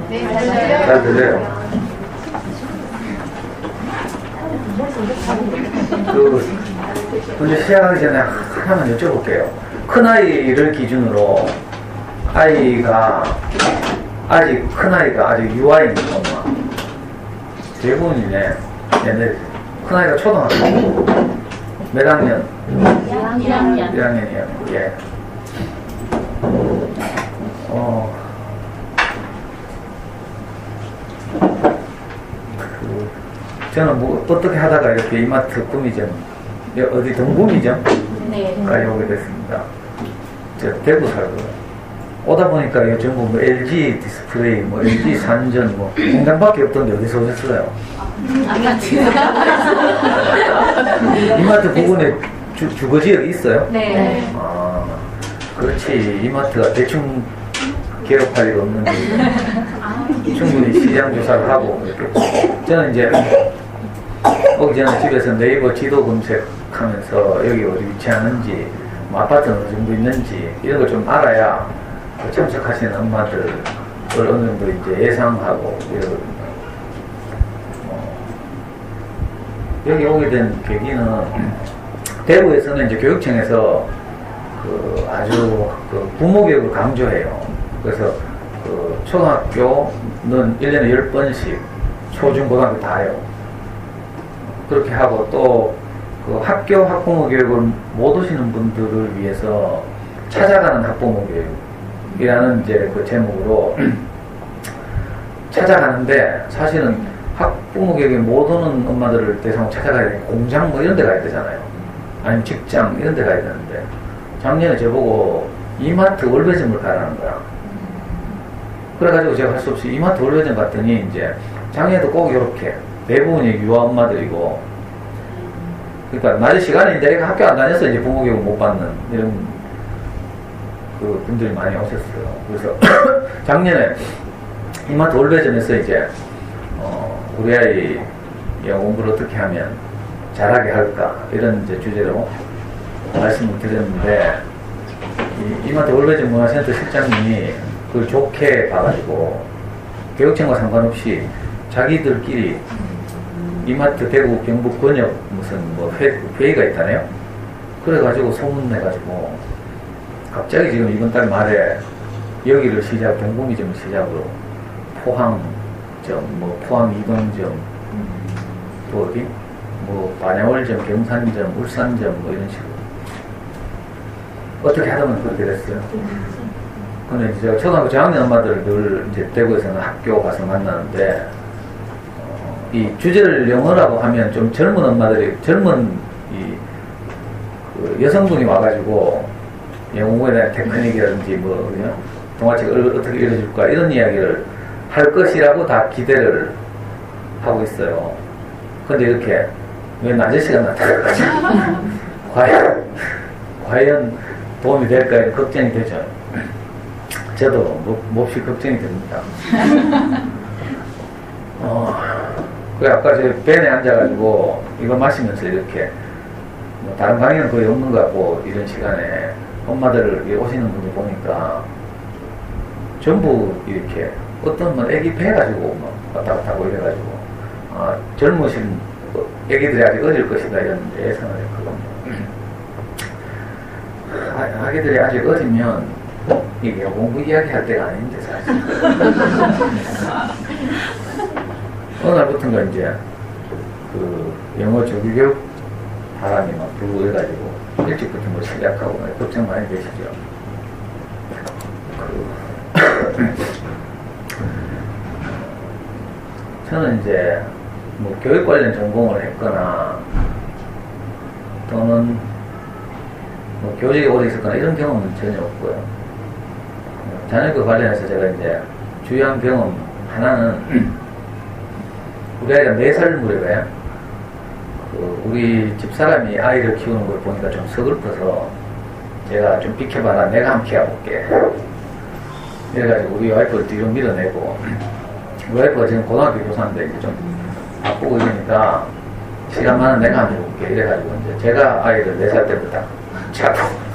네, 잘 들려요. 먼저 시작하기 전에 하나만 여쭤볼게요. 큰아이를 기준으로 큰아이가 아직 유아인 엄마 대부분이네. 얘네 큰아이가 초등학교 몇 학년? 1학년. 1학년이요. 예. 저는 뭐 어떻게 하다가 이렇게 이마트 구미점, 어디 동구미점? 네. 까지 오게 됐습니다. 저 대구 살고요. 오다 보니까 이거 전부 뭐 LG 디스플레이, 뭐 LG 산전, 뭐 공장밖에 없던데 어디서 오셨어요? 이마트 부근에 주거지역 있어요? 네. 아, 그렇지. 이마트가 대충 개업할 일 없는데 충분히 시장 조사를 하고 이렇게. 저는 이제 오기 전에 집에서 네이버 지도 검색하면서 여기 어디 위치하는지, 뭐 아파트는 어느 정도 있는지 이런 걸 좀 알아야 참석하시는 엄마들을 어느 정도 이제 예상하고 이러거든요. 여기 오게 된 계기는 대구에서는 이제 교육청에서 아주 부모 교육을 강조해요. 그래서 초등학교는 1년에 10번씩 초중 고등학교 다요. 그렇게 하고 또 학교 학부모 교육을 못 오시는 분들을 위해서 찾아가는 학부모 교육이라는 이제 그 제목으로 찾아가는데, 사실은 학부모 교육에 못 오는 엄마들을 대상으로 찾아가야 되는 공장 뭐 이런 데 가야 되잖아요. 아니면 직장 이런 데 가야 되는데, 작년에 저보고 이마트 월배점을 가라는 거야. 그래가지고 제가 할 수 없이 이마트 월배점 갔더니 이제 작년에도 꼭 이렇게 대부분이 유아 엄마들이고, 그러니까 낮에 시간인데 애가 학교 안 다녀서 이제 부모 교육 못 받는 이런 그 분들이 많이 오셨어요. 그래서 작년에 이마트 월배점에서 이제 우리 아이 영어 공부를 어떻게 하면 잘하게 할까 이런 이제 주제로 말씀을 드렸는데, 이마트 월배점 문화센터 실장님이 그걸 좋게 봐가지고 교육청과 상관없이 자기들끼리 이마트 대구 경북 권역 무슨 뭐 회의가 있다네요. 그래가지고 소문내가지고 갑자기 지금 이번 달 말에 여기를 경북미점을 시작으로 포항점, 뭐 포항 이동점, 또 어디 뭐 반야월점, 경산점, 울산점 뭐 이런 식으로 어떻게 하다면 그렇게 됐어요. 근데 이제 제가 초등학교 저학년 엄마들을 늘 이제 대구에서는 학교 가서 만나는데, 이 주제를 영어라고 하면 좀 젊은 엄마들이, 젊은 그 여성분이 와가지고 영어 공부에 대한 테크닉이라든지 뭐 동화책을 어떻게 읽어줄까 이런 이야기를 할 것이라고 다 기대를 하고 있어요. 근데 이렇게 웬 아저씨가 나타나가지고 과연 도움이 될까 걱정이 되죠. 저도 몹시 걱정이 됩니다. 그래 아까 저 벤에 앉아가지고 이거 마시면서 이렇게 뭐 다른 강의는 거의 없는 것 같고 이런 시간에 엄마들을 오시는 분들 보니까 전부 이렇게 어떤 분 애기 배 가지고 막 왔다 갔다 하고 이래가지고 젊으신 애기들이 아직 어릴 것이다 이런 예상을 했거든요. 아기들이 아직 어리면 이게 공부 이야기 할 때가 아닌데 사실. 어느 날부터인가 이제 그 영어 조기교육 바람이 막 불고 해가지고 일찍부터 뭐 시작하고 걱정 많이 되시죠. 저는 이제 뭐 교육 관련 전공을 했거나 또는 뭐 교직에 오래 있었거나 이런 경험은 전혀 없고요. 자녀교 관련해서 제가 이제 주요한 경험 하나는 우리 아이가 4살 무렵에 우리 집사람이 아이를 키우는 걸 보니까 좀 서글퍼서 제가 좀 비켜봐라, 내가 한번 키워볼게. 그래가지고 우리 와이프를 뒤로 밀어내고, 우리 와이프가 지금 고등학교 교사인데 이제 좀 바쁘고 이러니까 시간 많은 내가 한번 해볼게. 이래가지고 이제 제가 아이를 4살 때부터 잡고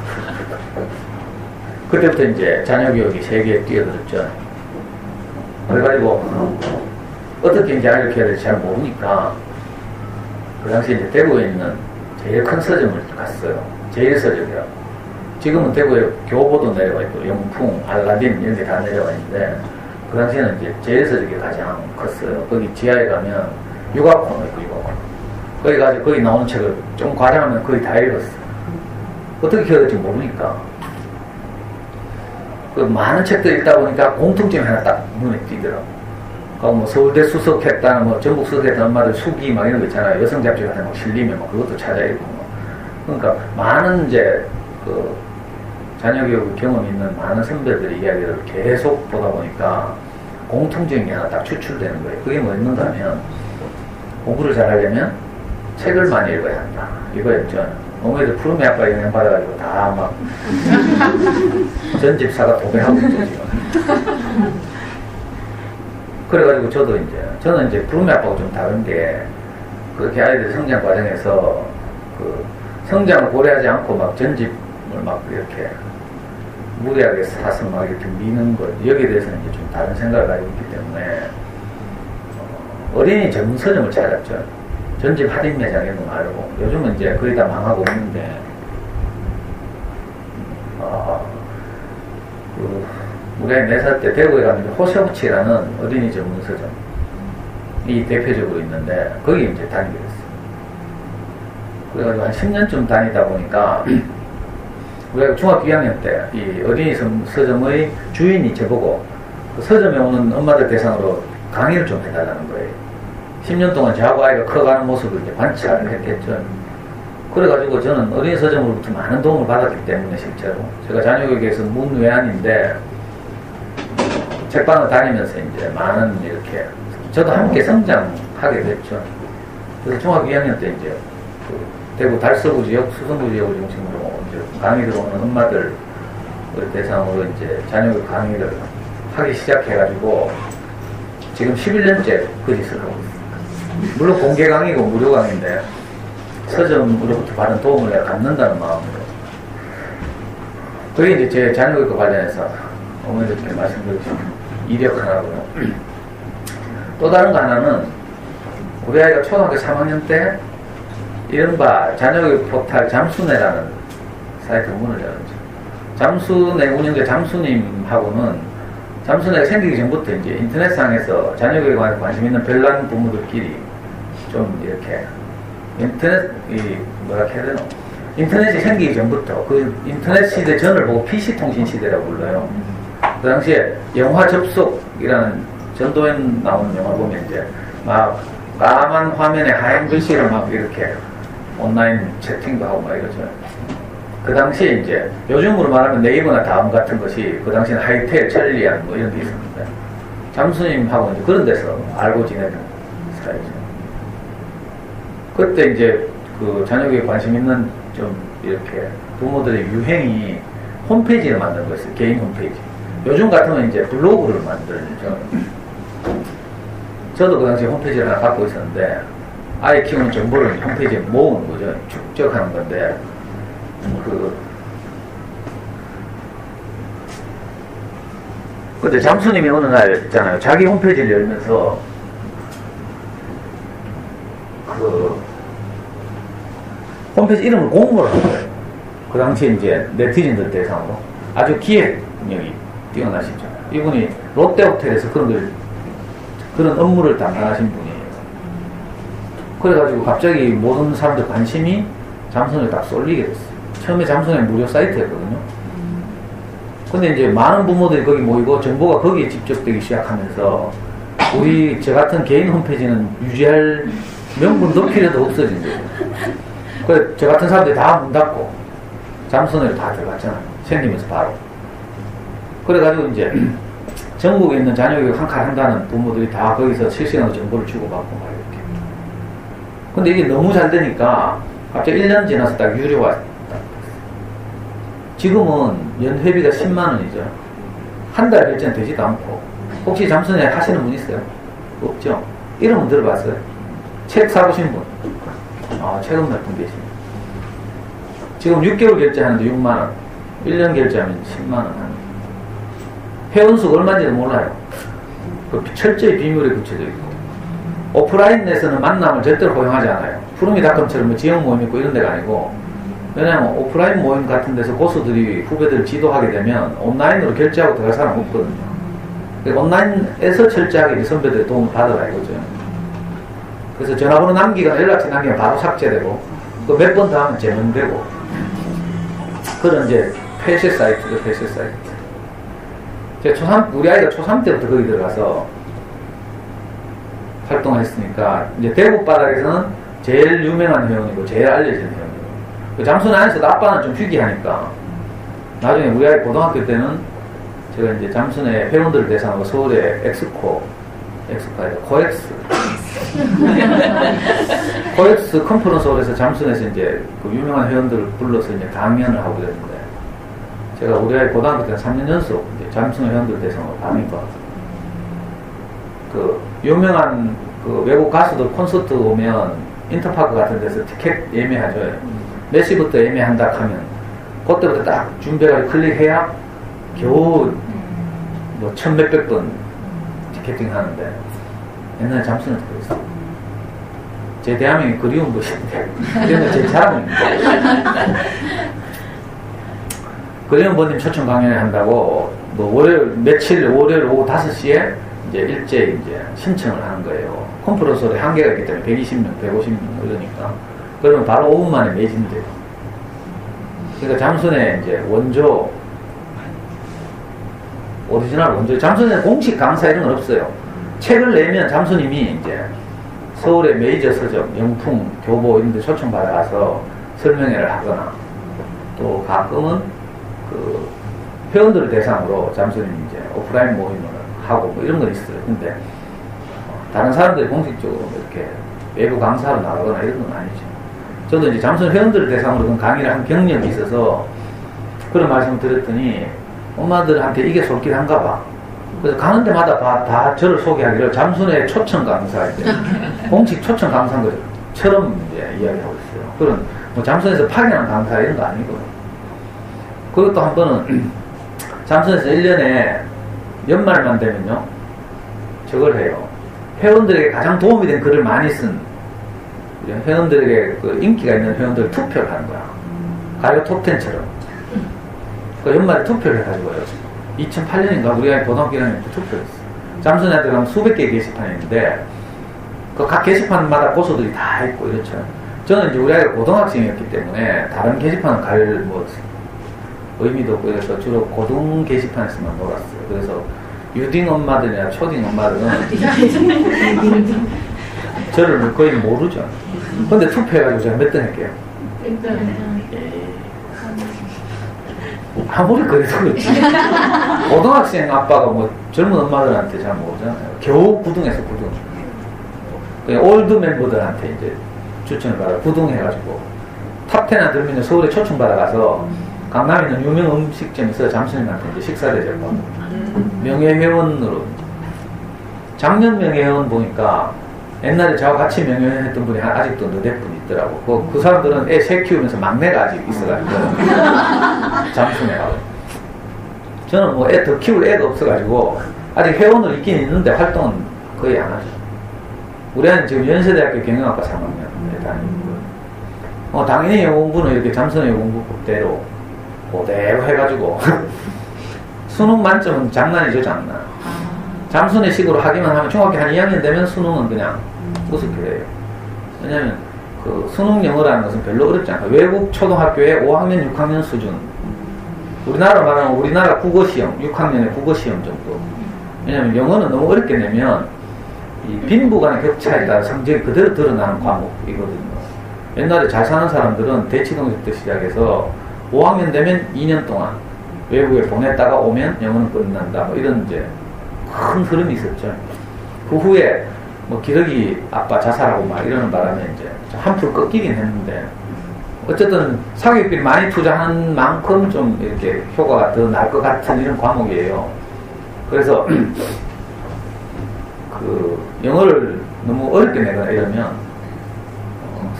그때부터 이제 자녀교육이 세계에 뛰어들었죠. 그래가지고 어떻게 이제 알려야 될지 잘 모르니까 그 당시에 이제 대구에 있는 제일 큰 서점을 갔어요. 제일 서점이라고. 지금은 대구에 교보도 내려와 있고 영풍, 알라딘 이런 게 다 내려와 있는데 그 당시에는 이제 제일 서점이 가장 컸어요. 거기 지하에 가면 육아 코너 있고 육아 코너. 거기 가서 거기 나오는 책을 좀 과장하면 거의 다 읽었어요. 어떻게 해야 될지 모르니까. 그 많은 책들 읽다 보니까 공통점이 하나 딱 눈에 띄더라고. 뭐 서울대 수석했다는 뭐 전북 수석했다는 엄마들 수기 막 이런 거 있잖아요. 여성 잡지 같은 거 실리면 뭐 그것도 찾아 읽고 뭐. 그러니까 많은 이제 그 자녀교육 경험이 있는 많은 선배들의 이야기를 계속 보다 보니까 공통적인 게 하나 딱 추출되는 거예요. 그게 뭐였는가 하면 공부를 잘하려면 책을 많이 읽어야 한다. 이거였죠. 어머니들 푸르메 아빠 영향받아가지고 다 막 전집사가 도배하고 있죠 지금. 그래가지고 저는 이제 푸르메 아빠하고 좀 다른 게 그렇게 아이들 성장 과정에서 그 성장을 고려하지 않고 막 전집을 막 이렇게 무리하게 사서 막 이렇게 미는 것 여기에 대해서는 이제 좀 다른 생각을 가지고 있기 때문에 어린이 전문 서점을 찾았죠. 전집 할인 매장 이런 거 말고 요즘은 이제 거의 다 망하고 있는데 우리 아이 4살 때 대구에 가면 호셔부치라는 어린이 전문 서점이 대표적으로 있는데 거기 이제 다니게 됐어요. 그래가지고 한 10년쯤 다니다 보니까 우리가 중학교 2학년 때 이 어린이 서점의 주인이 저보고 그 서점에 오는 엄마들 대상으로 강의를 좀 해달라는 거예요. 10년 동안 저하고 아이가 커가는 모습을 이제 관찰을 했겠죠. 그래가지고 저는 어린이 서점으로부터 많은 도움을 받았기 때문에 실제로 제가 자녀교육에서 문외한인데 책방을 다니면서 이제 많은 이렇게 저도 함께 성장하게 됐죠. 그래서 중학교 2학년 때 이제 그 대구 달서구 지역, 수성구 지역을 중심으로 이제 강의 들어오는 엄마들 대상으로 이제 자녀교육 강의를 하기 시작해가지고 지금 11년째 그 짓을 하고 있습니다. 물론 공개 강의고 무료 강의인데 서점으로부터 받은 도움을 내가 갖는다는 마음으로. 그게 이제 제 자녀교육과 관련해서 어머니들께 말씀드리신 이력 하나고요. 또 다른 거 하나는 우리 아이가 초등학교 3학년 때 이른바 자녀교육 포탈 잠수네라는 사이트 문을 열었죠. 잠수네 운영자 잠수님하고는 잠수네가 생기기 전부터 이제 인터넷상에서 자녀교육에 관심 있는 별난 부모들끼리 좀 이렇게 뭐라 해야 되나? 인터넷이 생기기 전부터 그 인터넷 시대 전을 보고 PC 통신 시대라고 불러요. 그 당시에 영화 접속이라는 전도연 나오는 영화 보면 이제 막 까만 화면에 하얀 글씨를 막 이렇게 온라인 채팅도 하고 막 이러죠. 그 당시에 이제 요즘으로 말하면 네이버나 다음 같은 것이 그 당시에는 하이텔, 천리안 뭐 이런 게 있었는데 잠수님하고 이제 그런 데서 알고 지내는 사이죠. 그때 이제 그 자녀교육에 관심 있는 좀 이렇게 부모들의 유행이 홈페이지를 만든 거였어요. 개인 홈페이지. 요즘 같으면 이제 블로그를 만들죠. 저도 그 당시에 홈페이지를 하나 갖고 있었는데 아이 키우는 정보를 홈페이지에 모으는 거죠. 축적하는 건데 근데 잠수님이 어느 날 있잖아요. 자기 홈페이지를 열면서 그 홈페이지 이름을 공모를 한 거예요. 그 당시에 이제 네티즌들 대상으로 아주 기획력이 뛰어나시죠. 이분이 롯데호텔에서 그런 업무를 담당하신 분이에요. 그래가지고 갑자기 모든 사람들 관심이 잠수님에 딱 쏠리게 됐어요. 처음에 잠수님 무료 사이트였거든요. 근데 이제 많은 부모들이 거기 모이고 정보가 거기에 집적되기 시작하면서 저 같은 개인 홈페이지는 유지할 명분도 필요도 없어진 거예요. 그래서 저 같은 사람들이 다 문 닫고 잠수님에 다 들어갔잖아요. 생기면서 바로. 그래가지고 이제 전국에 있는 자녀교육 한 칸 한다는 부모들이 다 거기서 실시간으로 정보를 주고받고 막 이렇게. 근데 이게 너무 잘 되니까 갑자기 1년 지나서 딱 유료화 딱. 지금은 연회비가 10만원이죠. 한 달 결제는 되지도 않고. 혹시 잠수내 하시는 분 있어요? 없죠? 이름은 들어봤어요? 책 사보신 분? 책은 몇 분 계십니다. 지금 6개월 결제하는데 6만원. 1년 결제하면 10만원. 회원수가 얼마인지도 몰라요. 그 철저히 비밀에 굳혀져 있고, 오프라인에서는 만남을 절대로 허용하지 않아요. 푸르미닷컴처럼 뭐 지역 모임 있고 이런 데가 아니고, 왜냐하면 오프라인 모임 같은 데서 고수들이 후배들을 지도하게 되면 온라인으로 결제하고 들어갈 사람 없거든요. 온라인에서 철저하게 이제 선배들의 도움을 받아라 이거죠. 그래서 전화번호 남기거나 연락처 남기면 바로 삭제되고, 또 몇 번 더 하면 제명되고, 그런 이제 폐쇄 사이트죠, 폐쇄 사이트. 우리 아이가 초3 때부터 거기 들어가서 활동을 했으니까, 이제 대구 바닥에서는 제일 유명한 회원이고, 제일 알려진 회원이고, 그 잠순 안에서도 아빠는 좀 희귀하니까, 나중에 우리 아이 고등학교 때는 제가 이제 잠순의 회원들을 대상으로 서울에 엑스코가 아니라 코엑스 컨퍼런스 홀에서 잠순에서 이제 그 유명한 회원들을 불러서 이제 강연을 하고 그랬는데, 제가 우리 아이 고등학교 때 3년 연속 이제 잠순 회원들 대상으로 강연 받았어요. 그 유명한 그 외국 가수들 콘서트 오면 인터파크 같은 데서 티켓 예매하죠. 몇 시부터 예매한다 하면 그때부터 딱 준비해가지고 클릭해야 겨우 뭐 1000몇백 번 티켓팅 하는데, 옛날에 잠수는 그랬어요. 제 대한민국이 그리운 것인데, 이런 제 자랑입니다. 그리운 번님 초청 강연을 한다고, 뭐 월요일 오후 5시에 이제 일제히 이제 신청을 하는 거예요. 컨퍼런스홀에 한계가 있기 때문에 120명, 150명 이러니까. 그러면 바로 5분 만에 매진돼요. 그러니까 잠순의 이제 오리지널 원조, 잠순에는 공식 강사 이런 건 없어요. 책을 내면 잠수님이 이제 서울의 메이저 서점, 영풍, 교보 이런 데 초청받아가서 설명회를 하거나, 또 가끔은 그 회원들을 대상으로 잠수님 이제 오프라인 모임을 하고 뭐 이런 건 있어요. 근데 다른 사람들이 공식적으로 이렇게 외부 강사로 나가거나 이런 건 아니죠. 저도 이제 잠수님 회원들을 대상으로 그런 강의를 한 경력이 있어서 그런 말씀을 드렸더니, 엄마들한테 이게 솔깃한가 봐. 그래서 가는 데마다 다 저를 소개하기를 잠순의 초청 강사일 때, 공식 초청 강사인 것처럼 이제 이야기하고 있어요. 그런, 뭐 잠순에서 파견한 강사 이런 거 아니고. 그것도 한 번은 잠순에서 1년에 연말만 되면요, 저걸 해요. 회원들에게 가장 도움이 된 글을 많이 쓴, 회원들에게 그 인기가 있는 회원들 투표를 하는 거야. 가요 톱10처럼. 그 연말에 투표를 해가지고요. 2008년인가 우리 아이 고등학교 1학년 때 투표를 했어요. 잠순에 들어가면 수백 개의 게시판이 있는데, 그 각 게시판마다 고수들이 다 있고 이렇죠. 저는 이제 우리 아이가 고등학생이었기 때문에 다른 게시판은 갈 뭐 의미도 없고, 그래서 주로 고등 게시판에서만 놀았어요. 그래서 유딩 엄마들이나 초딩 엄마들은 저를 거의 모르죠. 근데 투표해가지고 제가 몇 등 할게요. 아무리 그래도 그렇지. 고등학생 아빠가 뭐 젊은 엄마들한테 잘 모르잖아요. 겨우 9등에서 9등. 올드 멤버들한테 이제 추천을 받아 9등 해가지고 탑10에 들면 서울에 초청받아가서 강남에 있는 유명 음식점에서 잠수님한테 이제 식사를 해줬고, 명예회원으로. 작년 명예회원 보니까 옛날에 저와 같이 명예회원 했던 분이 아직도 너댓 분 있더라고. 그 사람들은 애 새 키우면서 막내가 아직 있어가지고 잠수네 가고. 저는 뭐 애 더 키울 애가 없어가지고 아직 회원으로 있긴 있는데 활동은 거의 안 하죠. 우리 아이는 지금 연세대학교 경영학과 3학년에 다니고, 당연히 영어 공부는 이렇게 잠수네 영어 공부대로 그대로 해가지고 수능 만점은 장난이죠, 장난. 잠수네 식으로 하기만 하면 중학교 한 2학년 되면 수능은 그냥 우습게 돼요. 왜냐면 그 수능 영어라는 것은 별로 어렵지 않아요. 외국 초등학교의 5학년, 6학년 수준. 우리나라 말하면 우리나라 국어시험, 6학년의 국어시험 정도. 왜냐면 영어는 너무 어렵게 내면 이 빈부 간의 격차에 따라 성적이 그대로 드러나는 과목이거든요. 옛날에 잘 사는 사람들은 대치동부터 시작해서 5학년 되면 2년 동안 외국에 보냈다가 오면 영어는 끝난다. 뭐 이런 이제 큰 흐름이 있었죠. 그 후에 뭐 기러기 아빠 자살하고 막 이러는 바람에 이제 한풀 꺾이긴 했는데, 어쨌든 사교육비를 많이 투자한 만큼 좀 이렇게 효과가 더 날 것 같은 이런 과목이에요. 그래서 그 영어를 너무 어렵게 내거나 이러면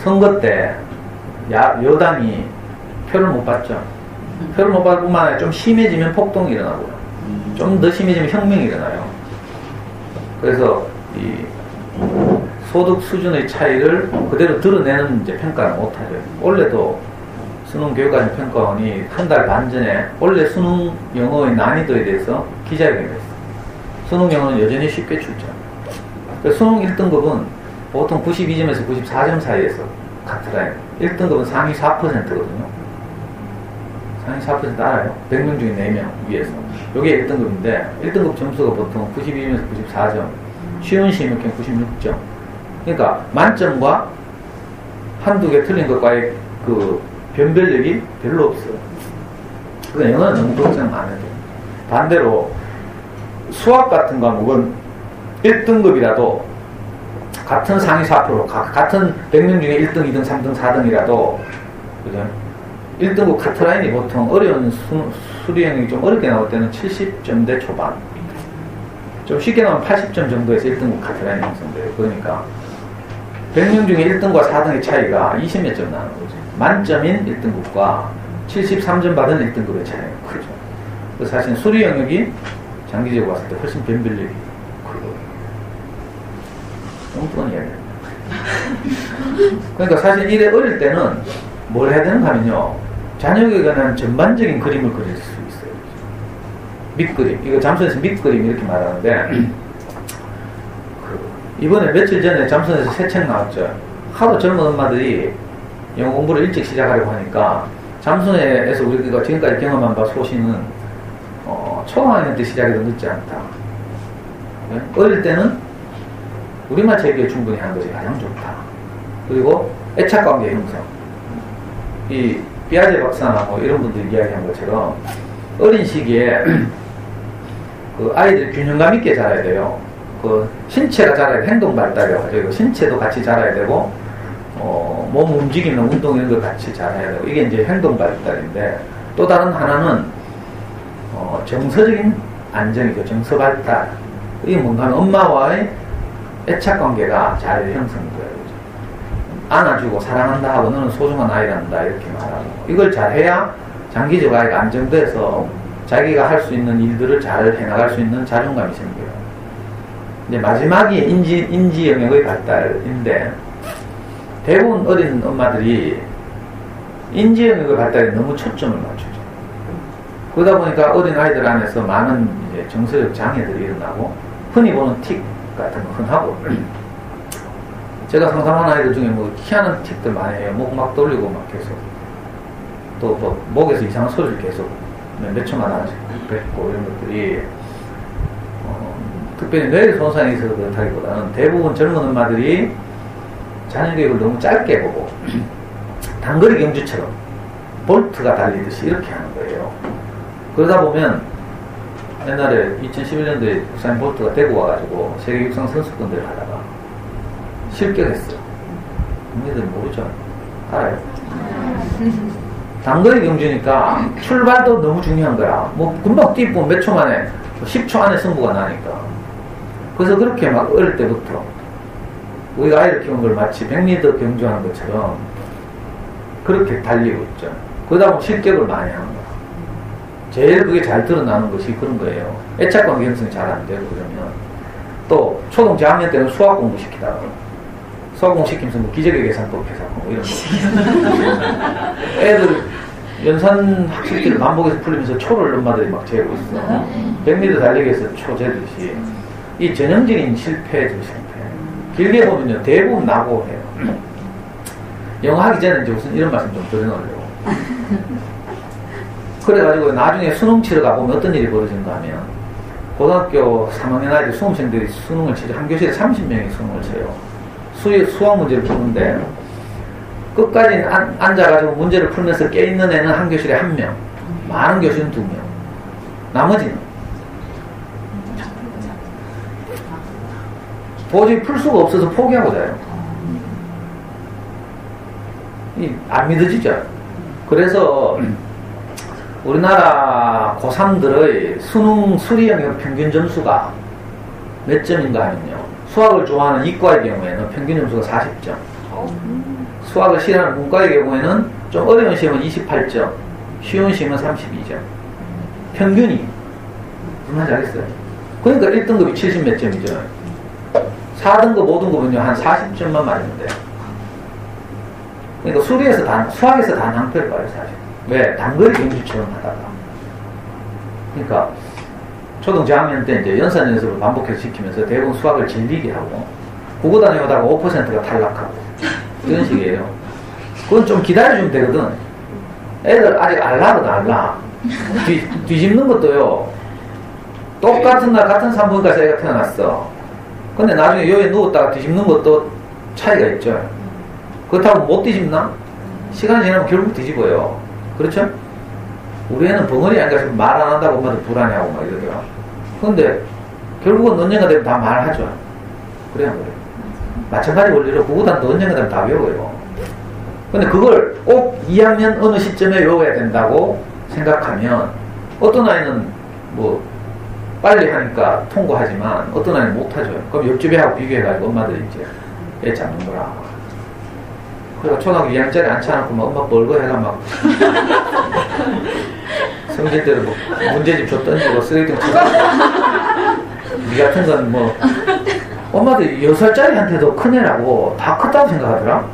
선거 때 여당이 표를 못 받죠. 표를 못 받을 뿐만 아니라 좀 심해지면 폭동이 일어나고요. 좀 더 심해지면 혁명이 일어나요. 그래서 이 소득 수준의 차이를 그대로 드러내는 이제 평가를 못하죠. 원래도 수능 교육과정 평가원이 한 달 반 전에 원래 수능 영어의 난이도에 대해서 기자회견을 했어요. 수능 영어는 여전히 쉽게 출제. 수능 1등급은 보통 92점에서 94점 사이에서 같으라요. 1등급은 상위 4%거든요. 상위 4% 알아요? 100명 중에 4명 위에서. 이게 1등급인데 1등급 점수가 보통 92점에서 94점, 쉬운 시험은 96점. 그러니까 만점과 한두 개 틀린 것과의 그 변별력이 별로 없어요. 그러니까 영어는 너무 걱정 안 해도. 반대로 수학 같은 과목은 1등급이라도 같은 상위 4%, 같은 100명 중에 1등, 2등, 3등, 4등이라도 그죠? 1등급 카트라인이 보통 어려운 수리형이 좀 어렵게 나올 때는 70점대 초반, 좀 쉽게 나오면 80점 정도에서 1등급 카트라인이 형성돼요. 그러니까 100명 중에 1등과 4등의 차이가 20몇 점 나는 거죠. 만점인 1등급과 73점 받은 1등급의 차이가 크죠. 그래서 사실 수리 영역이 장기적으로 봤을 때 훨씬 변별력이 크고 엉뚱한 이야기예요. 그러니까 사실 이래 어릴 때는 뭘 해야 되는가 하면요, 자녀에게 관한 전반적인 그림을 그릴 수 있어요. 밑그림, 이거 잠수에서 밑그림 이렇게 말하는데 이번에 며칠 전에 잠수에서 새 책 나왔죠. 하도 젊은 엄마들이 영어 공부를 일찍 시작하려고 하니까 잠수에서 우리가 지금까지 경험한 바 소신은 초학년 때 시작해도 늦지 않다. 네? 어릴 때는 우리말 체계에 충분히 하는 것이 가장 좋다. 그리고 애착관계 형성. 이 비아제 박사나 뭐 이런 분들이 이야기한 것처럼 어린 시기에 그 아이들 균형감 있게 자라야 돼요. 그 신체가 자라야 돼. 행동 발달이라고 하죠. 신체도 같이 자라야 되고 몸 움직이는 운동 이런 걸 같이 자라야 되고, 이게 이제 행동 발달인데, 또 다른 하나는 정서적인 안정이죠. 정서 발달. 이게 뭔가 하면 엄마와의 애착 관계가 잘 형성돼요. 안아주고 사랑한다 하고 너는 소중한 아이란다 이렇게 말하고, 이걸 잘 해야 장기적 아이가 안정돼서 자기가 할 수 있는 일들을 잘 해나갈 수 있는 자존감이 생겨요. 이제 마지막이 인지 영역의 발달인데, 대부분 어린 엄마들이 인지 영역의 발달에 너무 초점을 맞추죠. 그러다 보니까 어린 아이들 안에서 많은 이제 정서적 장애들이 일어나고, 흔히 보는 틱 같은 거 흔하고, 제가 상담하는 아이들 중에 뭐 희한한 틱들 많이 해요. 목 막 돌리고 막 계속, 또 뭐 목에서 이상한 소리를 계속 몇 초만 하나씩 뱉고 이런 것들이 특별히 뇌 손상이 있어서 그렇다기보다는 대부분 젊은 엄마들이 자녀 교육을 너무 짧게 보고 단거리 경주처럼 볼트가 달리듯이 이렇게 하는 거예요. 그러다 보면 옛날에 2011년도에 우사인 볼트가 대구 와가지고 세계 육상 선수권대를 하다가 실격했어요. 국민들이 모르죠? 알아요? 단거리 경주니까 출발도 너무 중요한 거야. 뭐 금방 뛰고 몇 초 만에 10초 안에 승부가 나니까. 그래서 그렇게 막 어릴 때부터 우리가 아이를 키운 걸 마치 100m 경주하는 것처럼 그렇게 달리고 있죠. 그러다 보면 실격을 많이 하는 거야. 제일 그게 잘 드러나는 것이 그런 거예요. 애착관계 형성이 잘 안 되고, 그러면 또 초등 저학년 때는 수학 공부 시키다가 수학 공부 시키면서 뭐 기적의 계산법 계산하고 이런 거. 애들 연산 학습지를 반복해서 풀리면서 초를 엄마들이 막 재고 있어. 100m 달리기에서 초 재듯이. 이 전형적인 실패죠, 실패. 길게 보면요, 대부분 나고 해요. 영어 하기 전에 이제 무슨 이런 말씀 좀 드려놓으려고. 그래가지고 나중에 수능 치러 가보면 어떤 일이 벌어지는가 하면, 고등학교 3학년 아이들 수험생들이 수능을 치죠. 한 교실에 30명이 수능을 쳐요. 수학 문제를 푸는데, 끝까지 앉아가지고 문제를 풀면서 깨있는 애는 한 교실에 1명, 많은 교실은 2명, 나머지는 도저히 풀 수가 없어서 포기하고 자요. 안 믿어지죠. 그래서 우리나라 고3들의 수능 수리 영역 평균 점수가 몇 점인가 하면요, 수학을 좋아하는 이과의 경우에는 평균 점수가 40점, 수학을 싫어하는 문과의 경우에는 좀 어려운 시험은 28점, 쉬운 시험은 32점. 평균이 얼마나 잘했어요. 그러니까 1등급이 70몇 점이죠. 4등급, 5등급은요, 한 40점만 맞으면 돼요. 그러니까 수학에서 다 낭패를 봐요, 사실. 왜? 단거리 경주처럼 하다가. 그러니까, 초등 저학년 때 이제 연산 연습을 반복해서 시키면서 대부분 수학을 질리게 하고, 국어 다녀오다가 5%가 탈락하고, 이런 식이에요. 그건 좀 기다려주면 되거든. 애들 아직 알라거든, 알라. 뒤집는 것도요, 똑같은 날 같은 산부인과에서 애가 태어났어. 근데 나중에 여기에 누웠다가 뒤집는 것도 차이가 있죠. 그렇다고 못 뒤집나? 시간이 지나면 결국 뒤집어요. 그렇죠? 우리 애는 벙어리 안 가서 말 안 한다고 엄마들 불안해하고 막 이러더라. 근데 결국은 언젠가 되면 다 말하죠. 그래야 그래. 마찬가지 원리로 국어단도 언젠가 되면 다 외워요. 근데 그걸 꼭 2학년 어느 시점에 외워야 된다고 생각하면 어떤 아이는 뭐 빨리 하니까 통과하지만 어떤 아이는 못하죠. 그럼 옆집 애하고 비교해가지고 엄마들이 이제 애 잡는 거라. 그러니까 초등학교 2학년짜리 앉혀놓고 막 엄마 벌거해가 막 성질대로 뭐 문제집 줘 던지고 쓰레기통 치고 니 같은 건 뭐 엄마들 6살짜리한테도 큰애라고 다 컸다고 생각하더라.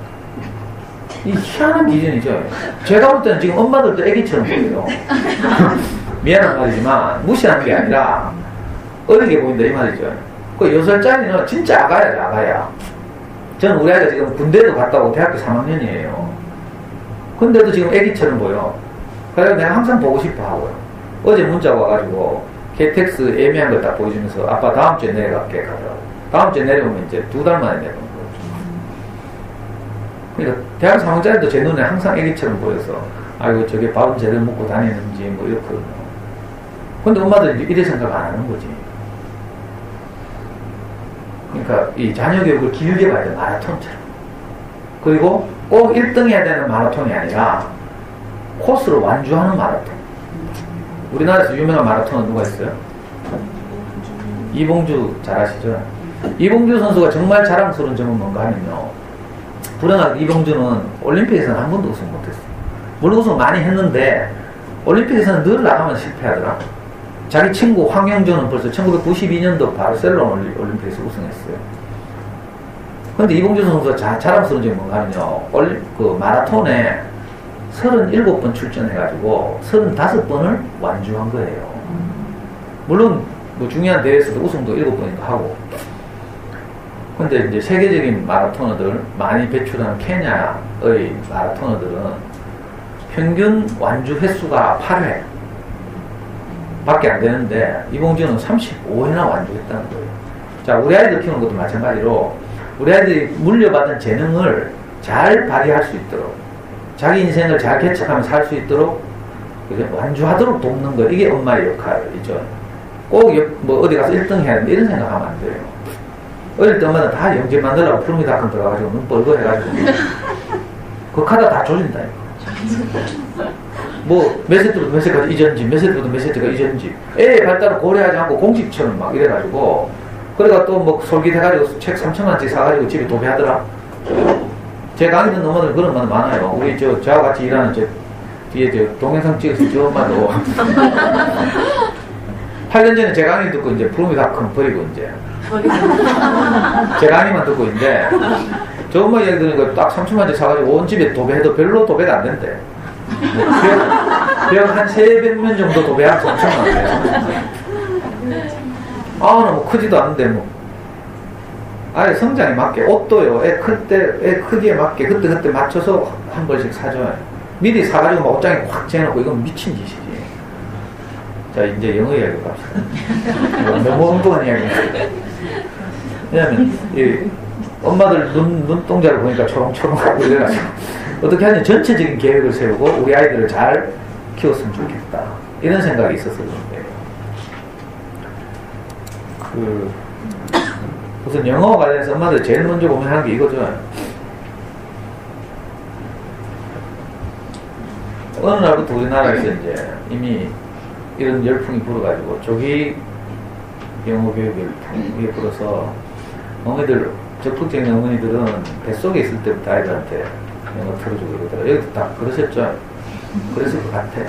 이 희한한 기준이죠. 제가 볼 때는 지금 엄마들도 애기처럼 보여요. 미안한 말이지만 무시하는 게 아니라 어리게 보인다 이 말이죠. 그 6살짜리는 진짜 아가야, 아가야. 저는 우리 아이가 지금 군대도 갔다 오고 대학교 3학년이에요. 근데도 지금 애기처럼 보여. 그래서 내가 항상 보고 싶어 하고요. 어제 문자가 와가지고 KTX 애매한 걸 딱 보여주면서 아빠 다음 주에 내려갈게 가더라고. 다음 주에 내려오면 이제 2달 만에 내려오는 거죠. 그러니까 대학 3학년짜리도 제 눈에 항상 애기처럼 보여서 아이고 저게 밥은 제대로 먹고 다니는지 뭐 이렇거든요. 근데 엄마들 이래 생각 안 하는 거지. 그러니까 이 자녀 교육을 길게 봐야 돼. 마라톤처럼. 그리고 꼭 1등 해야 되는 마라톤이 아니라 코스로 완주하는 마라톤. 우리나라에서 유명한 마라톤은 누가 있어요? 이봉주 잘 아시죠? 이봉주 선수가 정말 자랑스러운 점은 뭔가 하면요, 불행하게 이봉주는 올림픽에서는 한 번도 우승 못했어요. 물론 우승 많이 했는데 올림픽에서는 늘 나가면 실패하더라. 자기 친구 황영조는 벌써 1992년도 바르셀로나 올림픽에서 우승했어요. 그런데 이봉주 선수가 자랑스러운 점이 뭔가 하면요, 그 마라톤에 37번 출전해가지고 35번을 완주한 거예요. 물론 뭐 중요한 대회에서도 우승도 7번인가 하고. 근데 이제 세계적인 마라토너들 많이 배출하는 케냐의 마라토너들은 평균 완주 횟수가 8회 밖에 안 되는데 이봉주는 35회나 완주했다는 거예요. 자, 우리 아이들 키우는 것도 마찬가지로 우리 아이들이 물려받은 재능을 잘 발휘할 수 있도록, 자기 인생을 잘 개척하며 살 수 있도록 완주하도록 돕는 거, 이게 엄마의 역할이죠. 꼭 뭐 어디 가서 1등 해야 된다 이런 생각하면 안 돼요. 어릴 때 엄마는 다 영재 만들라고 푸르미다큼 들어가가지고 눈 뻘거 해가지고 그 카드 다 조진다. 뭐 몇 세트부터 몇 세트까지 이전지, 몇 세트부터 몇 세트가 이전지, 애의 발달을 고려하지 않고 공식처럼 막 이래가지고, 그래가 또 뭐 솔깃해가지고 책 3,000원짜리 사가지고 집에 도배하더라. 제 강의 듣는 엄마들 그런 말 많아요. 우리 저와 같이 일하는 뒤에 동영상 찍으신 저 엄마도 8년 전에 제 강의 듣고 이제 푸르미닷컴 버리고 이제 제 강의만 듣고 있는데, 저 엄마 얘기 들으니까 딱 3,000원짜리 사가지고 온 집에 도배해도 별로 도배가 안 된대. 뭐 벽 한 300면 정도 도배하면 3,000원 돼요. 뭐 크지도 않은데 뭐 아예 성장에 맞게 옷도요, 애 클 때 애 크기에 맞게 그때 맞춰서 한 벌씩 사줘요. 미리 사가지고 막 옷장에 확 재놓고 이건 미친 짓이지. 자, 이제 영어 이야기 갑시다. 너무 엉뚱한 이야기입니다. 왜냐면 이 엄마들 눈동자를 보니까 초롱초롱하고 이래가지고 어떻게 하면 전체적인 계획을 세우고 우리 아이들을 잘 키웠으면 좋겠다, 이런 생각이 있어서 그런데, 우선 영어와 관련해서 엄마들 제일 먼저 고민하는 게 이거죠. 어느 날부터 우리나라에서 이제 이미 이런 열풍이 불어가지고 조기 영어 교육을 위에 불어서 어머니들, 적극적인 어머니들은 뱃속에 있을 때부터 아이들한테 영어 틀어주고 이러더라고요. 여기도 다 그러셨죠? 그랬을 것 같아.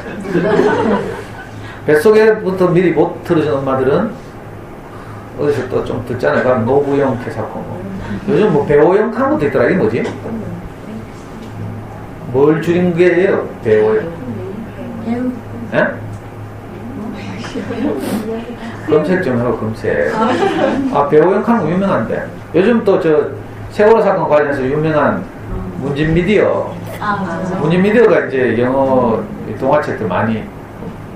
뱃속에부터 미리 못 틀어준 엄마들은 어디서 또 좀 듣잖아요. 그럼 노부영 캐사코 뭐. 요즘 뭐 배우영 한 것도 있더라. 이게 뭐지? 뭘 줄인 게예요? 배우영. 예? 검색 좀 하고 검색. 아, 배우영 하는 거 유명한데. 요즘 또 저 세월호 사건 관련해서 유명한 문진 미디어. 문진 미디어가 이제 영어 동화책들 많이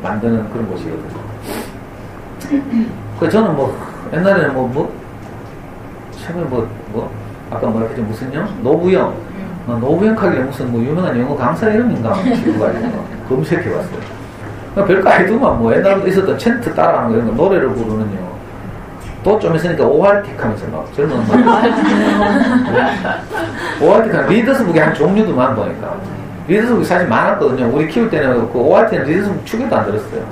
만드는 그런 곳이거든요. 그 저는 뭐 옛날에는 최근에 아까 뭐라 했지 무슨 영? 노부영. 노부영 하길래 무슨 뭐 유명한 영어 강사 이름인가 싶어가지고 검색해봤어요. 별거 아니더만 뭐 옛날부터 있었던 챈트 따라하는 거 이런 거 노래를 부르는요. 또 좀 있으니까 오할틱 하면서 막 젊은 오할틱 하면 리더스북이 한 종류도 많아 보니까 리더스북이 사실 많았거든요. 우리 키울 때는 그 오할틱은 리더스북 축에도 안 들었어요.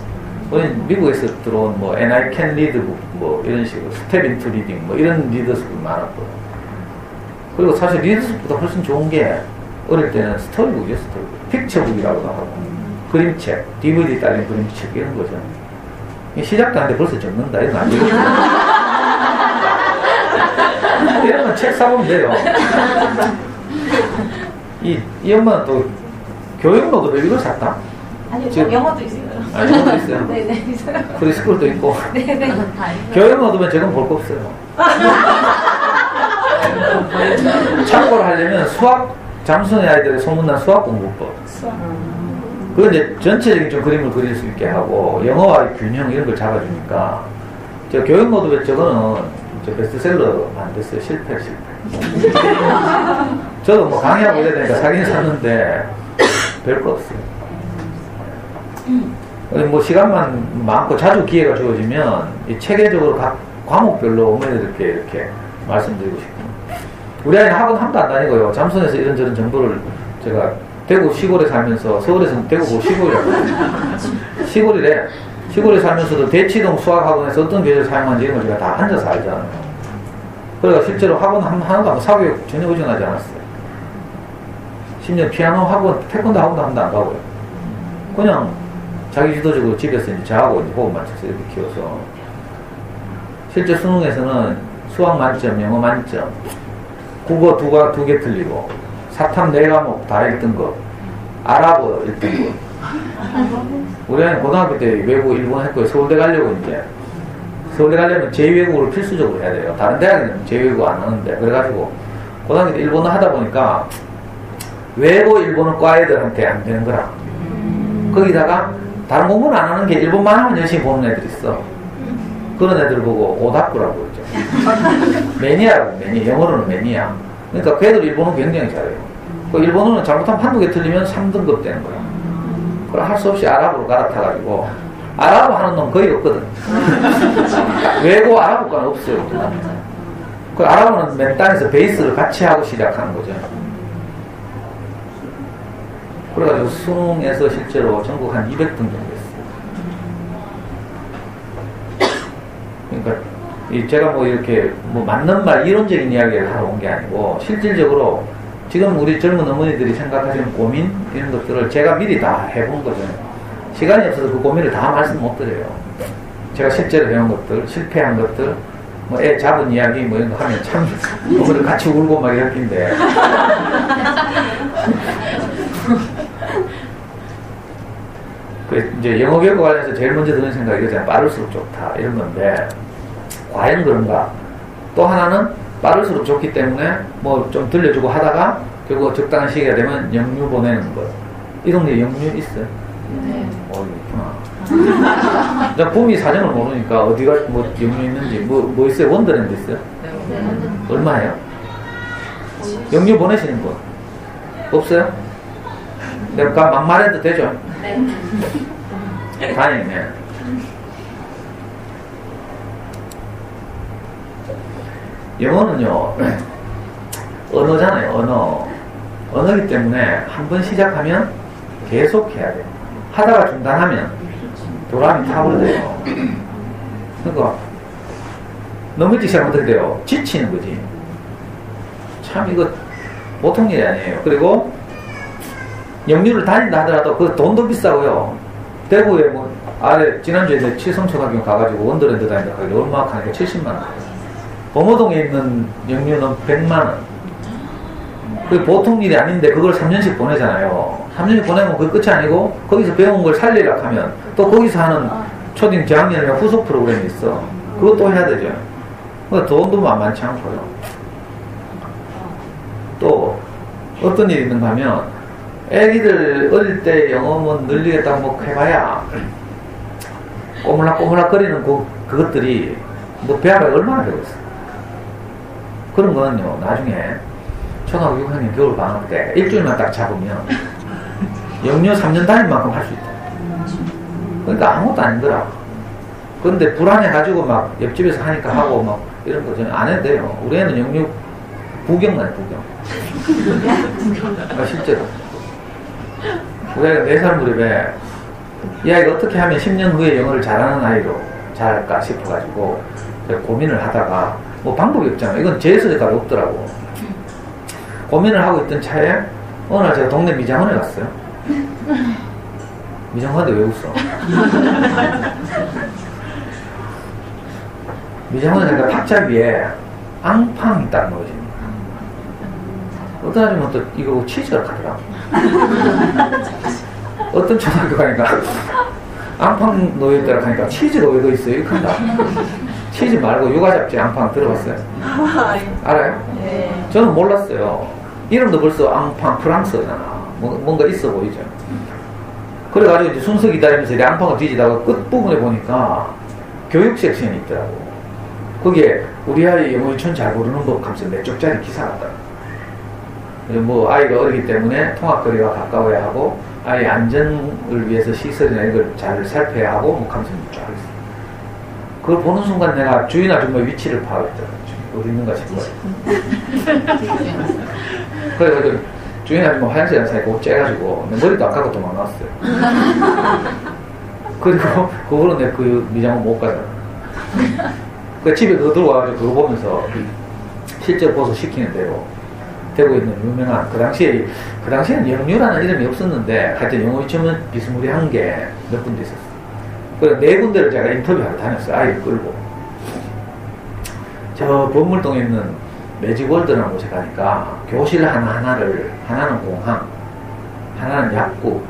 우리 미국에서 들어온 뭐 And I Can Read 뭐 이런 식으로 Step into Reading 뭐 이런 리더스북이 많았고 그리고 사실 리더스북보다 훨씬 좋은 게 어릴 때는 스토리북이요. 스토리북 픽처북이라고도 하고 그림책 DVD 딸린 그림책 이런 거죠. 시작도 안 돼 벌써 적는다 이런 거 아니에요. 이런 건 책 사보면 돼요. 이 엄마는 또 교육 노트북 이걸 샀다? 아니, 지금 영어도 있어요. 아, 영어도 있어요? 네네, 있어요. 프리스쿨도 있고. 네네. 교육 노트북은 지금 볼 거 없어요. 참고를 하려면 수학, 잠수의 아이들의 소문난 수학 공부법. 그 이제 전체적인 좀 그림을 그릴 수 있게 하고, 영어와의 균형 이런 걸 잡아주니까, 저 교육 노트북 저거는 저 베스트셀러 안 됐어요. 실패. 저도 뭐 강의하고 이래야 되니까 사긴 샀는데, 별거 없어요. 뭐 시간만 많고 자주 기회가 주어지면 이 체계적으로 각 과목별로 어머니들께 이렇게 말씀드리고 싶습니다. 우리 아이는 학원 한 번도 안 다니고요. 잠수에서 이런저런 정보를 제가 대구 시골에 살면서 서울에서는 대구고 시골이래. 시골에 살면서도 대치동 수학학원에서 어떤 교재를 사용하는지 이런 걸 제가 다 앉아서 알잖아요. 그래서 실제로 학원 하나도 사교육 전혀 의존하지 않았어요. 심지어 피아노 학원, 태권도 학원도 한 번도 안 가고요. 그냥 자기 주도적으로 집에서 이제 저하고 이제 호흡 맞춰서 이렇게 키워서 실제 수능에서는 수학 만점, 영어 만점, 국어 두 개 틀리고 사탐 4과목 다 1등급, 아랍어 1등급. 우리 아이는 고등학교 때 외국 일본 했고요. 서울대 가려고 이제 서울대 가려면 제2외국어를 필수적으로 해야 돼요. 다른 대학에는 제2외국어 안 하는데 그래가지고 고등학교 때 일본어 하다 보니까 외고 일본어 과 애들한테 안 되는 거라. 거기다가 다른 공부는 안 하는 게 일본만 하면 열심히 보는 애들이 있어. 그런 애들을 보고 오다쿠라고 그러죠. 매니아라고, 영어로는 매니아. 그러니까 그 애들 일본어 굉장히 잘해요. 그 일본어는 잘못하면 한두 개 틀리면 3등급 되는 거야. 그걸 할 수 없이 아랍어로 갈아타가지고 아랍어 하는 놈 거의 없거든. 외고 아랍어과는 없어요. 그 아랍어는 맨 땅에서 베이스를 같이 하고 시작하는 거죠. 그래가지고 수능에서 실제로 전국 한 200등 정도 했어요. 그러니까 제가 뭐 이렇게 뭐 맞는 말 이론적인 이야기를 하러 온 게 아니고 실질적으로 지금 우리 젊은 어머니들이 생각하시는 고민 이런 것들을 제가 미리 다 해본 거죠. 시간이 없어서 그 고민을 다 말씀 못 드려요. 제가 실제로 해온 것들, 실패한 것들, 뭐 애 잡은 이야기 뭐 이런 거 하면 참 어머니들 같이 울고 막 이럴 텐데. 이제 영어 교육과 관련해서 제일 먼저 드는 생각이 이거잖아요. 빠를수록 좋다 이런 건데 과연 그런가? 또 하나는 빠를수록 좋기 때문에 뭐 좀 들려주고 하다가 결국 적당한 시기가 되면 영유 보내는 거. 이런 게 영유 있어요? 네. 있구나. 나 봄이 사정을 모르니까 어디가 뭐 영유 있는지 뭐 있어요? 원더랜드 있어요? 네. 얼마예요? 영유 보내시는 거 없어요? 내가 막 말해도 되죠? 네. 다행이네. 영어는요, 언어잖아요, 언어이기 때문에 한 번 시작하면 계속 해야 돼요. 하다가 중단하면 도람이 타버려요. 그러니까 너무 일찍 시작하면 어떻게 돼요? 지치는 거지. 참 이거 보통 일이 아니에요. 그리고 영유를 다닌다 하더라도 그 돈도 비싸고요. 대구에 뭐 아래 지난주에 칠성초등학교 가가지고 원더랜드 다닌다 하길래 얼마 하니까 70만 원. 범어동에 있는 영유는 100만 원. 그게 보통 일이 아닌데 그걸 3년씩 보내잖아요. 3년씩 보내면 그게 끝이 아니고 거기서 배운 걸 살리려고 하면 또 거기서 하는 초딩 저학년이나 후속 프로그램이 있어. 그것도 해야 되죠. 그러니까 돈도 만만치 않고요. 또 어떤 일이 있는가 하면 애기들 어릴 때 영어만 늘리겠다고 뭐 해봐야 꼬물락꼬물락 거리는 그것들이 뭐 배합이 얼마나 되겠어. 그런 거는요 나중에 초등학교 6학년 겨울 방학 때 일주일만 딱 잡으면 영유 3년 다닐 만큼 할 수 있다. 그러니까 아무것도 아니더라. 그런데 불안해가지고 막 옆집에서 하니까 하고 막 이런 거 저는 안 해도 돼요. 우리 애는 영유 부경만 해, 부경. 실제로. 우리 애가 4살 무렵에 이 아이가 어떻게 하면 10년 후에 영어를 잘하는 아이로 잘할까 싶어가지고 제가 고민을 하다가 뭐 방법이 없잖아요. 이건 제 서적가로 없더라고. 고민을 하고 있던 차에 어느 날 제가 동네 미장원에 갔어요. 미장원인데 왜 웃어? 미장원에 가니까 탁자 위에 앙팡이 딱 놓여집니다. 어떤 아줌마 또 이거 치즈를 하더라. 어떤 초등학교 가니까 앙팡 놓여있더라 하니까 치즈가 왜 더 있어요? 이렇게 한다. 치즈 말고 육아잡지 앙팡 들어봤어요? 알아요? 네. 저는 몰랐어요. 이름도 벌써 앙팡 프랑스어잖아. 뭔가 있어 보이죠. 그래가지고 이제 순서 기다리면서 이제 앙팡을 뒤지다가 끝부분에 보니까 교육 섹션이 있더라고. 거기에 우리 아이 영어 유치원 잘 고르는 법 하면서 몇 쪽짜리 기사가 있더라고. 뭐 아이가 어리기 때문에 통학거리가 가까워야 하고 아이 안전을 위해서 시설이나 이걸 잘 살펴야 하고 뭐 하면서 쫙 있어. 그걸 보는 순간 내가 주인 아줌마 위치를 파악했더라고. 어디 있는가 싶어요. 그래가지고 주인 아줌마 화장실 간 사이에 꼭 째가지고 내 머리도 안 감고 도망갔어요. 그리고 그거로 내 그 미장원 못 가잖아. 그 집에 그거 들고 와가지고 그거 보면서 실제로 보서 시키는 대로 대구에 있는 유명한 그 당시에는 영유라는 이름이 없었는데 하여튼 영어 유치원 비스무리한 게 몇 군데 있었어. 그래서 4군데를 제가 인터뷰하러 다녔어요. 아이를 끌고. 저 범물동에 있는 매직월드라는 곳에 가니까 교실 하나는 공항, 하나는 약국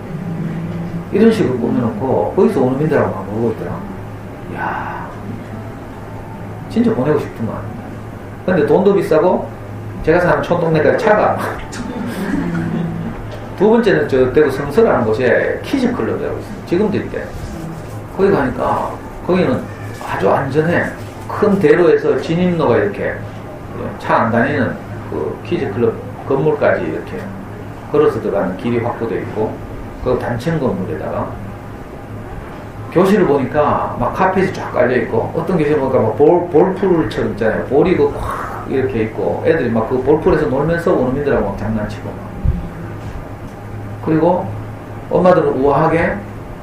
이런 식으로 꾸며놓고 거기서 오는 민들하고 막 놀고 있더라. 이야 진짜 보내고 싶더만. 근데 돈도 비싸고 제가 사는 촌동네까지 차가 두 번째는 저 대구 성서라는 곳에 키즈 클럽이라고 있어요. 지금도 있대. 거기 가니까 거기는 아주 안전해. 큰 대로에서 진입로가 이렇게 차 안 다니는 그 키즈 클럽 건물까지 이렇게 걸어서 들어가는 길이 확보되어 있고 그 단층 건물에다가 교실을 보니까 막 카펫이 쫙 깔려 있고 어떤 교실 보니까 막 볼풀처럼 있잖아요. 볼이 그 확 이렇게 있고 애들이 막 그 볼풀에서 놀면서 원어민들하고 막 장난치고 막. 그리고 엄마들은 우아하게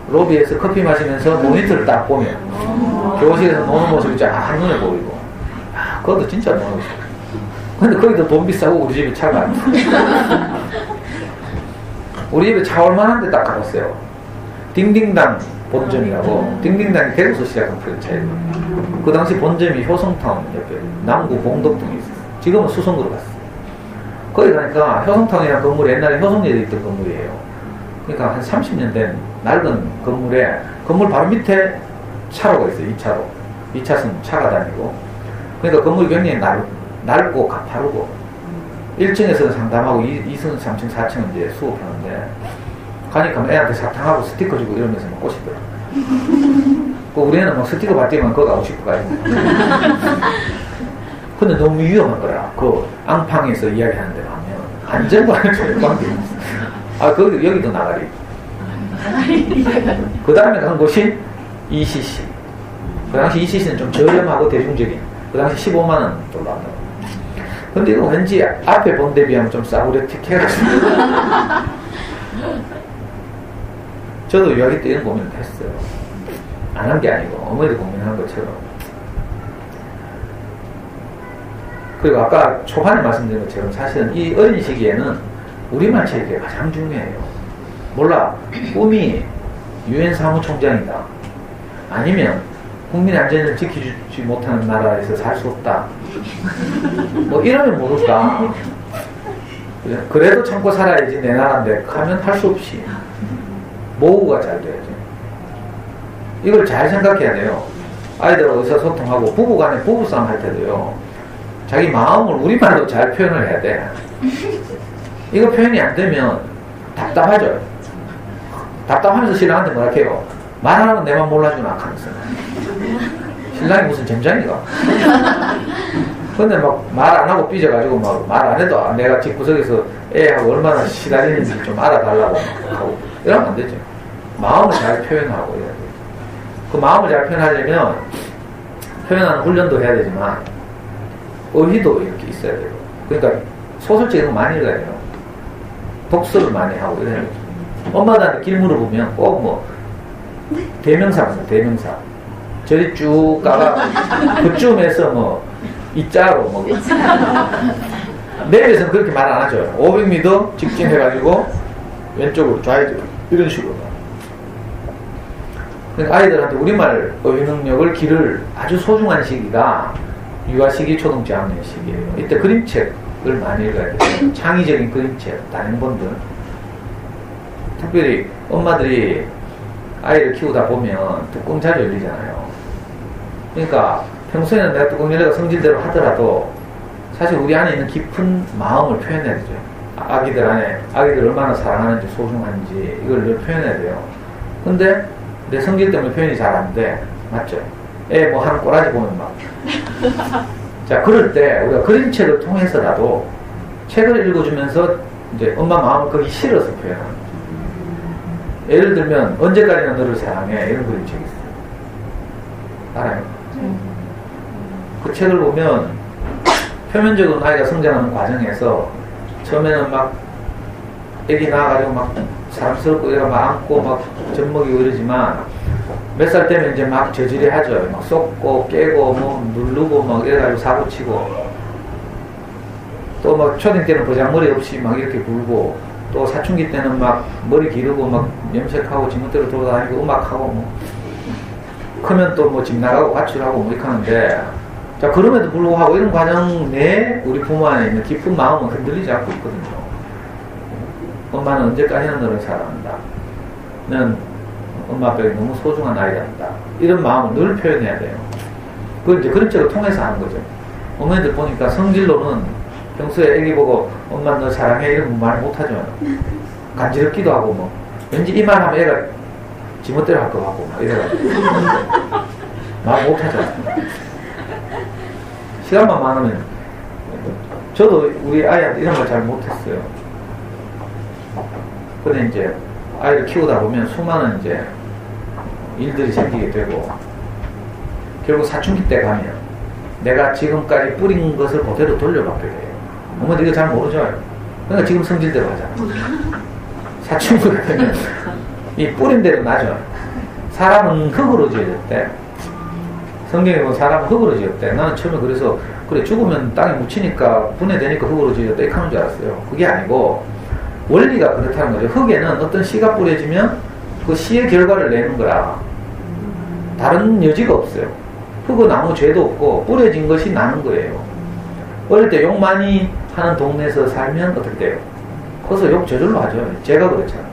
로비에서 커피 마시면서 모니터를 딱 보면 교실에서 노는 모습이 쫙 눈에 보이고 그것도 진짜 놀고 싶어. 근데 거기도 돈 비싸고 우리 집에 차가 안 돼. 우리 집에 차 올만한데 딱 가봤어요. 딩딩당 본점이라고. 딩딩당이 대구에서 시작한 프랜차이즈. 그 당시 본점이 효성타운 옆에 남구 봉덕동에 있었어요. 지금은 수성구로 갔어요. 거기 가니까 효성타운이라는 건물이 옛날에 효성역에 있던 건물이에요. 그러니까 한 30년 된 낡은 건물에 건물 바로 밑에 차로가 있어요. 2차로 2차선 차가 다니고. 그러니까 건물이 굉장히 넓고 가파르고 1층에서는 상담하고 2층, 3층, 4층은 이제 수업하는데 가니까 애한테 사탕하고 스티커 주고 이러면서 막 꼬시더라. 그 우리 애는 막 스티커 받지만 그거 가고 싶고 가지고. 근데 너무 위험한 거야. 그 앙팡에서 이야기하는 데 가면 안전과는 전혀 관계없어. 아, 여기도 나가리. 그 다음에 간 곳이 ECC. 그 당시 ECC는 좀 저렴하고 대중적인. 그 당시 15만원 정도 한다고. 근데 이거 왠지 앞에 본 데 비하면 좀 싸구려틱해가지고. 저도 유아기 때 이런 고민을 했어요. 안 한 게 아니고, 어머니도 고민한 것처럼. 그리고 아까 초반에 말씀드린 것처럼 사실은 이 어린 시기에는 우리말 체계가 가장 중요해요. 몰라, 꿈이 유엔 사무총장이다. 아니면 국민의 안전을 지켜주지 못하는 나라에서 살 수 없다. 뭐 이러면 모를까. 그래도 참고 살아야지 내 나라인데 하면 할 수 없이 모우가 잘 돼야죠. 이걸 잘 생각해야 돼요. 아이들하고 의사소통하고 부부간에 부부싸움 할 때도요. 자기 마음을 우리말로 잘 표현을 해야 돼. 이거 표현이 안 되면 답답하죠. 답답하면서 신랑한테 뭐라 해요? 말하라면 내 맘 몰라주나 하면서. 신랑이 무슨 점장이가? 근데 막 말 안 하고 삐져가지고 막 말 안 해도 내가 집구석에서 애하고 얼마나 시달리는지 좀 알아달라고 하고 이러면 안 되죠. 마음을 잘 표현하고 이래야 돼요. 그 마음을 잘 표현하려면 표현하는 훈련도 해야 되지만 의의도 이렇게 있어야 돼요. 그러니까 소설책 이런 거 많이 읽어야 돼요. 독서를 많이 하고 이래야 돼요. 엄마들한테 길 물어보면 꼭 뭐 대명사입니다. 대명사. 저리 쭉 가가 그쯤에서 뭐 이자로 뭐 내비에서는 그렇게 말 안 하죠. 500m 직진해가지고 왼쪽으로 좌회전 이런 식으로. 그러니까 아이들한테 우리말 어휘 능력을 길을 아주 소중한 시기가 유아 시기, 초등학교 학년 시기예요. 이때 그림책을 많이 읽어야 돼요. 창의적인 그림책, 단행본들. 특별히 엄마들이 아이를 키우다 보면 뚜껑 잘 열리잖아요. 그러니까 평소에는 내가 뚜껑 열려가 성질대로 하더라도 사실 우리 안에 있는 깊은 마음을 표현해야 되죠. 아기들 얼마나 사랑하는지 소중한지 이걸 늘 표현해야 돼요. 근데 내 성질 때문에 표현이 잘 안 돼. 맞죠? 애 뭐 하는 꼬라지 보면 막. 자, 그럴 때 우리가 그림책을 통해서라도 책을 읽어주면서 이제 엄마 마음을 거기 실어서 표현하는 거죠. 예를 들면 언제까지나 너를 사랑해 이런 그림책이 있어요. 알아요? 그 책을 보면 표면적으로 아이가 성장하는 과정에서 처음에는 막 애기 낳아가지고 막 사랑스럽고 이러고 막 안고 막 젖먹이고 이러지만 몇 살 때면 이제 막 저질이 하죠. 막 쏟고 깨고 뭐 누르고 막 이래가지고 사고치고 또 막 초딩 때는 버장머리 없이 막 이렇게 굴고 또 사춘기 때는 막 머리 기르고 막 염색하고 지멋대로 돌아다니고 음악하고 뭐 크면 또 뭐 집 나가고 가출하고 뭐 이렇게 하는데 자 그럼에도 불구하고 이런 과정 내에 우리 부모 안에 있는 깊은 마음은 흔들리지 않고 있거든요. 엄마는 언제까지나 너를 사랑한다. 넌 엄마 아빠에게 너무 소중한 아이란다. 이런 마음을 늘 표현해야 돼요. 그걸 이제 그림책을 통해서 하는 거죠. 어머니들 보니까 성질로는 평소에 애기 보고 엄마 너 사랑해 이런 말 못하죠. 간지럽기도 하고 뭐 왠지 이 말 하면 애가 지멋대로 할 것 같고 막 이래가지고 말 못하잖아요. 시간만 많으면 저도 우리 아이한테 이런 걸 잘 못했어요. 근데 이제 아이를 키우다 보면 수많은 이제 일들이 생기게 되고 결국 사춘기 때 가면 내가 지금까지 뿌린 것을 그대로 돌려받게 돼요. 어머니 이거 잘 모르죠? 그러니까 지금 성질대로 하잖아. 사춘기가 되면 이 뿌린 대로 나죠. 사람은 흙으로 지어졌대. 성경에 보면 사람은 흙으로 지었대. 나는 처음에 그래서 그래 죽으면 땅에 묻히니까 분해되니까 흙으로 지어졌다 이렇게 하는 줄 알았어요. 그게 아니고 원리가 그렇다는 거죠. 흙에는 어떤 씨가 뿌려지면 그 씨의 결과를 내는 거라 다른 여지가 없어요. 흙은 아무 죄도 없고 뿌려진 것이 나는 거예요. 어릴 때 욕 많이 하는 동네에서 살면 어떻게 돼요? 커서 욕 저절로 하죠. 제가 그렇잖아요.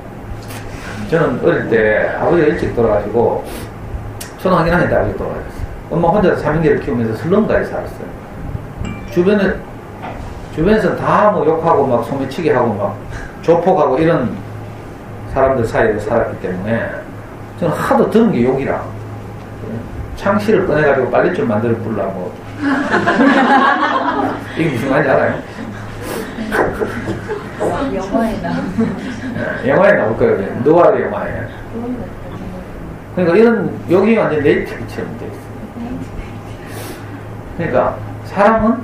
저는 어릴 때 아버지가 일찍 돌아가시고 초등학교 1학년 때 아버지가 돌아가셨어요. 엄마 혼자서 3인계를 키우면서 슬럼가에 살았어요. 주변에서 다 뭐 욕하고 막 소매치기 하고 막 조폭하고 이런 사람들 사이에 살았기 때문에 저는 하도 들은 게 욕이라 창시를 꺼내가지고 빨래줄 만들어 부르려고 이게 무슨 말인지 알아요? 영화에 나. 영화에 나올 거예요. 느와르 영화에. 그러니까 이런 욕이 완전 네이티브처럼 돼 있어요. 그러니까 사람은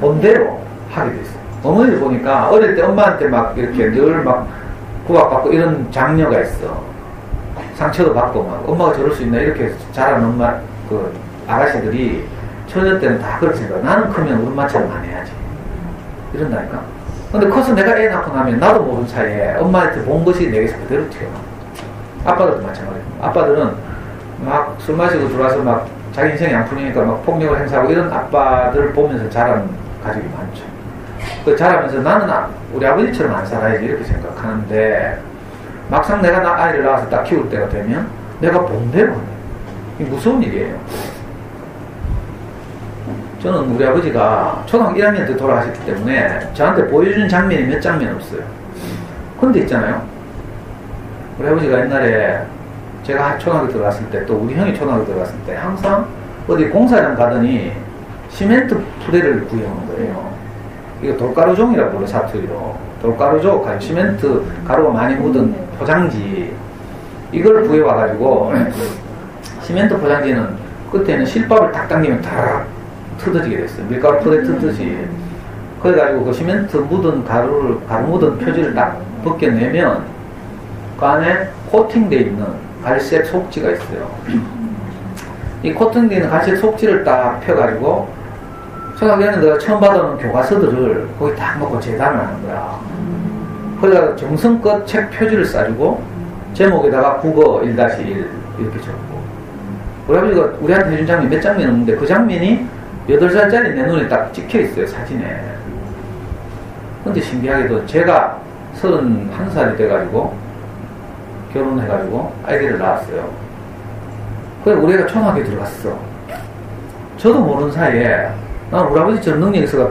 본대로 하게 돼 있어요. 어머니를 보니까 어릴 때 엄마한테 막 이렇게 늘 막 구박받고 이런 장녀가 있어. 상처도 받고 막 엄마가 저럴 수 있나 이렇게 자란 엄마 그 아가씨들이 처녀 때는 다 그렇게 생각해. 나는 크면 우리 엄마처럼 안 해야지. 이런다니까. 근데 커서 내가 애 낳고 나면 나도 모르는 사이에 엄마한테 본 것이 내게서 그대로 튀어나와. 아빠들도 마찬가지입니다. 아빠들은 막 술 마시고 들어와서 막 자기 인생이 안 풀리니까 막 폭력을 행사하고 이런 아빠들을 보면서 자라는 가족이 많죠. 그 자라면서 나는 우리 아버지처럼 안 살아야지 이렇게 생각하는데 막상 내가 아이를 낳아서 딱 키울 때가 되면 내가 본대로 하네. 이게 무서운 일이에요. 저는 우리 아버지가 초등학교 1학년 때 돌아가셨기 때문에 저한테 보여준 장면이 몇 장면 없어요. 근데 있잖아요. 우리 아버지가 옛날에 제가 초등학교 들어갔을 때 또 우리 형이 초등학교 들어갔을 때 항상 어디 공사장 가더니 시멘트 부대를 구해오는 거예요. 이거 돌가루종이라고 불러 사투리로. 돌가루종, 시멘트 가루가 많이 묻은 포장지 이걸 구해와가지고 시멘트 포장지는 끝에는 실밥을 딱 당기면 다 터지게 됐어요. 밀가루 포대 터듯이. 그래가지고 그 시멘트 묻은 가루 묻은 표지를 딱 벗겨내면 그 안에 코팅되어 있는 갈색 속지가 있어요. 이 코팅되어 있는 갈색 속지를 딱 펴가지고 초등학교에는 내가 처음 받아놓은 교과서들을 거기 딱 놓고 재단을 하는 거야. 그래서 정성껏 책 표지를 싸주고 제목에다가 국어 1-1 이렇게 적고 우리 아버지가 우리한테 해준 장면이 몇 장면 없는데 그 장면이 8살짜리 내 눈에 딱 찍혀 있어요, 사진에. 근데 신기하게도 제가 31살이 돼가지고 결혼해가지고 아이들을 낳았어요. 그래서 우리 애가 초등학교에 들어갔어. 저도 모르는 사이에 난 우리 아버지처럼 능력이 있어가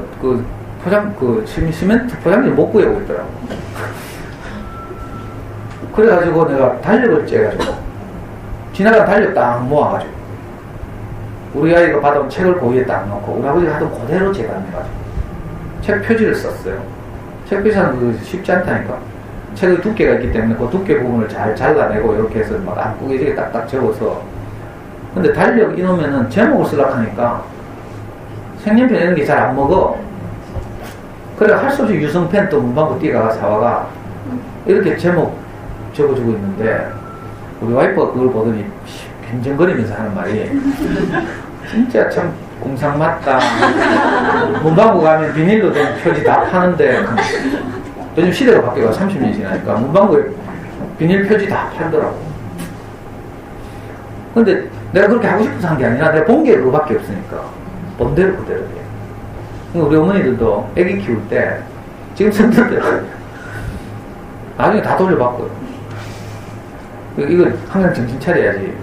시멘트 포장지를 못 구해오고 있더라고. 그래가지고 내가 달력을 째가지고 지나간 달력 딱 모아가지고 우리 아이가 받아온 책을 거기에 딱 놓고 우리 아버지가 하던 그대로 재단해가지고 책 표지를 썼어요. 책 표지는 쉽지 않다니까. 책의 두께가 있기 때문에 그 두께 부분을 잘 잘라내고 이렇게 해서 막 안구게 이렇게 딱딱 적어서 근데 달력 이놓으면은 제목을 쓰려고 하니까 색연필 이런 게 잘 안 먹어. 그래 할 수 없이 유성펜 또 문방구 뛰어가가 사와가 이렇게 제목 적어주고 있는데 우리 와이프가 그걸 보더니 빈정거리면서 하는 말이 진짜 참 공상 맞다. 문방구 가면 비닐로 된 표지 다 파는데 요즘 시대가 바뀌어가 30년이 지나니까 문방구에 비닐 표지 다 팔더라고. 근데 내가 그렇게 하고 싶어서 한 게 아니라 내가 본 게 그거밖에 없으니까 본대로 그대로 돼. 우리 어머니들도 애기 키울 때 지금 선들더라고요. 나중에 다 돌려받고요. 이거 항상 정신 차려야지.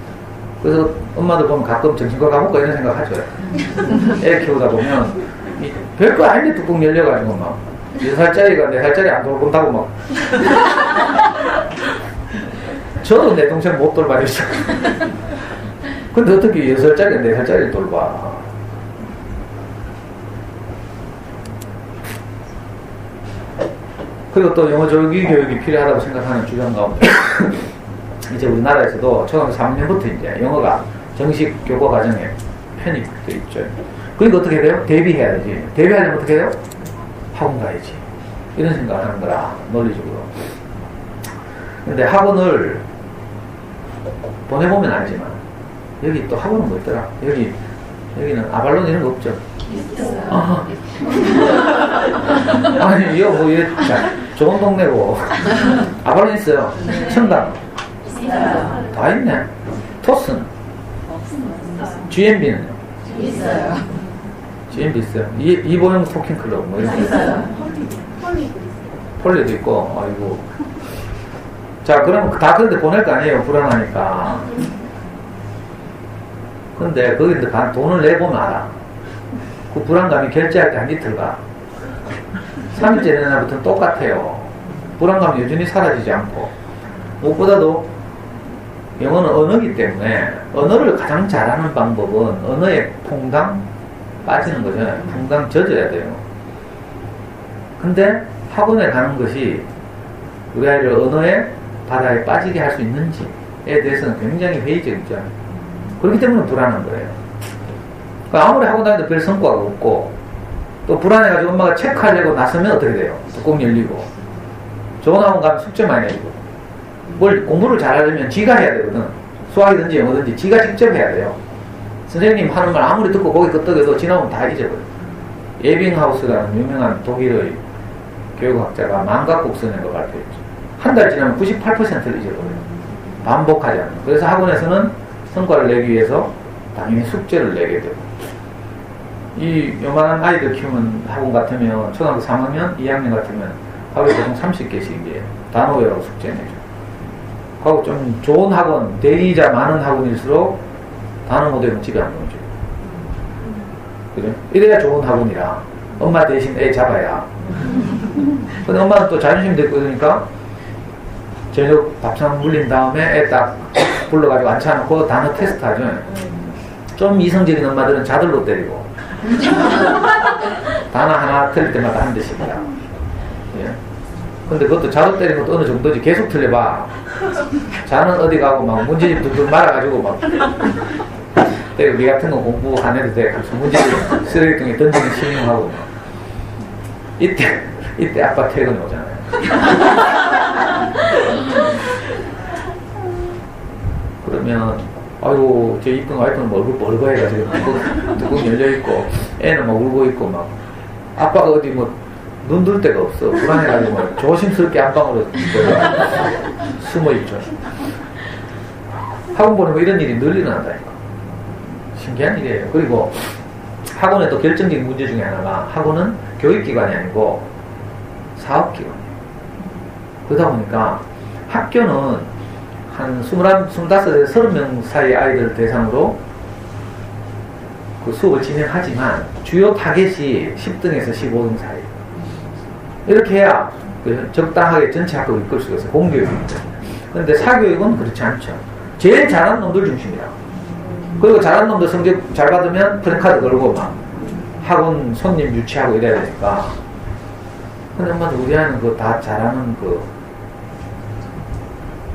그래서 엄마들 보면 가끔 정신과 가볼까 이런 생각 하죠. 애 키우다 보면 별거 아닌데 뚜껑 열려가지고 막 6살짜리가 4살짜리 안 돌본다고 막 저도 내 동생 못 돌봐줬어. 근데 어떻게 6살짜리가 4살짜리를 돌봐. 그리고 또 영어 조기 교육이 필요하다고 생각하는 주장 가운데 이제 우리나라에서도 초등학교 3학년부터 이제 영어가 정식 교과 과정에 편입돼 있죠. 그러니까 어떻게 돼요? 대비해야 되지. 대비하려면 어떻게 돼요? 학원 가야지. 이런 생각을 하는 거라, 논리적으로. 근데 학원을 보내보면 알지만, 여기 또 학원은 뭐 있더라? 여기는 아발론 이런 거 없죠? 있어요. 아니, 이거 뭐, 좋은 동네고. 아발론 있어요. 청담. 있어요. 다 있네. 토스는? 없습니다. GMB는요? 있어요. GMB 있어요. 이보영 토킹 클럽 뭐 이런 거 있어요. 폴리도 있고. 아이고. 자, 그럼 다 그런데 보낼 거 아니에요. 불안하니까. 근데 거기 돈을 내보면 알아. 그 불안감이 결제할 때 한 이틀 가. 3일째 되는 날부터는 똑같아요. 불안감이 여전히 사라지지 않고. 무엇보다도 영어는 언어이기 때문에 언어를 가장 잘하는 방법은 언어에 퐁당 빠지는 거죠. 퐁당 젖어야 돼요. 근데 학원에 가는 것이 우리 아이를 언어의 바다에 빠지게 할 수 있는지에 대해서는 굉장히 회의적이죠. 그렇기 때문에 불안한 거예요. 그러니까 아무리 학원 다니도 별 성과가 없고 또 불안해가지고 엄마가 체크하려고 나서면 어떻게 돼요? 뚜껑 열리고 좋은 학원 가면 숙제 많이 내고 뭘 공부를 잘하려면 지가 해야 되거든. 수학이든지 영어든지 지가 직접 해야 돼요. 선생님 하는 말 아무리 듣고 거기 끄떡여도 지나면 다 잊어버려요. 에빙하우스라는 유명한 독일의 교육학자가 만각곡선이라는 걸 발표했죠. 한 달 지나면 98%를 잊어버려요. 반복하지 않는. 그래서 학원에서는 성과를 내기 위해서 당연히 숙제를 내게 되고, 이 요만한 아이들 키우는 학원 같으면 초등학교 3학년, 2학년 같으면 하루에 보통 30개씩 이제 단어 외우라고 숙제 내죠. 하고 좀 좋은 학원, 대리자 많은 학원일수록 단어 못 외우면 집에 안 보내죠. 그죠? 이래야 좋은 학원이라 엄마 대신 애 잡아야. 근데 엄마는 또 자존심 됐고 그러니까 저녁 밥상 물린 다음에 애 딱 불러가지고 앉혀놓고 단어 테스트 하죠. 좀 이성적인 엄마들은 자들로 때리고 단어 하나 틀릴 때마다 한 대씩이야. 예. 근데 그것도 자도 때리는 것도 어느 정도지. 계속 틀려봐. 자는 어디 가고 막 문제집 둥둥 말아가지고 막 때리고 니 같은 거 공부 안 해도 돼. 그래서 문제집 쓰레기통에 던지는 신용하고 이때 아빠 퇴근 오잖아요. 그러면 아이고 저 이쁜 와이프는 뭐 얼굴 벌거해가지고 뚜껑 열려있고 애는 막 울고 있고 막 아빠가 어디 뭐 눈 둘 데가 없어. 불안해가지고 막 조심스럽게 안방으로 숨어있죠. 학원 보내면 뭐 이런 일이 늘 일어난다니까. 신기한 일이에요. 그리고 학원의 또 결정적인 문제 중에 하나가 학원은 교육기관이 아니고 사업기관이에요. 그러다 보니까 학교는 한 25에서 30명 사이 아이들 대상으로 그 수업을 진행하지만 주요 타겟이 10등에서 15등 사이. 이렇게 해야 적당하게 전체 학교를 이끌 수가 있어요. 공교육입니다. 그런데 사교육은 그렇지 않죠. 제일 잘하는 놈들 중심이라. 그리고 잘하는 놈들 성적 잘 받으면 프랜카드 걸고 막 학원 손님 유치하고 이래야 되니까. 근데 엄마도 우리 아이는 그거 다 잘하는 그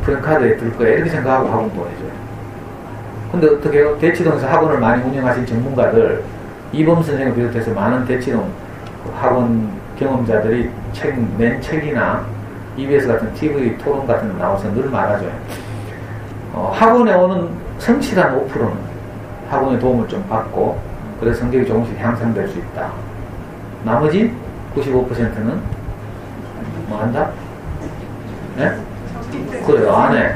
프랜카드에 들 거야 이렇게 생각하고 학원 보내줘요. 근데 어떻게 해요? 대치동에서 학원을 많이 운영하신 전문가들, 이범 선생을 비롯해서 많은 대치동 학원 경험자들이 낸 책이나 EBS 같은 TV 토론 같은 데 나와서 늘 말하죠. 학원에 오는 성실한 5%는 학원의 도움을 좀 받고 그래서 성적이 조금씩 향상될 수 있다. 나머지 95%는 뭐 한다? 네? 그래요. 안 해.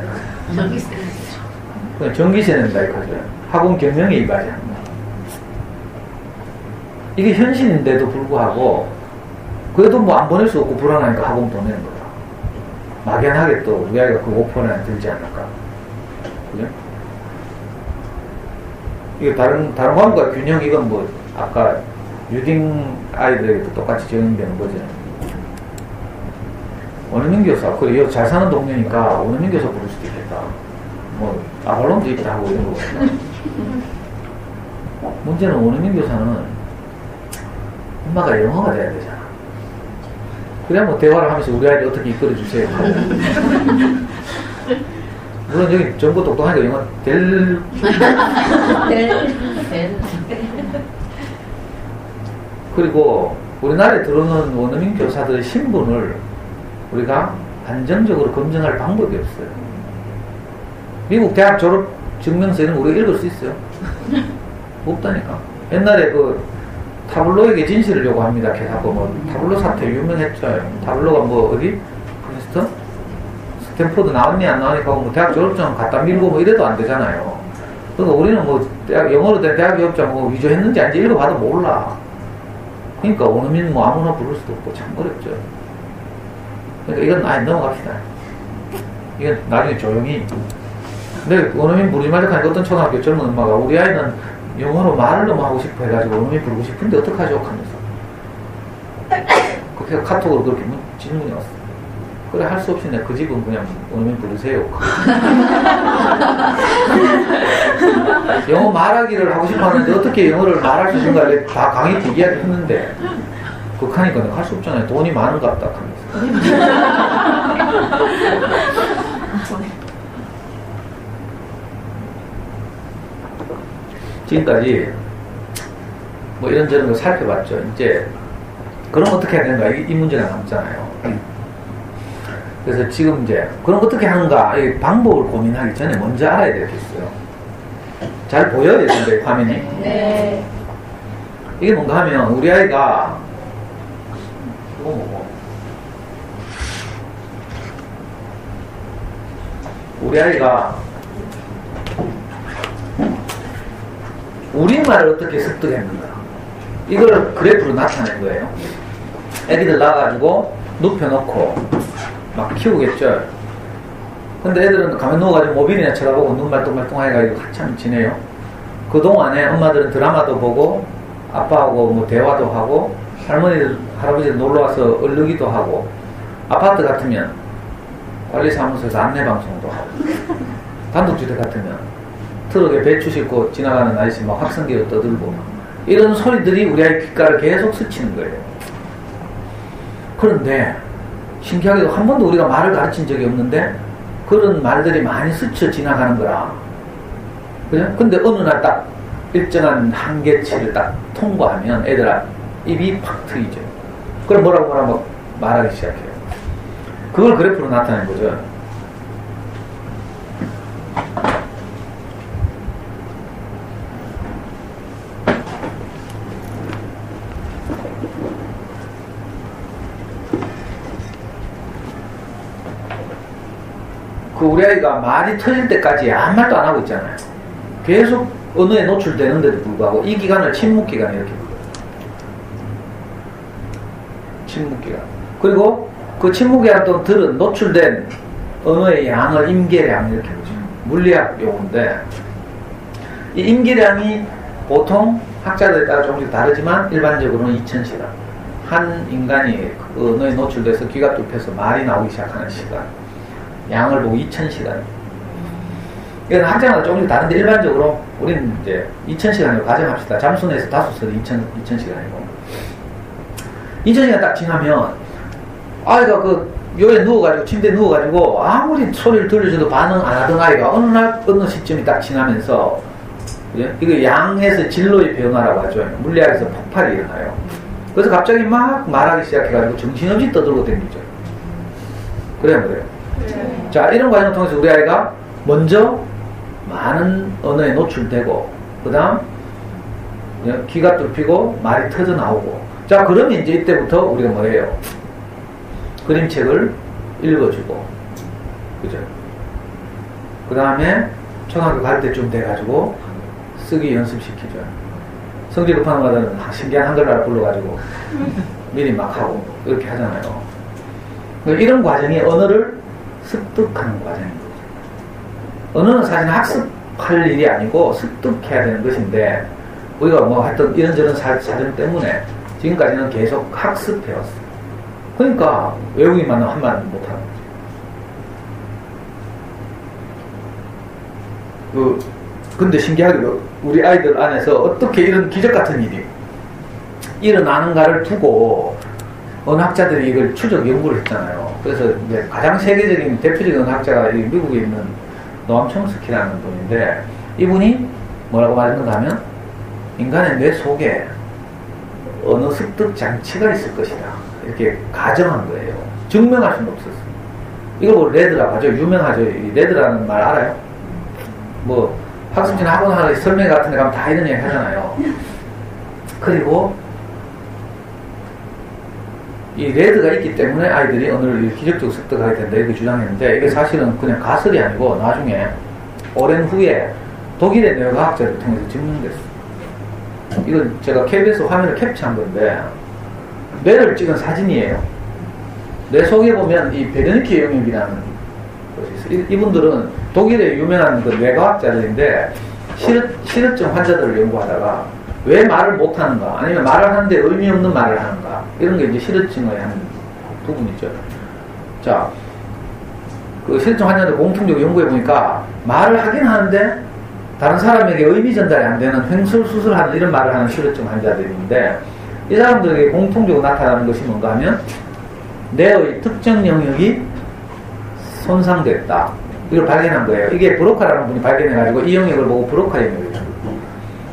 그냥 전기세 낸다 이거죠. 학원 경영에 이바지 합니다. 이게 현실인데도 불구하고 그래도 뭐 안 보낼 수 없고 불안하니까 학원 보내는 거야. 막연하게 또 우리 아이가 그 5%나 들지 않을까. 그죠? 이게 다른 과목과 균형, 이건 뭐 아까 유딩 아이들에게도 똑같이 적용되는 거죠. 원어민 교사, 그래, 잘 사는 동네니까 원어민 교사 부를 수도 있겠다. 뭐, 아발론도 있다 하고 이런 거거든요. 문제는 원어민 교사는 엄마가 영어가 돼야 되잖아. 그래야 뭐 대화를 하면서 우리 아이를 어떻게 이끌어주세요. 물론 여기 전부 똑똑하니까 영어 그리고 우리나라에 들어오는 원어민 교사들의 신분을 우리가 안정적으로 검증할 방법이 없어요. 미국 대학 졸업 증명서 이런 거 우리가 읽을 수 있어요? 없다니까. 옛날에 그 타블로에게 진실을 요구합니다. 계속하고 뭐 타블로 사태 유명했죠. 타블로가 뭐 어디? 프린스턴? 스탠포드 나왔니 안 나왔니 하고 뭐 대학 졸업증 갖다 밀고 뭐 이래도 안 되잖아요. 그러니까 우리는 뭐 대학, 영어로 된 대학 졸업증 뭐 위조했는지 아닌지 읽어봐도 몰라. 그러니까 원어민 뭐 아무나 부를 수도 없고 참 어렵죠. 그러니까 이건 아예 넘어갑시다. 이건 나중에 조용히. 근데 원어민 부르지 말자 하니까 어떤 초등학교 젊은 엄마가 우리 아이는 영어로 말을 너무 하고 싶어 해가지고 원어민 부르고 싶은데 어떡하죠? 하면서. 그렇게 카톡으로 그렇게 질문이 왔어. 그래, 할 수 없이 내가 그 집은 그냥 원어민 부르세요. 영어 말하기를 하고 싶어 하는데 어떻게 영어를 말할 수 있는가 다 강의 이야기 했는데 그렇게 내가 할 수 없잖아요. 돈이 많은 것 같다 하면서. 지금까지 뭐 이런저런 걸 살펴봤죠. 이제 그럼 어떻게 해야 되는가 이 문제가 남잖아요. 그래서 지금 이제 그럼 어떻게 하는가 이 방법을 고민하기 전에 먼저 알아야 될 게 있어요. 잘 보여야 되는데 화면이. 네. 이게 뭔가 하면 우리 아이가 이거 뭐고 우리 아이가 우리말을 어떻게 습득했는가 이걸 그래프로 나타낸 거예요. 애기들 나와가지고 눕혀놓고 막 키우겠죠. 근데 애들은 가면 누워가지고 모빌이나 쳐다보고 눈 말똥말똥해가지고 한참 지내요. 그동안에 엄마들은 드라마도 보고 아빠하고 뭐 대화도 하고 할머니들 할아버지들 놀러와서 얼르기도 하고 아파트 같으면 관리사무소에서 안내방송도 하고 단독주택 같으면 트럭에 배추 싣고 지나가는 아저씨 막 확성기로 떠들고 이런 소리들이 우리 아이 귓가를 계속 스치는 거예요. 그런데 신기하게도 한 번도 우리가 말을 가르친 적이 없는데 그런 말들이 많이 스쳐 지나가는 거라. 그죠? 근데 어느 날 딱 일정한 한계치를 딱 통과하면 애들 입이 팍 트이죠. 그럼 뭐라고 말하기 시작해요. 그걸 그래프로 나타낸 거죠. 그 우리 아이가 말이 터질 때까지 아무 말도 안 하고 있잖아요. 계속 언어에 노출되는데도 불구하고 이 기간을 침묵기간 이렇게 불러요. 침묵기간. 그리고 그 침묵기간 또 들은 노출된 언어의 양을 임계량 이렇게 보죠. 물리학 용어인데 이 임계량이 보통 학자들에 따라 조금씩 다르지만 일반적으로는 2000시간. 한 인간이 그 언어에 노출돼서 귀가 뚫혀서 말이 나오기 시작하는 시간. 양을 보고 2000시간. 이건 학자마다 조금씩 다른데 일반적으로 우리는 이제 2000시간으로 가정합시다. 잠수내에서 다수설이 2000시간이고 2000시간 딱 지나면 아이가 그 요에 누워가지고 침대에 누워가지고 아무리 소리를 들려줘도 반응 안 하던 아이가 어느 날 어느 시점이 딱 지나면서 이거 양에서 진로의 변화라고 하죠. 물리학에서 폭발이 일어나요. 그래서 갑자기 막 말하기 시작해가지고 정신없이 떠들고 다니죠. 그래요, 그래요. 네. 자, 이런 과정을 통해서 우리 아이가 먼저 많은 언어에 노출되고 그 다음 귀가 뚫히고 말이 터져 나오고 자, 그러면 이제 이때부터 우리가 뭐예요? 그림책을 읽어주고 그죠? 그 다음에 초등학교 갈 때쯤 돼가지고 쓰기 연습시키죠. 성질 급한 거는 신기한 한글날 불러가지고 미리 막 하고 이렇게 하잖아요. 이런 과정이 언어를 습득하는 과정인 거죠. 언어는 사실 학습할 일이 아니고 습득해야 되는 것인데 우리가 뭐 하여튼 이런저런 사정 때문에 지금까지는 계속 학습해왔어요. 그러니까 외국인만 한말 못하는 거죠. 근데 신기하게도 우리 아이들 안에서 어떻게 이런 기적 같은 일이 일어나는가를 두고 언어학자들이 이걸 추적 연구를 했잖아요. 그래서 이제 가장 세계적인 대표적인 언어학자가 미국에 있는 노암 촘스키라는 분인데 이분이 뭐라고 말했는가 하면 인간의 뇌 속에 언어 습득 장치가 있을 것이다. 이렇게 가정한 거예요. 증명할 수는 없었어요. 이걸 뭐 레드라고 하죠. 유명하죠. 이 레드라는 말 알아요? 뭐 학습지나 학원 설명 같은 데 가면 다 이런 얘기 하잖아요. 그리고 이 레드가 있기 때문에 아이들이 언어를 기적적으로 습득하게 된다 이렇게 주장했는데 이게 사실은 그냥 가설이 아니고 나중에 오랜 후에 독일의 뇌과학자를 통해서 증명됐어요. 이건 제가 KBS 화면을 캡처한 건데 뇌를 찍은 사진이에요. 뇌 속에 보면 이 베르니케 영역이라는 것이 있어요. 이분들은 독일의 유명한 그 뇌과학자들인데 실어증 환자들을 연구하다가 왜 말을 못하는가 아니면 말을 하는데 의미 없는 말을 하는가 이런 게 이제 실어증의 한 부분이죠. 자, 그 실어증 환자들 공통적으로 연구해 보니까 말을 하긴 하는데 다른 사람에게 의미 전달이 안 되는 횡설수설하는 이런 말을 하는 실어증 환자들인데 이 사람들에게 공통적으로 나타나는 것이 뭔가 하면 뇌의 특정 영역이 손상됐다. 이걸 발견한 거예요. 이게 브로카라는 분이 발견해가지고 이 영역을 보고 브로카 영역이죠.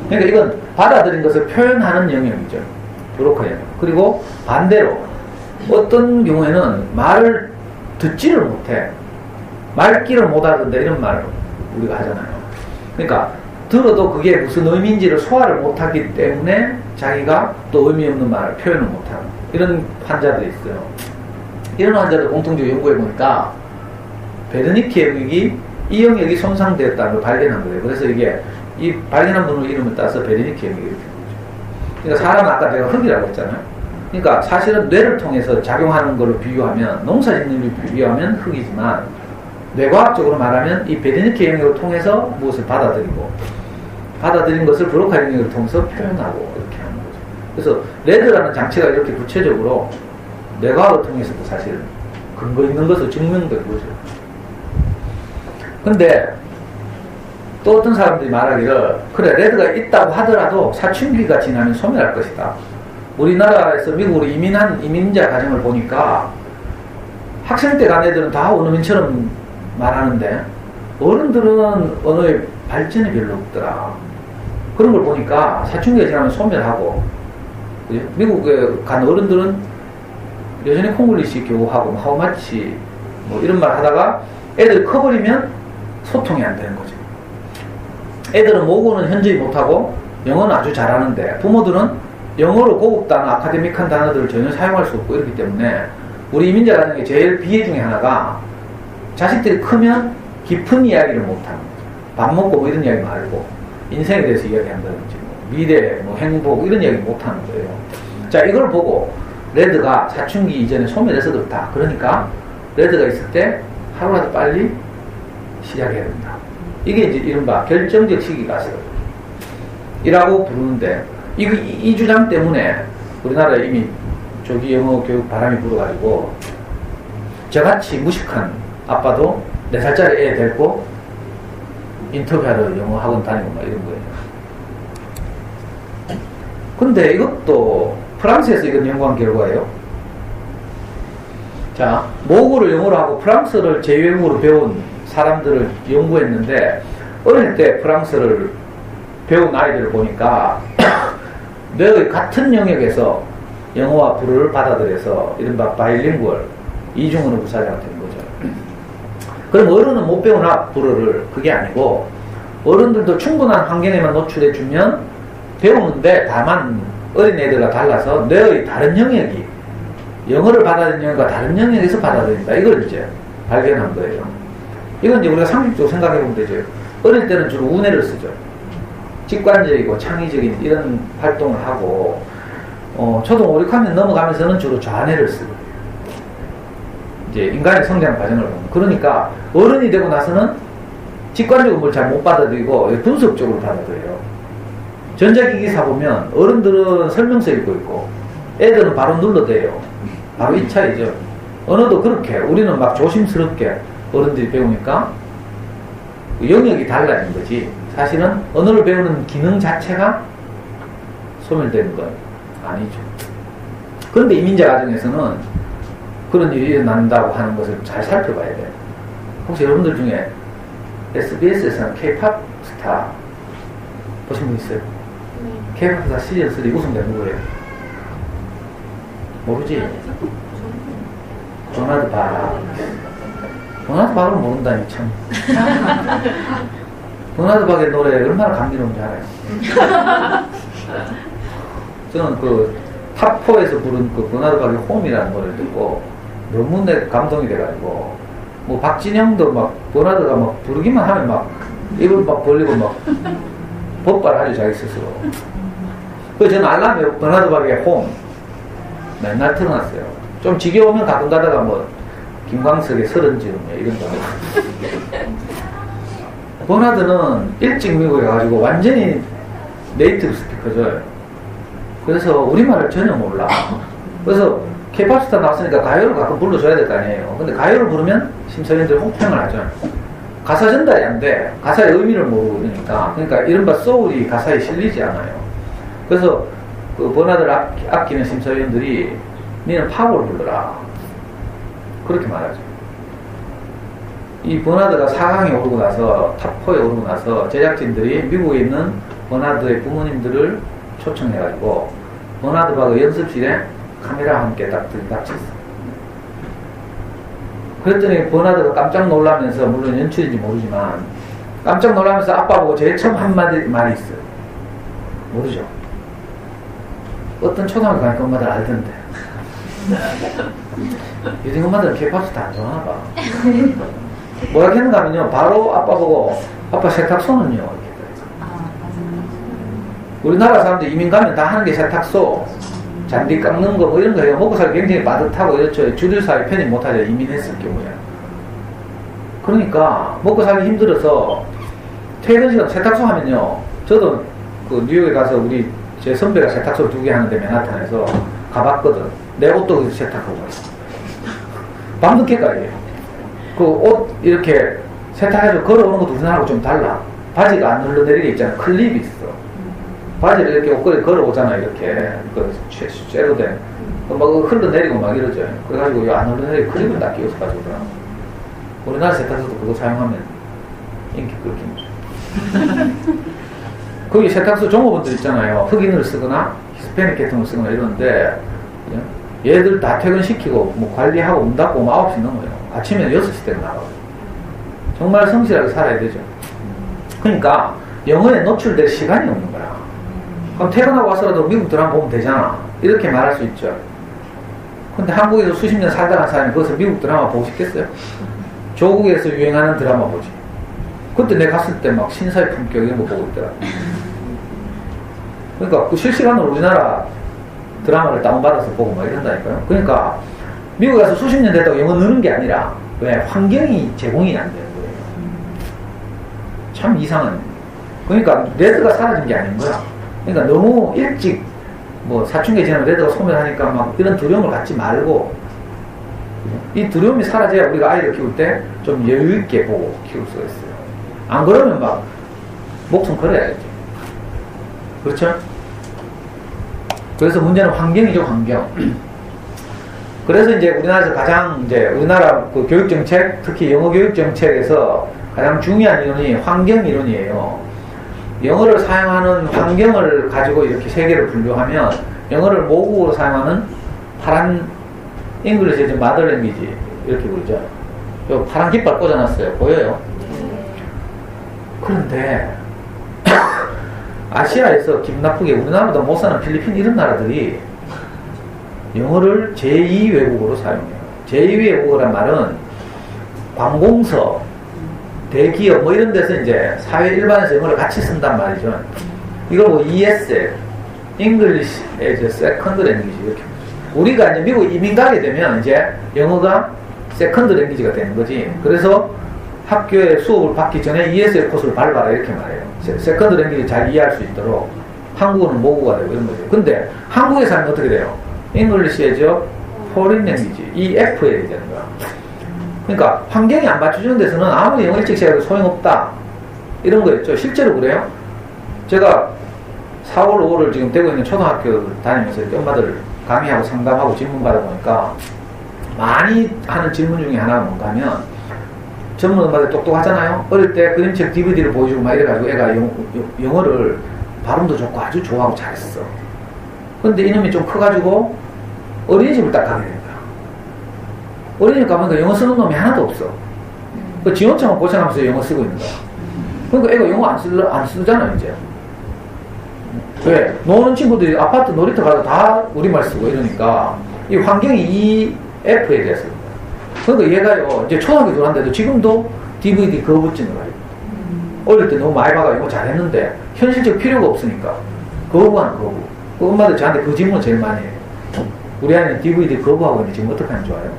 그러니까 이건 받아들인 것을 표현하는 영역이죠. 브로카 영역. 그리고 반대로 어떤 경우에는 말을 듣지를 못해. 말귀를 못 알아듣는다 이런 말을 우리가 하잖아요. 그러니까 들어도 그게 무슨 의미인지를 소화를 못하기 때문에 자기가 또 의미 없는 말을 표현을 못하는 이런 환자들이 있어요. 이런 환자들 공통적으로 연구해 보니까 베르니케 영역이 이 영역이 손상되었다는 걸 발견한 거예요. 그래서 이게 이 발견한 분의 이름을 따서 베르니케 영역이 이렇게 된 거죠. 그러니까 사람은 아까 내가 흙이라고 했잖아요. 그러니까 사실은 뇌를 통해서 작용하는 걸로 비유하면 농사 짓는 걸 비유하면 흙이지만 뇌과학적으로 말하면 이 베르니케 영역을 통해서 무엇을 받아들인 것을 브로카 영역을 통해서 표현하고 이렇게 하는 거죠. 그래서 레드라는 장치가 이렇게 구체적으로 뇌과학을 통해서도 사실 근거 있는 것으로 증명된 거죠. 근데 또 어떤 사람들이 말하기를 그래 레드가 있다고 하더라도 사춘기가 지나면 소멸할 것이다. 우리나라에서 미국으로 이민한 이민자 가정을 보니까 학생 때 간 애들은 다 원어민처럼 말하는데 어른들은 언어의 발전이 별로 없더라. 그런 걸 보니까 사춘기가 지나면 소멸하고 미국에 간 어른들은 여전히 콩글리시 교우하고 하우마치 뭐 이런 말 하다가 애들 커버리면 소통이 안 되는 거죠. 애들은 모국어는 현저히 못하고 영어는 아주 잘하는데 부모들은 영어로 고급 단어, 아카데믹한 단어들을 전혀 사용할 수 없고 이렇기 때문에 우리 이민자 가정의 제일 비애 중에 하나가 자식들이 크면 깊은 이야기를 못하는 거죠. 밥 먹고 뭐 이런 이야기 말고 인생에 대해서 이야기한다든지 뭐 미래, 뭐 행복 이런 이야기 못하는 거예요. 자, 이걸 보고 레드가 사춘기 이전에 소멸해서 그렇다. 그러니까 레드가 있을 때 하루라도 빨리 시작해야 된다. 이게 이제 이른바 결정적 시기가서 이라고 부르는데 이 주장 때문에 우리나라에 이미 조기 영어 교육 바람이 불어가지고 저같이 무식한 아빠도 4살짜리 애 데리고 인터뷰하러 영어 학원 다니고 막 이런 거예요. 근데 이것도 프랑스에서 이건 연구한 결과예요. 자, 모국어를 영어로 하고 프랑스를 제2외국어로 배운 사람들을 연구했는데 어릴 때 프랑스를 배운 아이들을 보니까 뇌의 같은 영역에서 영어와 불어를 받아들여서 이른바 바이링구얼 이중언어 구사자가 된 거죠. 그럼 어른은 못 배우나 불어를 그게 아니고 어른들도 충분한 환경에만 노출해 주면 배우는데 다만 어린애들과 달라서 뇌의 다른 영역이 영어를 받아들이는 영역과 다른 영역에서 받아들인다. 이걸 이제 발견한 거예요. 이건 이제 우리가 상식적으로 생각해 보면 되죠. 어릴 때는 주로 우뇌를 쓰죠. 직관적이고 창의적인 이런 활동을 하고 초등 5, 6학년 넘어가면서는 주로 좌뇌를 쓰고 이제 인간의 성장 과정을 보면 그러니까 어른이 되고 나서는 직관적으로 뭘 잘 못 받아들이고 분석적으로 받아들여요. 전자기기사 보면 어른들은 설명서 읽고 있고 애들은 바로 눌러대요. 바로 이 차이죠. 언어도 그렇게 우리는 막 조심스럽게 어른들이 배우니까 영역이 달라진 거지. 사실은 언어를 배우는 기능 자체가 소멸되는 건 아니죠. 그런데 이민자 가정에서는 그런 일이 일어난다고 하는 것을 잘 살펴봐야 돼요. 혹시 여러분들 중에 SBS에서는 K-POP 스타 보신 분 있어요? K-POP 스타 시즌 3 우승된 누구예요? 모르지? 도나드 박. 도나드 박을 모른다니 참. 도나드 박의 노래 얼마나 감미로운지 알아요. 저는 그 탑4에서 부른 그 도나드 박의 홈이라는 노래를 듣고 너무 내 감동이 돼가지고 뭐 박진영도 막 도나드가 막 부르기만 하면 막 입을 막 벌리고 막 법발하죠 자기 스스로. 그래서 저는 알람에 도나드 박의 홈 맨날 틀어놨어요. 좀 지겨우면 가끔 가다가 뭐 김광석의 서른지음 이런 거 도나드는 일찍 미국에 가가지고 완전히 네이티브 스피커죠. 그래서 우리말을 전혀 몰라. 그래서 K-POP 스타 나왔으니까 가요를 가끔 불러줘야 될 거 아니에요. 근데 가요를 부르면 심사위원들이 혹평을 하죠. 가사 전달이 안 돼. 가사의 의미를 모르고 그러니까. 그러니까 이른바 소울이 가사에 실리지 않아요. 그래서 그 버나드를 아끼는 심사위원들이 니는 팝을 불러라. 그렇게 말하죠. 이 버나드가 4강에 오르고 나서 탑4에 오르고 나서 제작진들이 미국에 있는 버나드의 부모님들을 초청해가지고 버나드 박의 연습실에 카메라와 함께 딱 들이닥쳤어. 그랬더니 버나드가 깜짝 놀라면서 물론 연출인지 모르지만 깜짝 놀라면서 아빠 보고 제일 처음 한 말이 있어요. 모르죠? 어떤 초등학교 가니까 엄마들 알던데. 요즘 엄마들은 K-POP 스타 안 좋아하나 봐. 뭐라 했는가 하면요, 바로 아빠 보고, 아빠 세탁소는요, 이렇게. 아, 맞아요. 우리나라 사람들 이민 가면 다 하는 게 세탁소, 잔디 깎는 거 뭐 이런 거예요. 먹고 살기 굉장히 빠듯하고 이렇죠. 주류 사회 편입 못하죠. 이민했을 경우에. 그러니까 먹고 살기 힘들어서 퇴근 시간 세탁소 하면요. 저도 그 뉴욕에 가서 제 선배가 세탁소 2개 하는데 맨하탄에서 가봤거든. 내 옷도 거기서 세탁하고 있어. 밤늦게까지 해요. 그 옷 이렇게 세탁해서 걸어오는 것도 우리나라하고 좀 달라. 바지가 안 흘러내리게 있잖아. 클립이 있어. 바지를 이렇게 옷걸이 걸어오잖아. 이렇게 그 쇠로 된. 막 흘러내리고 막 이러죠. 그래가지고 안 흘러내리고 클립을 딱 끼워서 가지고더라. 우리나라 세탁소도 그거 사용하면 인기 끌긴. 거기 세탁소 종업원들 있잖아요. 흑인을 쓰거나 히스패닉 계통을 쓰거나 이러는데 얘들 다 퇴근시키고 뭐 관리하고 문 닫고 9시 넘어요. 아침에 6시 때 나가요. 정말 성실하게 살아야 되죠. 그러니까 영어에 노출될 시간이 없는 거야. 그럼 퇴근하고 와서라도 미국 드라마 보면 되잖아. 이렇게 말할 수 있죠. 근데 한국에서 수십 년 살다 간 사람이 거기서 미국 드라마 보고 싶겠어요? 조국에서 유행하는 드라마 보지. 그때 내가 갔을 때 막 신사의 품격 이런 거 보고 있더라. 그러니까 그 실시간으로 우리나라 드라마를 다운받아서 보고 막 이런다니까요. 그러니까 미국에 가서 수십 년 됐다고 영어 느는 게 아니라 왜 환경이 제공이 안 되는 거예요. 참 이상한. 그러니까 레드가 사라진 게 아닌 거야. 그러니까 너무 일찍 뭐 사춘기 지나면 레드가 소멸하니까 막 이런 두려움을 갖지 말고 이 두려움이 사라져야 우리가 아이를 키울 때 좀 여유 있게 보고 키울 수가 있어요. 안 그러면 막 목숨 걸어야겠죠. 그렇죠? 그래서 문제는 환경이죠, 환경. 그래서 이제 우리나라에서 가장 이제 우리나라 그 교육 정책, 특히 영어 교육 정책에서 가장 중요한 이론이 환경 이론이에요. 영어를 사용하는 환경을 가지고 이렇게 세 개를 분류하면 영어를 모국어로 사용하는 파란 잉글리시의 마더 랭귀지 이렇게 부르죠. 요 파란 깃발 꽂아놨어요. 보여요? 그런데 아시아에서 기분 나쁘게 우리나라보다 못 사는 필리핀 이런 나라들이 영어를 제2 외국어로 사용해요. 제2 외국어란 말은 관공서, 대기업 뭐 이런 데서 이제 사회 일반에서 영어를 같이 쓴단 말이죠. 이걸 뭐 ESL, English as a Second Language 이렇게. 우리가 이제 미국 이민 가게 되면 이제 영어가 세컨드 랭귀지가 되는 거지. 그래서 학교에 수업을 받기 전에 ESL 코스를 밟아라 이렇게 말해요. 세컨드 랭귀지 잘 이해할 수 있도록 한국어는 모국어가 되고 이런 거죠. 근데 한국에 사는 어떻게 돼요? English as a Foreign Language, EFA 되는 거야. 그러니까 환경이 안 받쳐주는 데서는 아무리 영어 일찍 시작해도 소용없다 이런 거였죠. 실제로 그래요. 제가 4월, 5월을 지금 되고 있는 초등학교 다니면서 이렇게 엄마들 강의하고 상담하고 질문 받아보니까 많이 하는 질문 중에 하나가 뭔가 하면 전문 엄마들 똑똑하잖아요. 어릴 때 그림책 DVD를 보여주고 막 이래가지고 애가 영어를 발음도 좋고 아주 좋아하고 잘했어. 근데 이놈이 좀 커가지고 어린이집을 딱 가게 된 거야. 어린이집 가보니까 영어 쓰는 놈이 하나도 없어. 그 지원청은 고생하면서 영어 쓰고 있는 거야. 그러니까 애가 영어 안 쓰잖아 이제. 왜? 노는 친구들이 아파트 놀이터 가서 다 우리말 쓰고 이러니까 이 환경이 이 F에 대해서 그러니까 얘가요 이제 초등학교 들어왔는데도 지금도 DVD 거부증을 가지고 어릴 때 너무 많이 봐가 영어 잘했는데 현실적 필요가 없으니까 거부하는 거부. 그 엄마들 저한테 그 질문 제일 많이 해요. 우리 아이는 DVD 거부하고 있는데 지금 어떻게 하면 좋아요?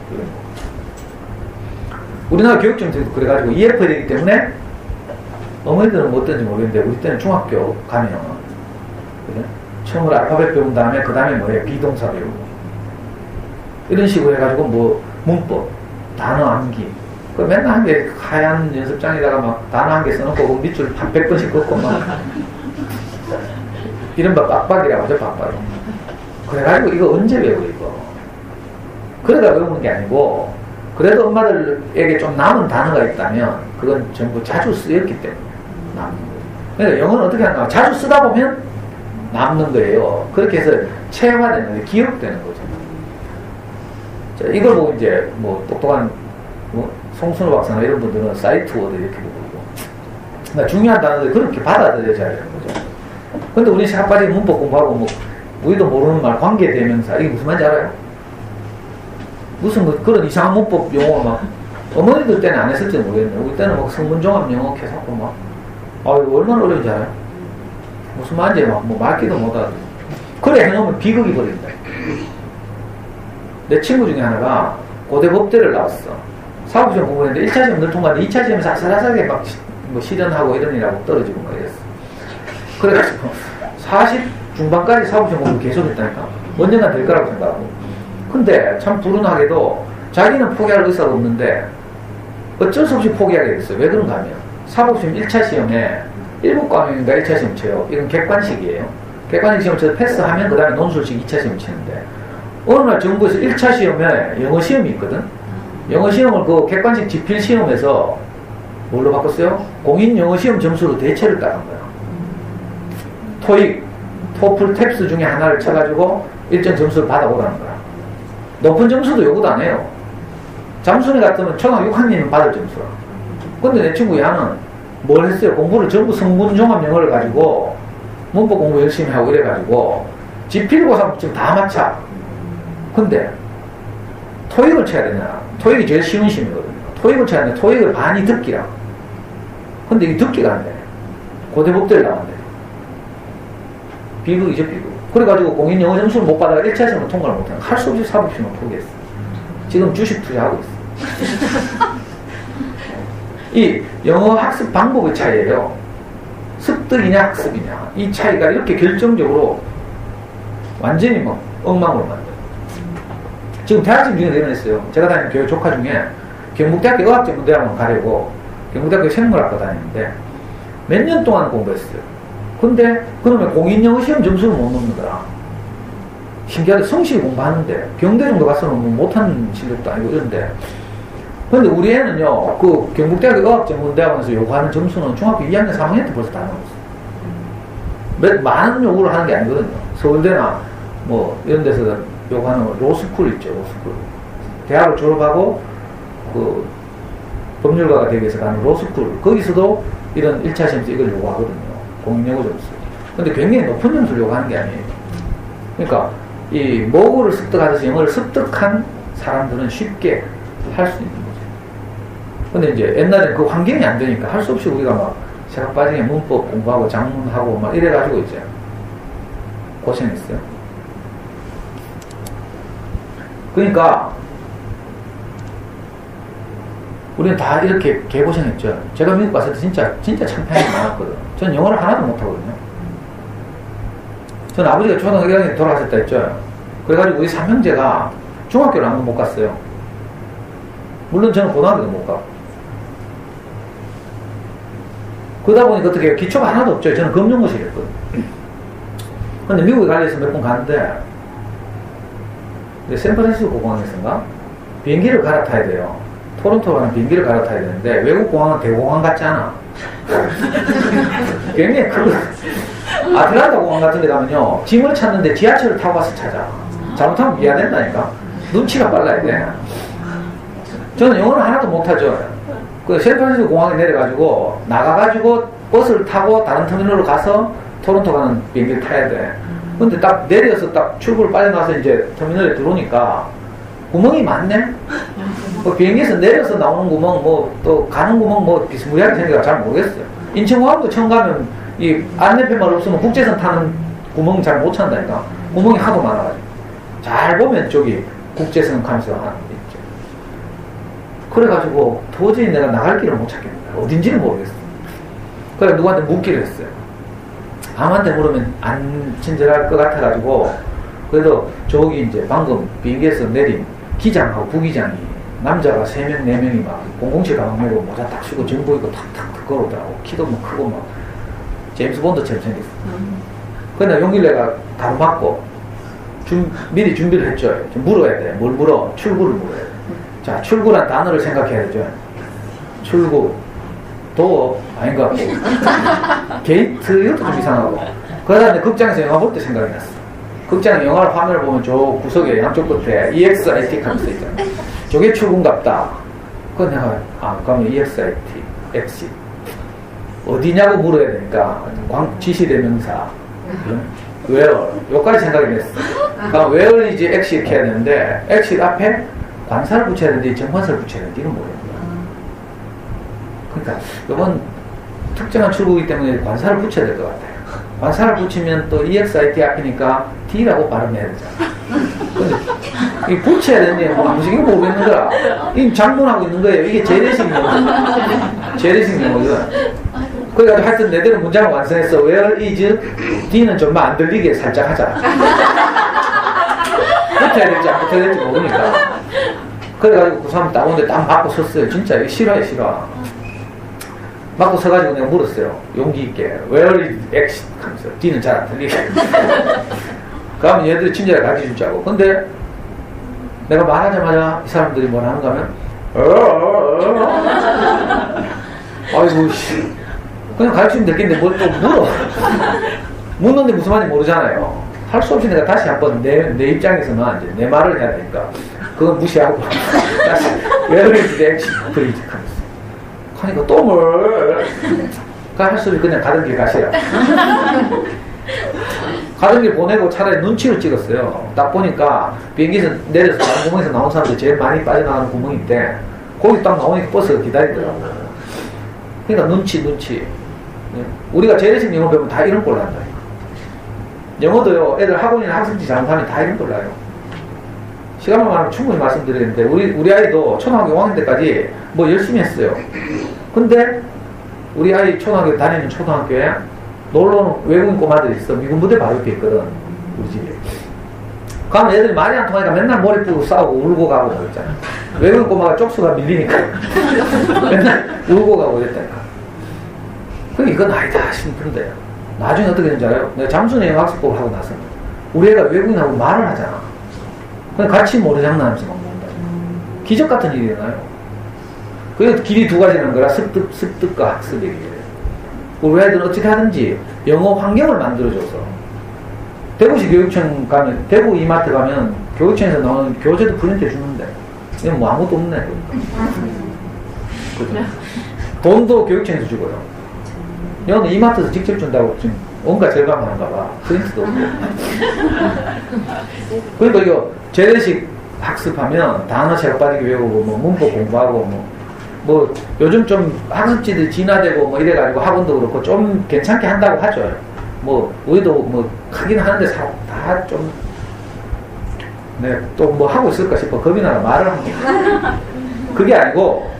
우리나라 교육정책도 그래가지고 EF에 되기 때문에 어머니들은 뭐 어떤지 모르겠는데 우리 때는 중학교 가면 그래? 처음으로 알파벳 배운 다음에 그 다음에 뭐예요? 비동사 배우고 이런 식으로 해가지고 뭐 문법, 단어 암기 그 맨날 한 개 하얀 연습장에다가 막 단어 한 개 써놓고 그 밑줄 100번씩 긋고 막 이른바 빡빡이라고 하죠. 빡빡이. 그래가지고 이거 언제 배워 이거 그러다 외우는 게 아니고 그래도 엄마들에게 좀 남은 단어가 있다면 그건 전부 자주 쓰였기 때문에 남는 거예요. 그러니까 영어는 어떻게 하나 자주 쓰다 보면 남는 거예요. 그렇게 해서 체화되는 거예요. 기억되는 거죠. 자, 이걸 보고 이제 뭐 똑똑한 뭐 송순호 박사나 이런 분들은 사이트 워드 이렇게 부르고 그러니까 중요한 단어들 그렇게 받아들여져야 되는 거죠. 근데 우리 샤빠지 문법 공부하고 뭐 우리도 모르는 말 관계대명사 이게 무슨 말인지 알아요? 무슨 그런 이상한 문법 용어 막 어머니들 때는 안 했을지 모르겠네. 우리 때는 막 성문종합 영어 계속 막, 이거 얼마나 어려운지 알아요? 무슨 말인지 뭐 말기도 못하고. 그래 해놓으면 비극이 벌어진다. 내 친구 중에 하나가 고대 법대를 나왔어. 사법시험 공부했는데 1차 시험 늘 통과했는데 2차 시험에서 아슬아슬하게 막 실현하고 이러느라고 떨어지고 막 이랬어. 그래가지고 40 중반까지 사법시험 공부 계속 했다니까. 언젠간 될 거라고 생각하고. 근데 참 불운하게도 자기는 포기할 의사가 없는데 어쩔 수 없이 포기하게 됐어요. 왜 그런가 하면 사법시험 1차 시험에 7과목인가 1차 시험 쳐요. 이건 객관식이에요. 객관식 시험 쳐서 패스하면 그 다음에 논술식 2차 시험 치는데 어느 날 정부에서 1차 시험에 영어 시험이 있거든. 영어 시험을 그 객관식 지필 시험에서 뭘로 바꿨어요? 공인 영어 시험 점수로 대체를 따른 거야. 토익, 토플, 탭스 중에 하나를 쳐가지고 일정 점수를 받아오라는 거야. 높은 점수도 요구도 안 해요. 잠수리 같으면 초등학교 6학년이면 받을 점수라. 근데 내 친구 야는 뭘 했어요? 공부를 전부 성분종합 영어를 가지고 문법 공부 열심히 하고 이래가지고 지필고사 지금 다 맞춰. 근데 토익을 쳐야 되냐? 토익이 제일 쉬운 시험이거든요. 토익을 쳐야 되냐? 토익을 반이 듣기라. 근데 이게 듣기가 안 돼. 고대법대를 나왔네. 비극이죠, 비극. 그래가지고 공인 영어 점수를 못 받아가 1차 시험을 통과를 못해. 할 수 없이 사법시험을 포기했어. 지금 주식 투자하고 있어. 이 영어 학습 방법의 차이예요. 습득이냐 학습이냐. 이 차이가 이렇게 결정적으로 완전히 막 엉망으로 만들어요. 지금 대학생 중에 내려냈어요. 제가 다니는 교회 조카 중에 경북대학교 의학전문대학원 가려고 경북대학교 생물학과 다니는데 몇 년 동안 공부했어요. 근데 그러면 공인영어 시험 점수를 못 넣는 거라. 신기하게 성실 공부하는데 병대 정도 가서는 뭐 못하는 실력도 아니고 이런데 근데 우리 애는요 그 경북대학교 의학전문대학원에서 요구하는 점수는 중학교 2학년 3학년 때 벌써 다 나왔어요. 많은 요구를 하는 게 아니거든요. 서울대나 뭐 이런 데서 요구하는 로스쿨 있죠. 로스쿨 대학을 졸업하고 그 법률가가 되기 위해서 가는 로스쿨 거기서도 이런 1차 시험에서 이걸 요구하거든요. 공인영어 점수. 근데 굉장히 높은 점수를 요구하는 게 아니에요. 그러니까 이 모국어를 습득하듯이 영어를 습득한 사람들은 쉽게 할 수 있는 거죠. 근데 이제 옛날에 그 환경이 안 되니까 할 수 없이 우리가 막 새벽 빠지게 문법 공부하고 장문하고 막 이래가지고 이제 고생했어요. 그러니까 우리는 다 이렇게 개고생했죠. 제가 미국 갔을 때 진짜 창피한 게 많았거든. 전 영어를 하나도 못하거든요. 전 아버지가 초등학교 1학년에 돌아가셨다 했죠. 그래가지고 우리 삼형제가 중학교를 한 번 못 갔어요. 물론 저는 고등학교도 못 가고. 그러다 보니까 어떻게 해요? 기초가 하나도 없죠. 저는 검정고시를 했거든요. 근데 미국에 가려서 몇 번 갔는데 샌프란시스코 공항에서인가 비행기를 갈아타야 돼요. 토론토 가는 비행기를 갈아타야 되는데 외국 공항은 대공항 같지 않아. 굉장히 크거든. 아틀란타 공항 같은 데 가면요 짐을 찾는데 지하철을 타고 가서 찾아. 잘못하면 미안된다니까. 눈치가 빨라야 돼. 저는 영어를 하나도 못하죠. 그 샌프란시스코 공항에 내려가지고 나가가지고 버스를 타고 다른 터미널로 가서 토론토 가는 비행기를 타야 돼. 근데 딱 내려서 딱 출구를 빠져나와서 이제 터미널에 들어오니까 구멍이 많네? 뭐 비행기에서 내려서 나오는 구멍, 뭐 또 가는 구멍 뭐 비스무리하게 생겨서 잘 모르겠어요. 인천공항도 처음 가면 이 안내표만 없으면 국제선 타는 구멍 잘 못 찾는다니까. 구멍이 하도 많아가지고. 잘 보면 저기 국제선 가면서 하는 게 있죠. 그래가지고 도저히 내가 나갈 길을 못 찾겠다. 어딘지는 모르겠어. 그래서 누구한테 묻기로 했어요. 아무한테 물으면 안 친절할 것 같아가지고 그래도 저기 이제 방금 비행기에서 내린 기장하고 부기장이 남자가 3명, 4명이 막 007 가방 메고 모자 딱 쓰고 정보 입고 탁탁 걸어오더라고. 키도 뭐 크고 막 제임스 본드처럼 생겼어. 근데 용기를 내가 가로막고 미리 준비를 했죠. 좀 물어야 돼. 뭘 물어? 출구를 물어야 돼. 자, 출구란 단어를 생각해야 되죠. 출구 도어 아닌가 같고 게이트 이것도 좀 이상하고. 그 다음에 극장에서 영화 볼 때 생각이 났어. 극장 영화를 화면을 보면 저 구석에 양쪽 끝에 EXIT 하면서 있잖아. 저게 출구인갑다. 그건 내가 그러면 EXIT exit 어디냐고 물어야 되니까 지시대명사 where 여기까지 생각이 됐어. 그러니까 where is exit 해야 되는데 exit 앞에 관사를 붙여야 되는데 정관사를 붙여야 되는데 이건 모르겠어. 그러니까 이건 특정한 출구이기 때문에 관사를 붙여야 될 것 같아요. 관사를 붙이면 또 EXIT 앞이니까 D라고 발음해야 되잖아. 근데 이 붙여야 되는데 뭐 아무식이 모르겠는 거야. 이 장문하고 있는 거예요. 이게 재래식 용어. 재래식 용어죠. 그래가지고 하여튼 내대로 문장을 완성했어. Where is D는 좀 안 들리게 살짝 하자. 붙어야 될지 안 붙어야 될지 모르니까. 그래가지고 그 사람 딱 오는데 딱 맞고 섰어요. 진짜 이거 싫어요, 싫어. 맞고 서가지고 내가 물었어요. 용기 있게. Where is X? 하면서 D는 잘 안 들리게. 그러면 얘들이 친절하게 가르쳐 주자고. 근데 내가 말하자마자 이 사람들이 뭐라 하는가 하면 아이고 씨. 그냥 가르치면 되겠는데 뭘 또 물어. 묻는데 무슨 말인지 모르잖아요. 할 수 없이 내가 다시 한번 내 입장에서는 이제 내 말을 해야 되니까 그건 무시하고 다시 Where is X? please? 하니까 또 뭘? 할 수 없이 그냥 가던 길 가시라. 가던 길 보내고 차라리 눈치를 찍었어요. 딱 보니까 비행기에서 내려서 다른 구멍에서 나온 사람들이 제일 많이 빠져나가는 구멍인데 거기 딱 나오니까 버스가 기다리더라고. 그러니까 눈치. 우리가 재래식 영어 배우면 다 이런 꼴로 한다. 영어도요, 애들 학원이나 학습지 잘못하면 다 이런 꼴로 해요. 시간만 많으면 충분히 말씀드리는데 우리 아이도 초등학교 5학년 때까지 뭐 열심히 했어요. 근데 우리 아이 초등학교 다니는 초등학교에 놀러오는 외국인 꼬마들이 있어. 미군 부대 바로 옆에 있거든, 우리 집에. 그러면 애들이 말이 안 통하니까 맨날 머리 뿌고 싸우고 울고 가고 뭐 있잖아. 외국인 꼬마가 쪽수가 밀리니까 맨날 울고 가고 이랬다니까. 그게 이건 아니다 싶은데 나중에 어떻게 되는지 알아요? 내가 잠수여행 학습법을 하고 나서 우리 애가 외국인하고 말을 하잖아. 그냥 같이 모래장난하면서 막 논다. 기적 같은 일이 일어나요. 그게 길이 두 가지라는 거라 습득과 학습의 길이에요. 우리 애들은 어떻게 하든지 영어 환경을 만들어줘서 대구시 교육청 가면, 대구 이마트 가면 교육청에서 나오는 교재도 프린트해 주는데 이건 뭐 아무것도 없네. 그죠? 돈도 교육청에서 주고요. 영어는 이마트에서 직접 준다고 지금 온갖 절감하는가 봐. 프린트도 없고. 그러니까 이거 재래식 학습하면 단어 체력 빠지기 외우고 뭐 문법 공부하고 뭐 요즘 좀 학습지들이 진화되고 뭐 이래가지고 학원도 그렇고 좀 괜찮게 한다고 하죠. 뭐 우리도 뭐 하긴 하는데 다 좀 네, 또 뭐 하고 있을까 싶어 겁이 나서 말을 합니다. 그게 아니고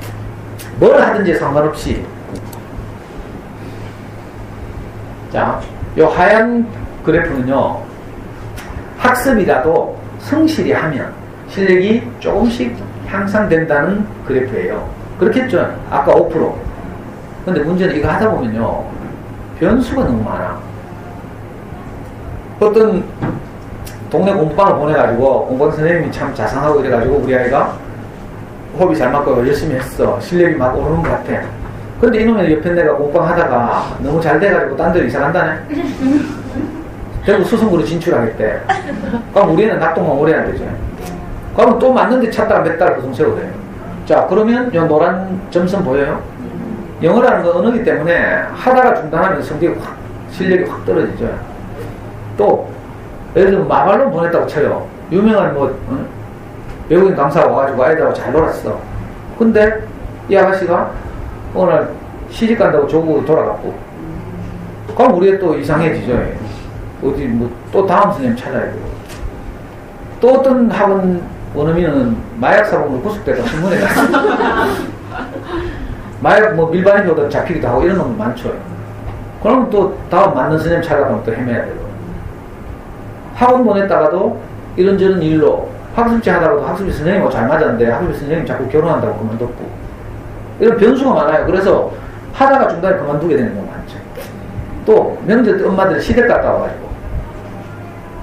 뭘 하든지 상관없이 자, 요 하얀 그래프는요 학습이라도 성실히 하면 실력이 조금씩 향상된다는 그래프예요. 그렇겠죠? 아까 5%. 근데 문제는 이거 하다 보면요 변수가 너무 많아. 어떤 동네 공부방을 보내가지고 공부방 선생님이 참 자상하고 이래가지고 우리 아이가 호흡이 잘 맞고 열심히 했어. 실력이 막 오르는 것 같아. 근데 이놈의 옆에 내가 공부방 하다가 너무 잘 돼가지고 딴 데로 이사 간다네. 대구 수성구로 진출하겠대. 그럼 우리는 낙동강 오래 해야 되죠. 그러면 또 맞는데 찾다가 몇 달 고성 세워야 돼요. 자, 그러면 이 노란 점선 보여요? 영어라는 건 언어이기 때문에 하다가 중단하면 성적이 실력이 확 떨어지죠. 또 예를 들면 마발론 보냈다고 쳐요. 유명한 외국인 강사가 와가지고 아이들하고 잘 놀았어. 근데 이 아가씨가 오늘 시집 간다고 조국으로 돌아갔고, 그럼 우리가 또 이상해지죠. 어디 또 다음 선생님 찾아야 되고, 또 어떤 학원 원어민은 마약 사범으로 구속돼서 신문에 갔어. 마약 밀반입으로 잡히기도 하고 이런 놈도 많죠. 그러면 또 다음 맞는 선생님 찾아가면 또 헤매야 되고, 학원 보냈다가도 이런저런 일로 학습지 하다가도 학습지 선생님하고 잘 맞았는데 학습지 선생님 자꾸 결혼한다고 그만뒀고, 이런 변수가 많아요. 그래서 하다가 중간에 그만두게 되는 경우가 많죠. 또 명절 때 엄마들이 시댁 갔다 와가지고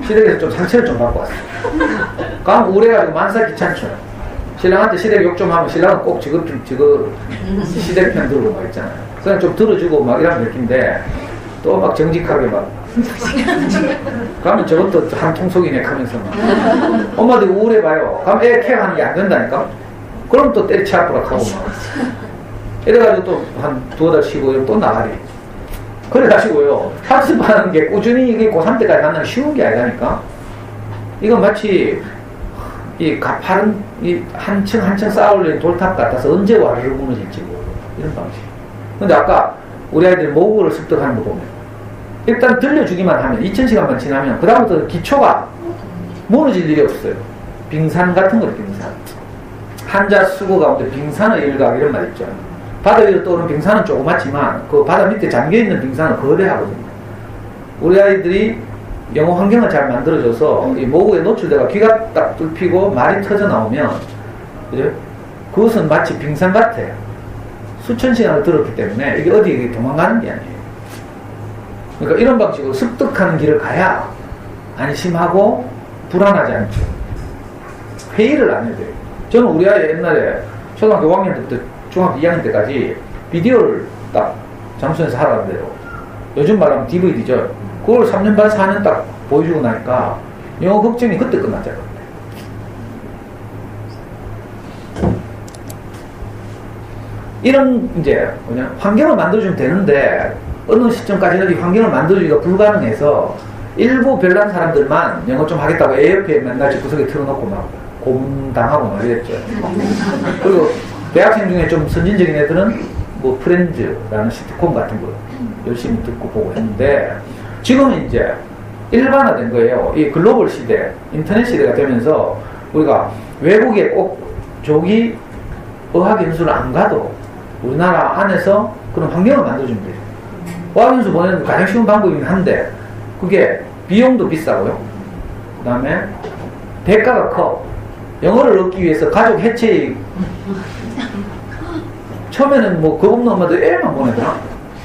시댁에서 좀 상처를 좀 받고 왔어요. 그럼 우울해가지고 만사 귀찮죠. 신랑한테 시댁 욕 좀 하면 신랑은 꼭 지거 시댁 편 들고 막 있잖아요. 그냥 좀 들어주고 막 이러면 느낀데 또 막 정직하게 막 그러면 저것도 한 통속이네 하면서 막 엄마들이 우울해봐요. 그럼 애 케어하는 게 안 된다니까. 그럼 또 때리치 앞으로 가고 막 이래가지고 또 한 두어 달 쉬고 또 나가리. 그래가지고요 학습하는 게 꾸준히 이게 고3 때까지 하는 게 쉬운 게 아니라니까. 이건 마치 이 가파른 이 한층 쌓아올린 돌탑 같아서 언제 와르르 무너질지 모르고 이런 방식. 근데 아까 우리 아이들이 모국어를 습득하는 거 보면 일단 들려주기만 하면 2000시간만 지나면 그 다음부터 기초가 무너질 일이 없어요. 빙산 같은 거예요. 빙산. 한자 수고 가운데 빙산의 일각 이런 말 있죠. 바다 위로 떠오르는 빙산은 조그맣지만 그 바다 밑에 잠겨있는 빙산은 거대하거든요. 우리 아이들이 영어 환경을 잘 만들어줘서 이 모국에 노출돼가 귀가 딱 뚫히고 말이 터져 나오면 그죠? 그것은 마치 빙산 같아요. 수천 시간을 들었기 때문에 이게 어디 도망가는 게 아니에요. 그러니까 이런 방식으로 습득하는 길을 가야 안심하고 불안하지 않죠. 회의를 안 해도 돼요. 저는 우리 아이 옛날에 초등학교 5학년 때부터 중학교 2학년 때까지 비디오를 딱 잠수에서 하라는데요. 요즘 말하면 DVD죠. 그걸 3년 반 4년 딱 보여주고 나니까 영어 걱정이 그때 끝났잖아요. 이런 이제 뭐냐 환경을 만들어주면 되는데 어느 시점까지는 이 환경을 만들어주기가 불가능해서 일부 별난 사람들만 영어 좀 하겠다고 AF에 맨날 집구석에 틀어놓고 막 고문당하고 막 이랬죠. 그리고 대학생 중에 좀 선진적인 애들은 뭐 프렌즈라는 시트콤 같은 거 열심히 듣고 보고 했는데 지금은 이제 일반화된 거예요. 이 글로벌 시대, 인터넷 시대가 되면서 우리가 외국에 꼭 조기 어학 연수를 안 가도 우리나라 안에서 그런 환경을 만들어주면 돼요. 어학 연수 보내는 가장 쉬운 방법이긴 한데 그게 비용도 비싸고요. 그 다음에 대가가 커. 영어를 얻기 위해서 가족 해체 처음에는 뭐 겁없는 엄마들 애만 보내더라.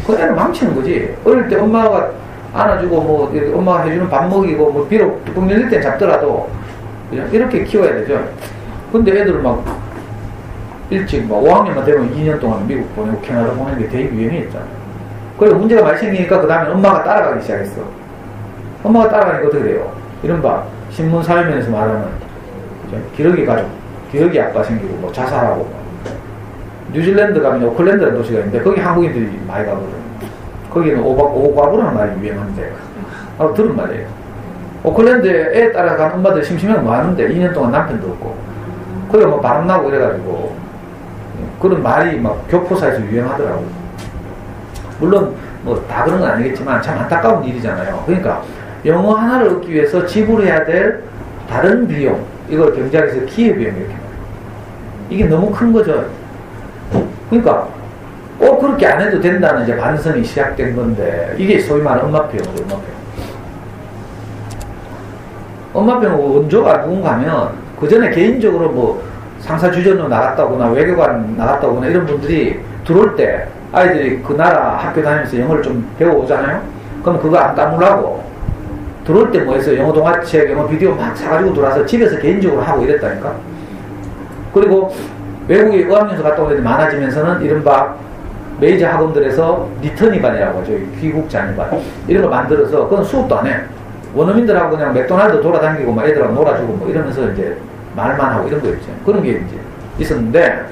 그 애를 망치는 거지. 어릴 때 엄마가 안아주고 뭐 엄마가 해주는 밥 먹이고 뭐 비록 뚜껑 열릴 땐 잡더라도 이렇게 키워야 되죠. 근데 애들 막 일찍 막 5학년만 되면 2년 동안 미국 보내고 캐나다 보내는 게 되게 유행했잖아요. 그리고 문제가 많이 생기니까 그 다음에 엄마가 따라가기 시작했어. 엄마가 따라가니까 어떻게 돼요? 이른바 신문 사회면에서 말하는 기러기 가족, 기러기 아빠 생기고 뭐 자살하고 뉴질랜드 가면 오클랜드라는 도시가 있는데 거기 한국인들이 많이 가거든요. 거기는 오과부라는 말이 유행한데 들은 말이에요. 오클랜드에 애 따라간 엄마들 심심하면 뭐 하는데 2년 동안 남편도 없고 거기가 뭐 바람나고 이래가지고 그런 말이 막 교포사에서 유행하더라고요. 물론 뭐 다 그런 건 아니겠지만 참 안타까운 일이잖아요. 그러니까 영어 하나를 얻기 위해서 지불해야 될 다른 비용, 이걸 경제학에서 기회비용 이렇게 말해요. 이게 너무 큰 거죠. 그러니까 꼭 그렇게 안 해도 된다는 이제 반성이 시작된 건데 이게 소위 말하는 엄마표현이죠. 엄마표현 원조가 누군가 하면 그 전에 개인적으로 뭐 상사주전으로 나갔다거나 외교관 나갔다거나 이런 분들이 들어올 때 아이들이 그 나라 학교 다니면서 영어를 좀 배워오잖아요. 그럼 그거 안 까물라고 들어올 때 뭐 해서 영어 동화책, 영어 비디오 막 사가지고 들어와서 집에서 개인적으로 하고 이랬다니까. 그리고 외국에 어학연수 갔다 온 애들이 많아지면서는 이른바 메이저 학원들에서 리터니반이라고 하죠. 귀국 자녀반 이런 거 만들어서 그건 수업도 안 해. 원어민들하고 그냥 맥도날드 돌아다니고 막 애들하고 놀아주고 뭐 이러면서 이제 말만 하고 이런 거 있죠. 그런 게 이제 있었는데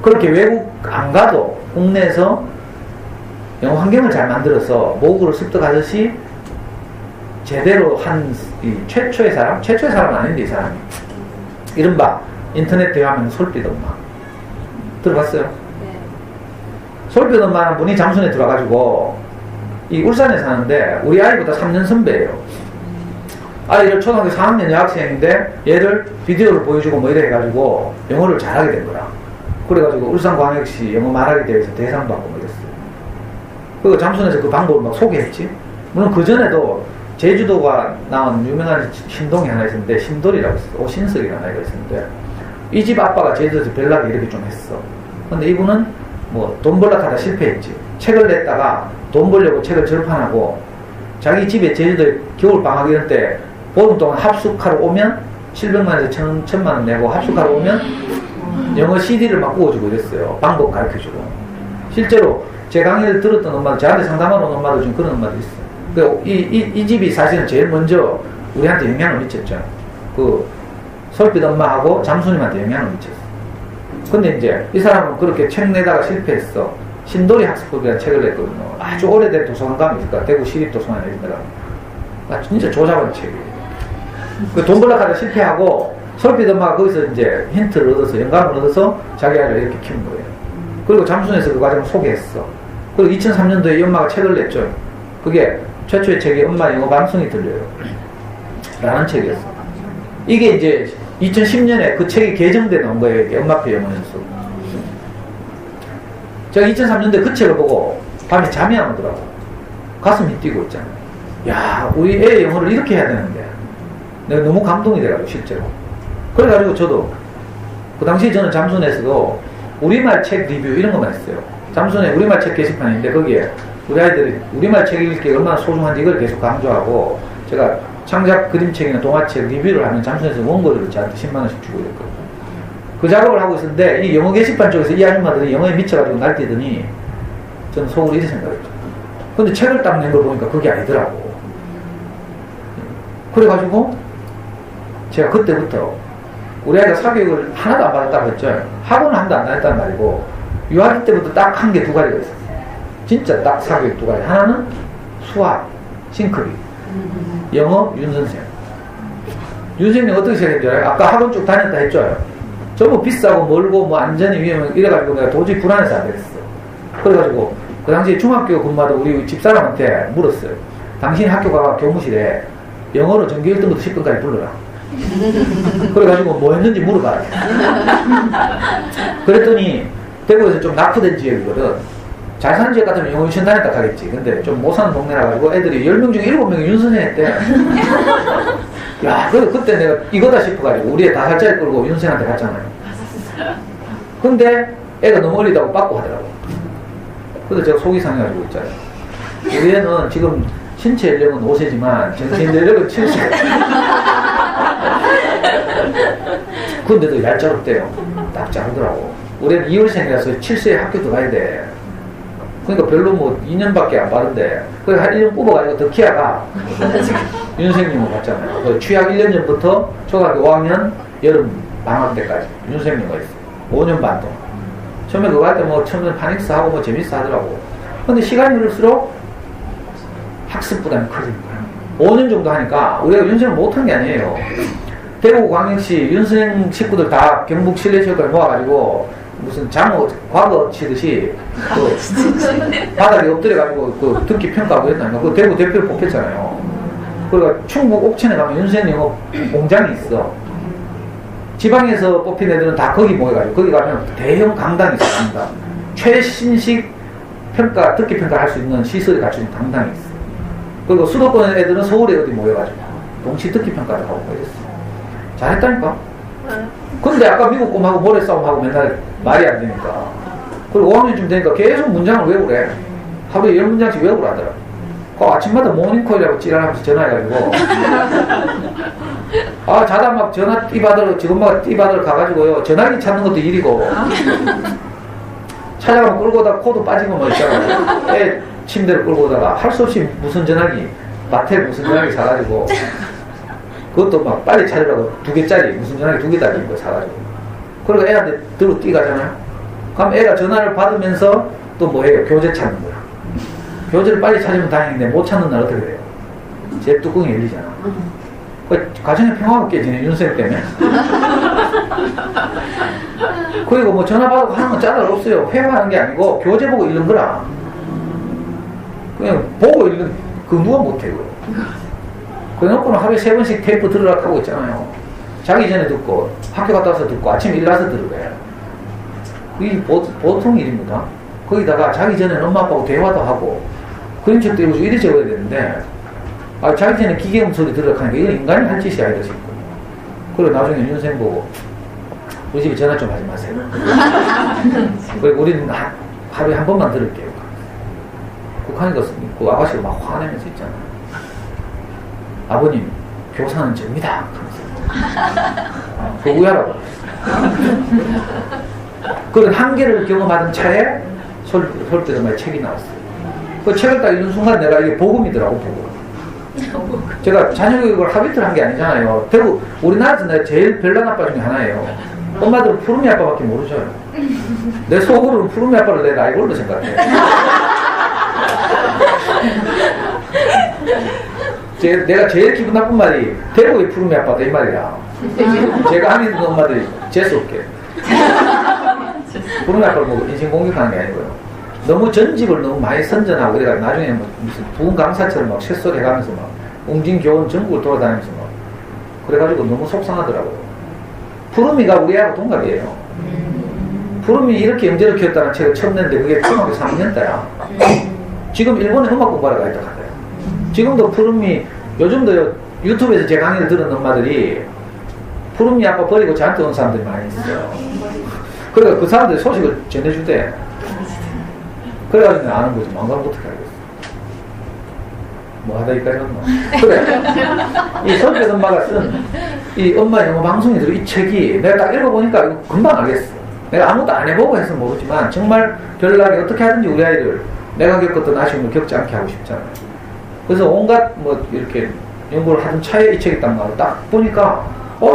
그렇게 외국 안 가도 국내에서 영어 환경을 잘 만들어서 모국어를 습득하듯이 제대로 한 이 최초의 사람은 아닌데 이 사람이 이른바 인터넷 대화하면 솔빛 엄마 들어봤어요? 네. 솔빛 엄마는 분이 잠순에 들어가지고 이 울산에 사는데 우리 아이보다 3년 선배예요. 아이를 초등학교 4학년 여학생인데 얘를 비디오를 보여주고 뭐 이래 해가지고 영어를 잘하게 된 거야. 그래가지고 울산광역시 영어 말하기 대회에서 대상도 받고 뭐 이랬어요. 그리고 잠순에서 그 방법을 막 소개했지. 물론 그 전에도 제주도가 나온 유명한 신동이 하나 있었는데 신돌이라고 있었어. 오신석이라는 아이가 있었는데 이 집 아빠가 제주도에서 벨락이 이렇게 좀 했어. 근데 이분은 뭐 돈 벌려고 하다 실패했지. 책을 냈다가 돈 벌려고 책을 절판하고 자기 집에 제주도에 겨울방학 이럴 때 보름 동안 합숙하러 오면 700만원에서 1000만원 내고 합숙하러 오면 영어 CD를 막 구워주고 이랬어요. 방법 가르쳐주고. 실제로 제 강의를 들었던 엄마들, 저한테 상담하는 엄마들 중 그런 엄마들 있어요. 이 집이 사실은 제일 먼저 우리한테 영향을 미쳤죠. 그 솔빛 엄마하고 잠수님한테 영향을 미쳤어. 근데 이제 이 사람은 그렇게 책 내다가 실패했어. 신돌이 학습법이라는 책을 냈거든요. 아주 오래된 도서관감이 있을 거야. 대구 시립도서관에 있는 데가. 진짜 조잡한 책이에요. 그 돈 벌려고 하다 실패하고 솔빛 엄마가 거기서 이제 힌트를 얻어서 영감을 얻어서 자기 아이를 이렇게 키운 거예요. 그리고 잠순에서 그 과정을 소개했어. 그리고 2003년도에 이 엄마가 책을 냈죠. 그게 최초의 책이 엄마 영어 방송이 들려요. 라는 책이었어. 이게 이제 2010년에 그 책이 개정돼 나온 거예요. 이게 엄마표 영어 연수. 제가 2003년도에 그 책을 보고 밤에 잠이 안 오더라고. 가슴이 뛰고 있잖아요. 야, 우리 애 영어를 이렇게 해야 되는데. 내가 너무 감동이 돼가지고, 실제로. 그래가지고 저도, 그 당시에 저는 잠순에서도 우리말 책 리뷰 이런 것만 했어요. 잠순에 우리말 책 게시판인데 거기에 우리 아이들이 우리말 책 읽기 얼마나 소중한지 이걸 계속 강조하고, 제가 창작 그림책이나 동화책 리뷰를 하면 잠순에서 원고료를 저한테 10만원씩 주고 이랬거든요. 그 작업을 하고 있었는데 이 영어 게시판 쪽에서 이 아줌마들이 영어에 미쳐가지고 날뛰더니 저는 속으로 이렇게 생각했죠. 근데 책을 딱 낸 걸 보니까 그게 아니더라고. 그래가지고 제가 그때부터 우리 아이가 사교육을 하나도 안 받았다고 했죠. 학원은 한 번도 안 다녔단 말이고 유아기 때부터 딱 한 개 두 가지가 있었어요. 진짜 딱 사교육 두 가지. 하나는 수학, 싱크비, 영어, 윤선생. 윤선생님 어떻게 시작했는지 알아요? 아까 학원 쭉 다녔다 했죠. 전부 비싸고 멀고 뭐 안전이 위험해 이래가지고 내가 도저히 불안해서 안 되겠어. 그래가지고 그 당시에 중학교 근무하던 우리 집사람한테 물었어요. 당신이 학교 가가 교무실에 영어로 전교 1등부터 10등까지 불러라. 그래가지고 뭐 했는지 물어봐라. 그랬더니 대구에서 좀 낙후된 지역이거든. 잘 사는 지역 같으면 영어 유치원 다녔다 하겠지. 근데 좀 못 사는 동네라 가지고 애들이 10명 중에 7명이 윤선생 했대. 야, 그래도 그때 내가 이거다 싶어가지고 우리 애 5살짜리 끌고 윤선생한테 갔잖아요. 근데 애가 너무 어리다고 빠꾸 하더라고. 그래서 제가 속이 상해가지고 있잖아요. 우리 애는 지금 신체 연령은 5세지만 정신 연령은 7세. 근데도 얄짤없대요. 딱 자르더라고. 우리 애는 2월생이라서 7세에 학교도 가야 돼. 그러니까 별로 뭐 2년밖에 안 받은데 그래서 한 1년 뽑아가지고 더 키아가 윤선생님을 봤잖아요. 그 취학 1년 전부터 초등학교 5학년 여름 방학 때까지 윤선생님과 있어요. 5년 반 동안. 처음에 그거 할 때 뭐 처음에 파닉스 하고 뭐 재밌어 하더라고. 근데 시간이 흐를수록 학습 부담이 커지는 거야. 5년 정도 하니까 우리가 윤선생을 못한 게 아니에요. 대구광역시 윤선생 식구들 다 경북 실내체육관에 모아가지고 무슨 장어 과거 치듯이 그 바닥에 엎드려가지고 그 듣기 평가하고 했다니까. 그 대구 대표를 뽑혔잖아요. 그러니까 충북 옥천에 가면 윤선생 영어 공장이 있어. 지방에서 뽑힌 애들은 다 거기 모여가지고 거기 가면 대형 강당이 있어. 강당. 최신식 평가, 듣기 평가를 할 수 있는 시설이 갖춘 강당이 있어. 그리고 수도권 애들은 서울에 어디 모여가지고 동시 듣기 평가를 하고 그랬어. 잘했다니까. 근데 아까 미국 꼼하고 모래 싸움하고 맨날 말이 안 되니까. 그리고 5학년쯤 되니까 계속 문장을 외우래. 하루에 10문장씩 외우고 하더라. 그 아침마다 모닝콜이라고 찌랄하면서 전화해가지고 아, 자다 막 전화 띠받으러, 지금 엄마가 띠받으러 가가지고요. 전화기 찾는 것도 일이고 찾아가면 끌고 오다가 코도 빠지고 뭐 있잖아요. 애 침대를 끌고 오다가 할 수 없이 무슨 전화기, 마텔 무슨 전화기 사가지고 그것도 막 빨리 찾으라고 2개짜리 무슨 전화기 2개 달린 거 사가지고 그리고 애한테 들어 뛰가잖아요. 그럼 애가 전화를 받으면서 또 뭐 해요? 교재 찾는 거야. 교재를 빨리 찾으면 다행인데 못 찾는 날 어떻게 돼요? 제 뚜껑이 열리잖아. 가정의 평화가 깨지네, 윤쌤 때문에. 그리고 뭐 전화 받고 하는 건 짜다 없어요. 회화하는 게 아니고 교재 보고 읽는 거라. 그냥 보고 읽는, 그거 누가 못해요. 그래놓고는 하루에 3번씩 테이프 들으라고 하고 있잖아요. 자기 전에 듣고, 학교 갔다 와서 듣고, 아침에 일나서 들으래. 그게 보통 일입니다. 거기다가 자기 전에는 엄마 아빠하고 대화도 하고, 그림책도 읽어주고 이리 적어야 되는데, 아, 자기 전에 기계음 소리 들으라고 하니까 이건 인간이 할 짓이 아니다 싶고. 그리고 나중에 윤생 보고, 우리 집에 전화 좀 하지 마세요. 그리고 우리는 하루에 한 번만 들을게요. 북한에 그 아가씨가 막 화내면서 있잖아. 아버님, 교사는 접니다. 그거 우야라고. 그런 한계를 경험하던 차에 설득의 책이 나왔어요. 그 책을 딱 읽는 순간 내가 이게 복음이더라고, 복음. 제가 자녀교육을 하비트를 한 게 아니잖아요. 대구, 우리나라에서 내가 제일 별난 아빠 중에 하나예요. 엄마들은 푸르미 아빠밖에 모르죠. 내 속으로는 푸르미 아빠를 내 라이벌로 생각해. 내가 제일 기분 나쁜 말이 대구의 푸르미 아빠다 이 말이야. 제가 아니 듣는 엄마들이 재수없게. 푸르미 아빠를 뭐 인신공격하는 게 아니고요. 너무 전집을 너무 많이 선전하고 그래가 나중에 뭐 무슨 부흥 강사처럼 막 쇳소리 해가면서 막 웅진교원 전국을 돌아다니면서 막 그래가지고 너무 속상하더라고요. 푸르미가 우리 애하고 동갑이에요. 푸르미 이렇게 영재를 키웠다는 책을 처음 냈는데 그게 중학교 3학년 때야. 지금 일본에 음악 공부하러 가 있다 하대요. 지금도 푸르미 요즘도 유튜브에서 제 강의를 들은 엄마들이 푸르미 아빠 버리고 저한테 온 사람들이 많이 있어요. 그러니까 그 사람들이 소식을 전해주대. 그래가지고 내가 아는 거지. 안 가면 어떻게 알겠어. 뭐 하다 여기까지 왔나. 그래. 이 설백 엄마가 쓴 이 엄마 영어 방송에 들어 이 책이 내가 딱 읽어보니까 이거 금방 알겠어. 내가 아무것도 안 해보고 해서 모르지만 정말 별나게 어떻게 하든지 우리 아이들 내가 겪었던 아쉬움을 겪지 않게 하고 싶잖아요. 그래서 온갖 뭐 이렇게 연구를 하던 차에 이 책이 딱 나와 딱 보니까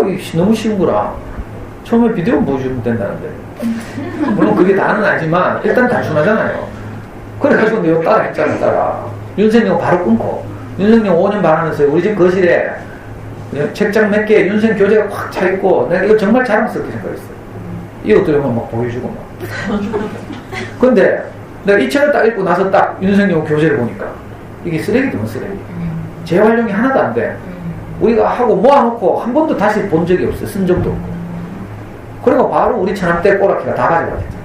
이게 너무 쉬운 거라. 처음에 비디오 보여주면 된다는데. 물론 그게 다는 아니지만 일단 단순하잖아요. 그래가지고 내가 따라 했잖아. 따라. 윤생영 바로 끊고 윤생영 5년 반 하면서 우리 집 거실에 책장 몇 개 윤생 교재가 확 차있고 내가 이거 정말 자랑스럽게 생각했어요. 이것들만 막 보여주고 막. 근데 내가 이 책을 딱 읽고 나서 딱 윤생영 교재를 보니까 이게 쓰레기더만 쓰레기. 재활용이 하나도 안 돼. 우리가 하고 모아놓고 한 번도 다시 본 적이 없어. 쓴 적도 없고. 그리고 바로 우리 처남댁 꼬라키가 다 가져가겠죠.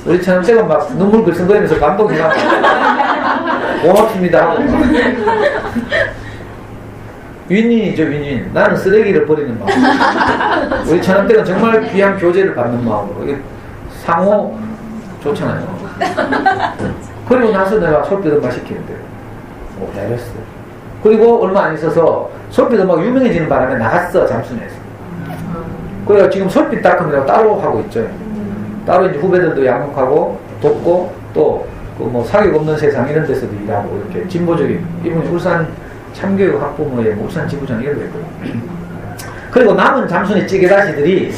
우리 처남댁은 막 눈물 글썽거리면서 감동해가지고 고맙습니다 하고 윈윈이죠. 윈윈. 나는 쓰레기를 버리는 마음. 우리 처남댁은 정말 귀한 교재를 받는 마음으로. 이게 상호 좋잖아요. 그리고 나서 내가 솔빛 엄마 시키는데 잘했어. 그리고 얼마 안 있어서 솔빛 엄마가 유명해지는 바람에 나갔어. 잠수내에서. 그래서 지금 솔빛닷컴이라고 따로 하고 있죠. 따로 이제 후배들도 양육하고 돕고 또 그 뭐 사교육 없는 세상 이런 데서도 일하고 이렇게 진보적인 이분이 울산 참교육 학부모의 울산 지부장 이런 거 있거든요. 그리고 남은 잠수내 찌개다시들이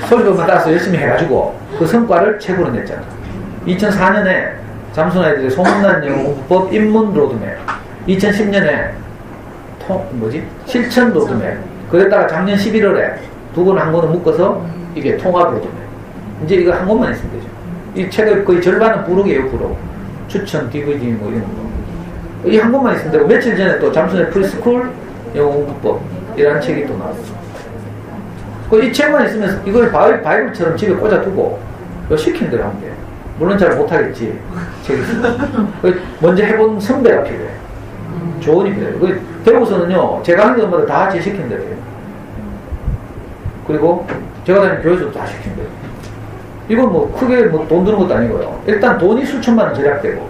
솔깃만 따서 열심히 해가지고 그 성과를 책으로 냈잖아. 2004년에 잠수내 아이들의 소문난 영어 공부법 입문 로드맵, 2010년에 실천 로드맵, 그랬다가 작년 11월에 두 권 한 권을 묶어서 이게 통합 로드맵. 이제 이거 한 권만 있으면 되죠. 이 책의 거의 절반은 부록이에요, 부록. 추천, DVD 뭐 이런 거. 이 한 권만 있으면 되고, 며칠 전에 또 잠수내 프리스쿨 영어 공부법이라는 책이 또 나왔어. 이 책만 있으면 이걸 바이블처럼 집에 꽂아두고 이거 시키는 대로 하면 돼요. 물론 잘 못하겠지. 책이 있으면. 먼저 해본 선배가 필요해. 조언이 필요해요. 대구서는요, 제가 하는 것마다 다 제 시키는 대로 해요. 그리고 제가 다니는 교회에서도 다 시키는 대로. 이건 뭐 크게 뭐 돈 드는 것도 아니고요. 일단 돈이 수천만 원 절약되고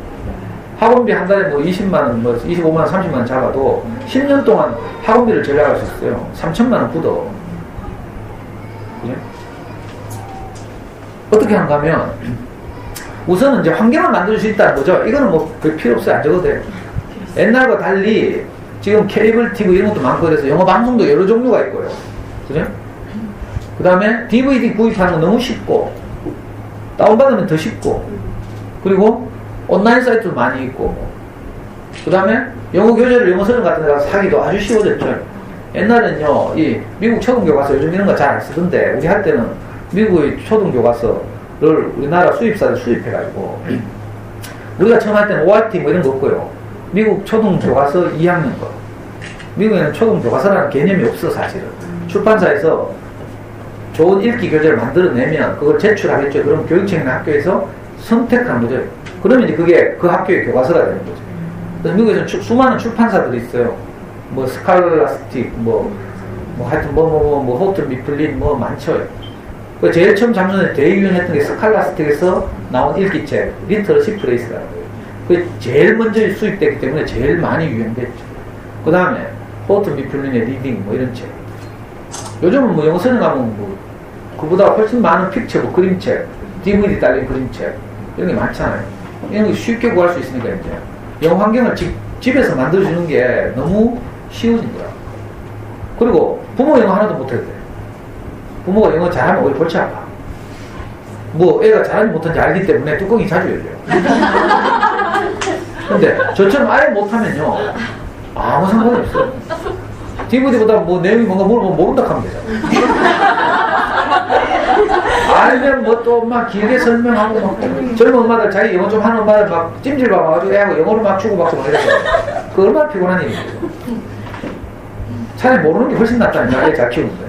학원비 한 달에 뭐 20만 원, 뭐 25만 원, 30만 원 잡아도 10년 동안 학원비를 절약할 수 있어요. 3천만 원 굳어. 그죠? 어떻게 하는가 하면 우선은 이제 환경을 만들 수 있다는 거죠. 이거는 뭐 별 필요 없어요. 안 적어도 돼요. 옛날과 달리 지금 케이블 TV 이런 것도 많고 그래서 영어 방송도 여러 종류가 있고요. 그죠? 그 다음에 DVD 구입하는 거 너무 쉽고 다운받으면 더 쉽고 그리고 온라인 사이트도 많이 있고 그 다음에 영어 교재를 영어 서점 같은 데 가서 사기도 아주 쉬워졌죠. 옛날엔요 이 미국 초등교과서 요즘 이런 거 잘 안 쓰던데 우리 할 때는 미국의 초등교과서를 우리나라 수입사들 수입해가지고 우리가 처음 할 때는 ORT 뭐 이런 거 없고요. 미국 초등교과서 2학년 거. 미국에는 초등교과서라는 개념이 없어 사실은. 출판사에서 좋은 읽기 교재를 만들어내면 그걸 제출하겠죠. 그럼 교육청이나 학교에서 선택하는 거죠. 그러면 이제 그게 그 학교의 교과서가 되는 거죠. 그래서 미국에서는 수많은 출판사들이 있어요. 뭐 스칼라스틱, 뭐 하여튼 뭐 호틀 미플린 뭐 많죠. 그 제일 처음 작년에 대유행했던 게 스칼라스틱에서 나온 읽기책 리터러시 프레이스라는 거예요. 그 제일 먼저 수입됐기 때문에 제일 많이 유행됐죠. 그 다음에 호틀 미플린의 리딩 뭐 이런 책. 요즘은 뭐 영어 서점 가면 뭐 그보다 훨씬 많은 픽처, 뭐 그림책, DVD 딸린 그림책 이런 게 많잖아요. 이런 거 쉽게 구할 수 있으니까 이제 영어 환경을 집에서 만들어주는 게 너무 쉬워진 거야. 그리고 부모 영어 하나도 못해도 돼. 부모가 영어 잘하면 오히려 골치 아파. 뭐 애가 잘하지 못한지 알기 때문에 뚜껑이 자주 열려요. 근데 저처럼 아예 못하면요 아무 상관이 없어요. DVD보다 뭐 내용이 뭔가 물어보면 모른다 하면 되잖아. 알면 뭐 또 막 길게 설명하고 막 젊은 엄마들 자기 영어 좀 하는 엄마들 막 찜질 봐가지고 애하고 영어로 막 주고받고 막 이래서 그 얼마나 피곤한 일이에요. 차라리 모르는 게 훨씬 낫다니까. 애 잘 키우는데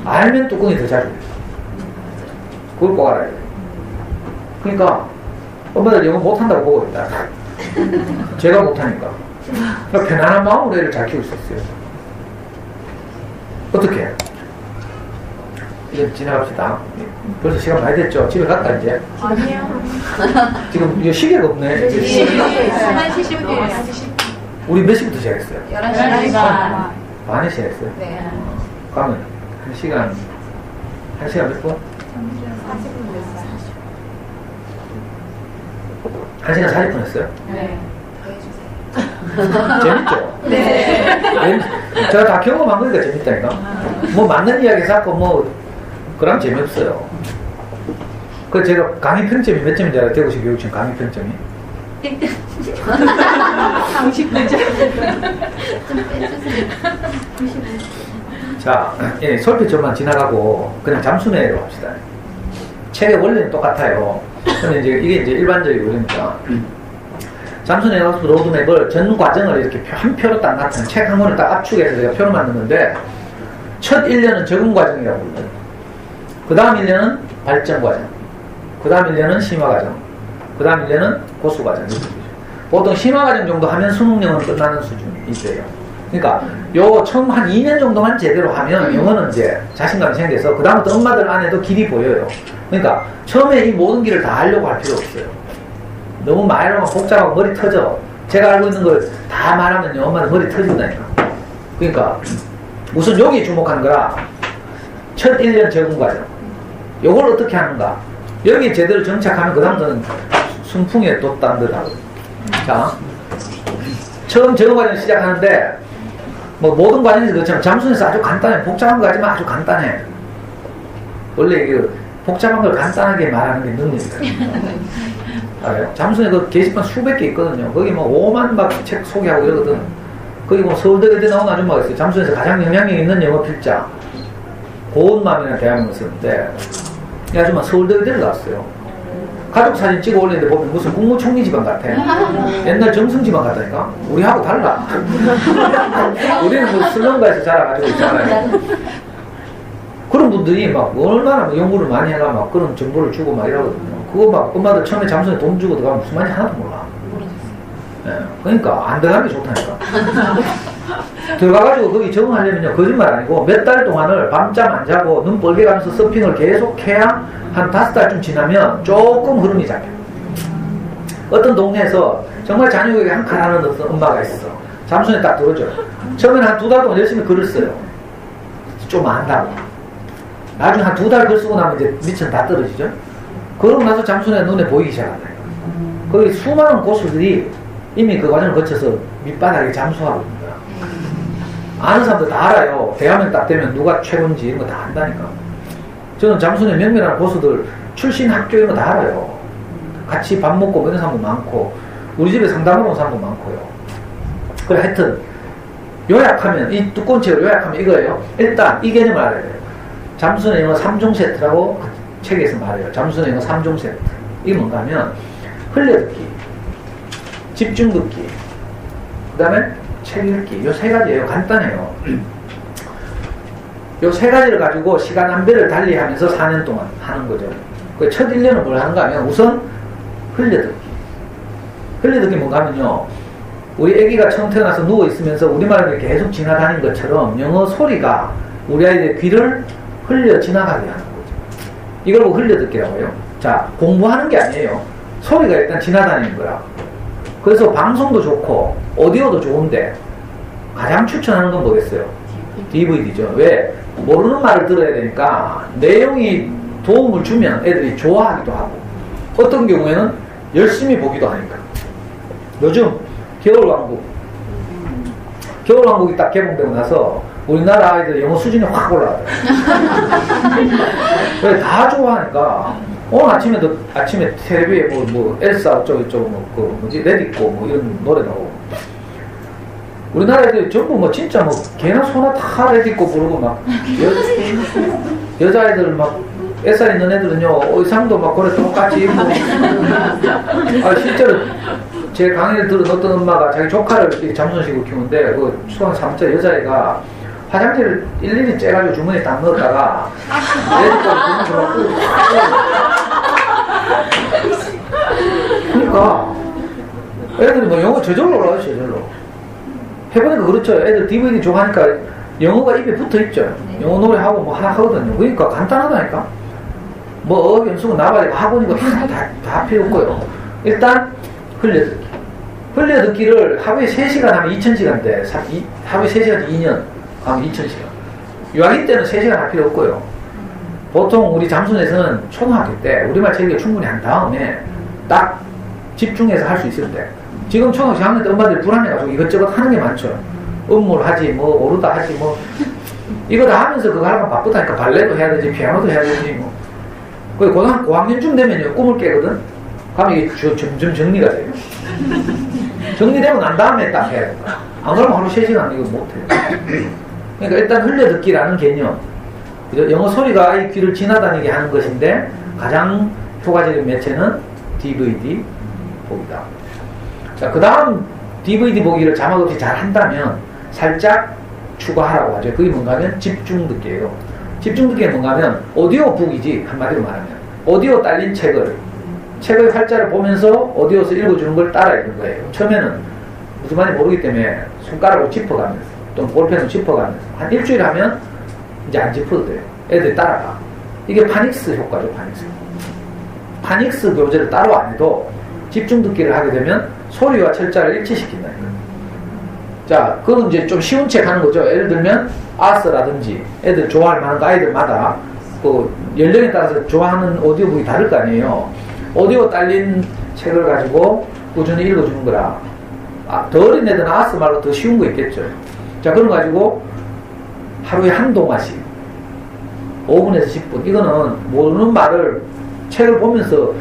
알면 뚜껑이 더 잘. 그걸 꼭 알아야 돼. 그러니까 엄마들 영어 못한다고 보고 있다. 제가 못하니까. 그러니까 편안한 마음으로 애를 잘 키울 수 있어요. 어떻게 해요? 이제 지나갑시다. 벌써 시간 많이 됐죠? 집에 갈까 이제? 아니요. 지금 이거 시계가 없네. 시간 70분. 우리 몇 시부터 시작했어요? 11시 반. 반에 시작했어요? 네. 그러면 한 시간 몇 분? 40분 됐어요. 1시간 40분 했어요? 네. 재밌죠? 네. 제가 다 경험한 거니까 재밌다니까. 뭐 맞는 이야기 자꾸 뭐 그럼 재미없어요. 그 제가 강의 평점이 몇 점인지 알아요? 대구시 교육청 강의 평점이? 39점. 자, 예, 설표점만 지나가고 그냥 잠수내로 합시다. 책의 원리는 똑같아요. 근데 이제 이게 이제 일반적인 원리니까. 잠수내 가서 로드맵을 전 과정을 이렇게 한 표로 딱 나타낸 책 한 권을 딱 압축해서 제가 표로 만드는데 첫 1년은 적응 과정이라고 불러요. 그 다음 1년은 발전 과정. 그 다음 1년은 심화 과정. 그 다음 1년은 고수 과정. 보통 심화 과정 정도 하면 수능 영어는 끝나는 수준이 있어요. 그러니까 요 처음 한 2년 정도만 제대로 하면 영어는 이제 자신감이 생겨서 그 다음부터 엄마들 안에도 길이 보여요. 그러니까 처음에 이 모든 길을 다 하려고 할 필요 없어요. 너무 말하면 복잡하고 머리 터져. 제가 알고 있는 걸 다 말하면요 엄마는 머리 터진다니까. 그러니까 우선 여기에 주목하는 거라. 첫 1년 적응 과정. 요걸 어떻게 하는가. 여기 제대로 정착하면 그 다음부터는 순풍에 돋단듯하고. 자, 처음 적응 과정 시작하는데 뭐 모든 과정에서 그렇지만 잠수에서 아주 간단해. 복잡한 거 하지만 아주 간단해. 원래 그 복잡한 걸 간단하게 말하는 게 능력이거든요. 알아요? 잠수에 그 게시판 수백 개 있거든요. 거기 뭐 5만 막 책 소개하고 이러거든. 거기 뭐 서울대에 나온 아줌마가 있어요. 잠수에서 가장 영향력 있는 영어 필자. 고운맘이라는 대학원을 썼는데 이 아줌마 서울대에 나왔어요. 가족 사진 찍어 올리는데 보면 무슨 국무총리 집안 같아. 옛날 정승 집안 같다니까. 우리하고 달라. 우리는 뭐 슬럼가에서 자라가지고 있잖아요. 그런 분들이 막 얼마나 연구를 많이 해가 막 그런 정보를 주고 막 이러거든요. 그거 막 엄마들 처음에 잠수에 돈 주고 들어가면 무슨 말인지 하나도 몰라. 네. 그러니까 안 들어가는 게 좋다니까. 들어가가지고 거기 적응하려면요 거짓말 아니고 몇 달 동안을 밤잠 안 자고 눈 뻘게 가면서 서핑을 계속 해야 한 5달쯤 지나면 조금 흐름이 잡혀요. 어떤 동네에서 정말 자녀에게 한 칸 하는 어떤 엄마가 있어. 잠수에 딱 들어줘요. 처음에는 한 2달 동안 열심히 글을 써요. 좀 안다고. 나중에 한 2달 글 쓰고 나면 이제 미천 다 떨어지죠. 그러고 나서 잠수에 눈에 보이기 시작한다. 거기 수많은 고수들이 이미 그 과정을 거쳐서 밑바닥에 잠수하고 있는 거야. 아는 사람들 다 알아요. 대화면 딱 되면 누가 최고인지 이런 거 다 안다니까. 저는 잠수의 명명하는 고수들 출신 학교 이런 거 다 알아요. 같이 밥 먹고 이런 사람도 많고 우리 집에 상담하러 온 사람도 많고요. 그래 하여튼 요약하면 이 두꺼운 책을 요약하면 이거예요. 일단 이 개념을 알아야 돼요. 잠수의 영어 3종 세트라고 그 책에서 말해요. 잠수의 영어 3종 세트. 이게 뭔가 하면 흘려듣기, 집중 듣기, 그 다음에 책 읽기. 요 세 가지예요. 간단해요. 요 세 가지를 가지고 시간 한 배를 달리하면서 4년 동안 하는 거죠. 그 첫 1년은 뭘 하는가 하면 우선 흘려듣기. 흘려듣기 뭔가 하면요. 우리 애기가 처음 태어나서 누워있으면서 우리말을 계속 지나다닌 것처럼 영어 소리가 우리 아이들의 귀를 흘려 지나가게 하는 거죠. 이걸 뭐 흘려듣기라고 해요. 자, 공부하는 게 아니에요. 소리가 일단 지나다니는 거야. 그래서 방송도 좋고 오디오도 좋은데 가장 추천하는 건 뭐겠어요? DVD죠. 왜? 모르는 말을 들어야 되니까 내용이 도움을 주면 애들이 좋아하기도 하고 어떤 경우에는 열심히 보기도 하니까. 요즘 겨울왕국이 딱 개봉되고 나서 우리나라 아이들 영어 수준이 확 올라가요. 왜? 다 좋아하니까. 오늘 아침에 텔레비에 뭐 엘사 어쩌고저쩌고 그 뭐지 레디꼬 뭐 이런 노래 나오고. 우리나라 애들이 전부 뭐 진짜 뭐 개나 소나 다 레디꼬 부르고 막 여자애들 막 애살 있는 애들은요, 의상도 막 그래 똑같이 입고. 실제로 제 강의를 들은 어떤 엄마가 자기 조카를 이렇게 잠수식으로 키우는데, 그 초등학교 3살 여자애가 화장지를 일일이 째가지고 주머니에 딱 넣었다가, 애들까지 부르더라고. 그러니까, 애들이 뭐 영어 저절로 올라가요, 저절로. 해보니까 그렇죠. 애들 DVD 좋아하니까 영어가 입에 붙어 있죠. 영어 노래하고 뭐 하나 하거든요. 그러니까 간단하다니까. 뭐 연습은 나발이고 학원이고 다 필요 없고요. 일단 흘려듣기. 흘려듣기를 하루에 3시간 하면 2000시간대. 하루에 3시간 2년 하면 2000시간. 유아기 때는 3시간 할 필요 없고요. 보통 우리 잠수에서는 초등학교 때 우리말 체력이 충분히 한 다음에 딱 집중해서 할 수 있을 때. 지금 초등학교 4학년 때 엄마들이 불안해가지고 이것저것 하는 게 많죠. 음물 하지, 뭐, 오르다 하지, 뭐. 이거 다 하면서 그거 하려면 바쁘다니까. 발레도 해야 되지, 피아노도 해야 되지, 뭐. 그 고등학교 고학년쯤 되면요, 꿈을 깨거든? 그러면 이게 점점 정리가 돼요. 정리되고 난 다음에 딱 해야 된다. 안 그러면 하루 3시간 이거 못해요. 그러니까 일단 흘려듣기라는 개념. 영어 소리가 아이 귀를 지나다니게 하는 것인데, 가장 효과적인 매체는 DVD 보기다. 자, 그 다음 DVD 보기를 자막 없이 잘 한다면 살짝 추가하라고 하죠. 그게 뭔가 하면 집중 듣기예요. 집중 듣기는 뭔가 하면 오디오 북이지, 한마디로 말하면. 오디오 딸린 책의 활자를 보면서 오디오에서 읽어주는 걸 따라 읽는 거예요. 처음에는 무슨 말인지 모르기 때문에 손가락으로 짚어가면서 또는 볼펜으로 짚어가면서 한 일주일 하면 이제 안 짚어도 돼요. 애들이 따라가. 이게 파닉스 효과죠, 파닉스. 파닉스 교재를 따로 안 해도 집중 듣기를 하게 되면 소리와 철자를 일치시킨다니까요. 자, 그건 이제 좀 쉬운 책 하는 거죠. 예를 들면 아스라든지 애들 좋아할 만한 거 아이들마다 그 연령에 따라서 좋아하는 오디오북이 다를 거 아니에요. 오디오 딸린 책을 가지고 꾸준히 읽어주는 거라. 더 어린 애들은 아스 말고 더 쉬운 거 있겠죠. 자, 그런 거 가지고 하루에 한 동화씩 5분에서 10분. 이거는 모르는 말을 책을 보면서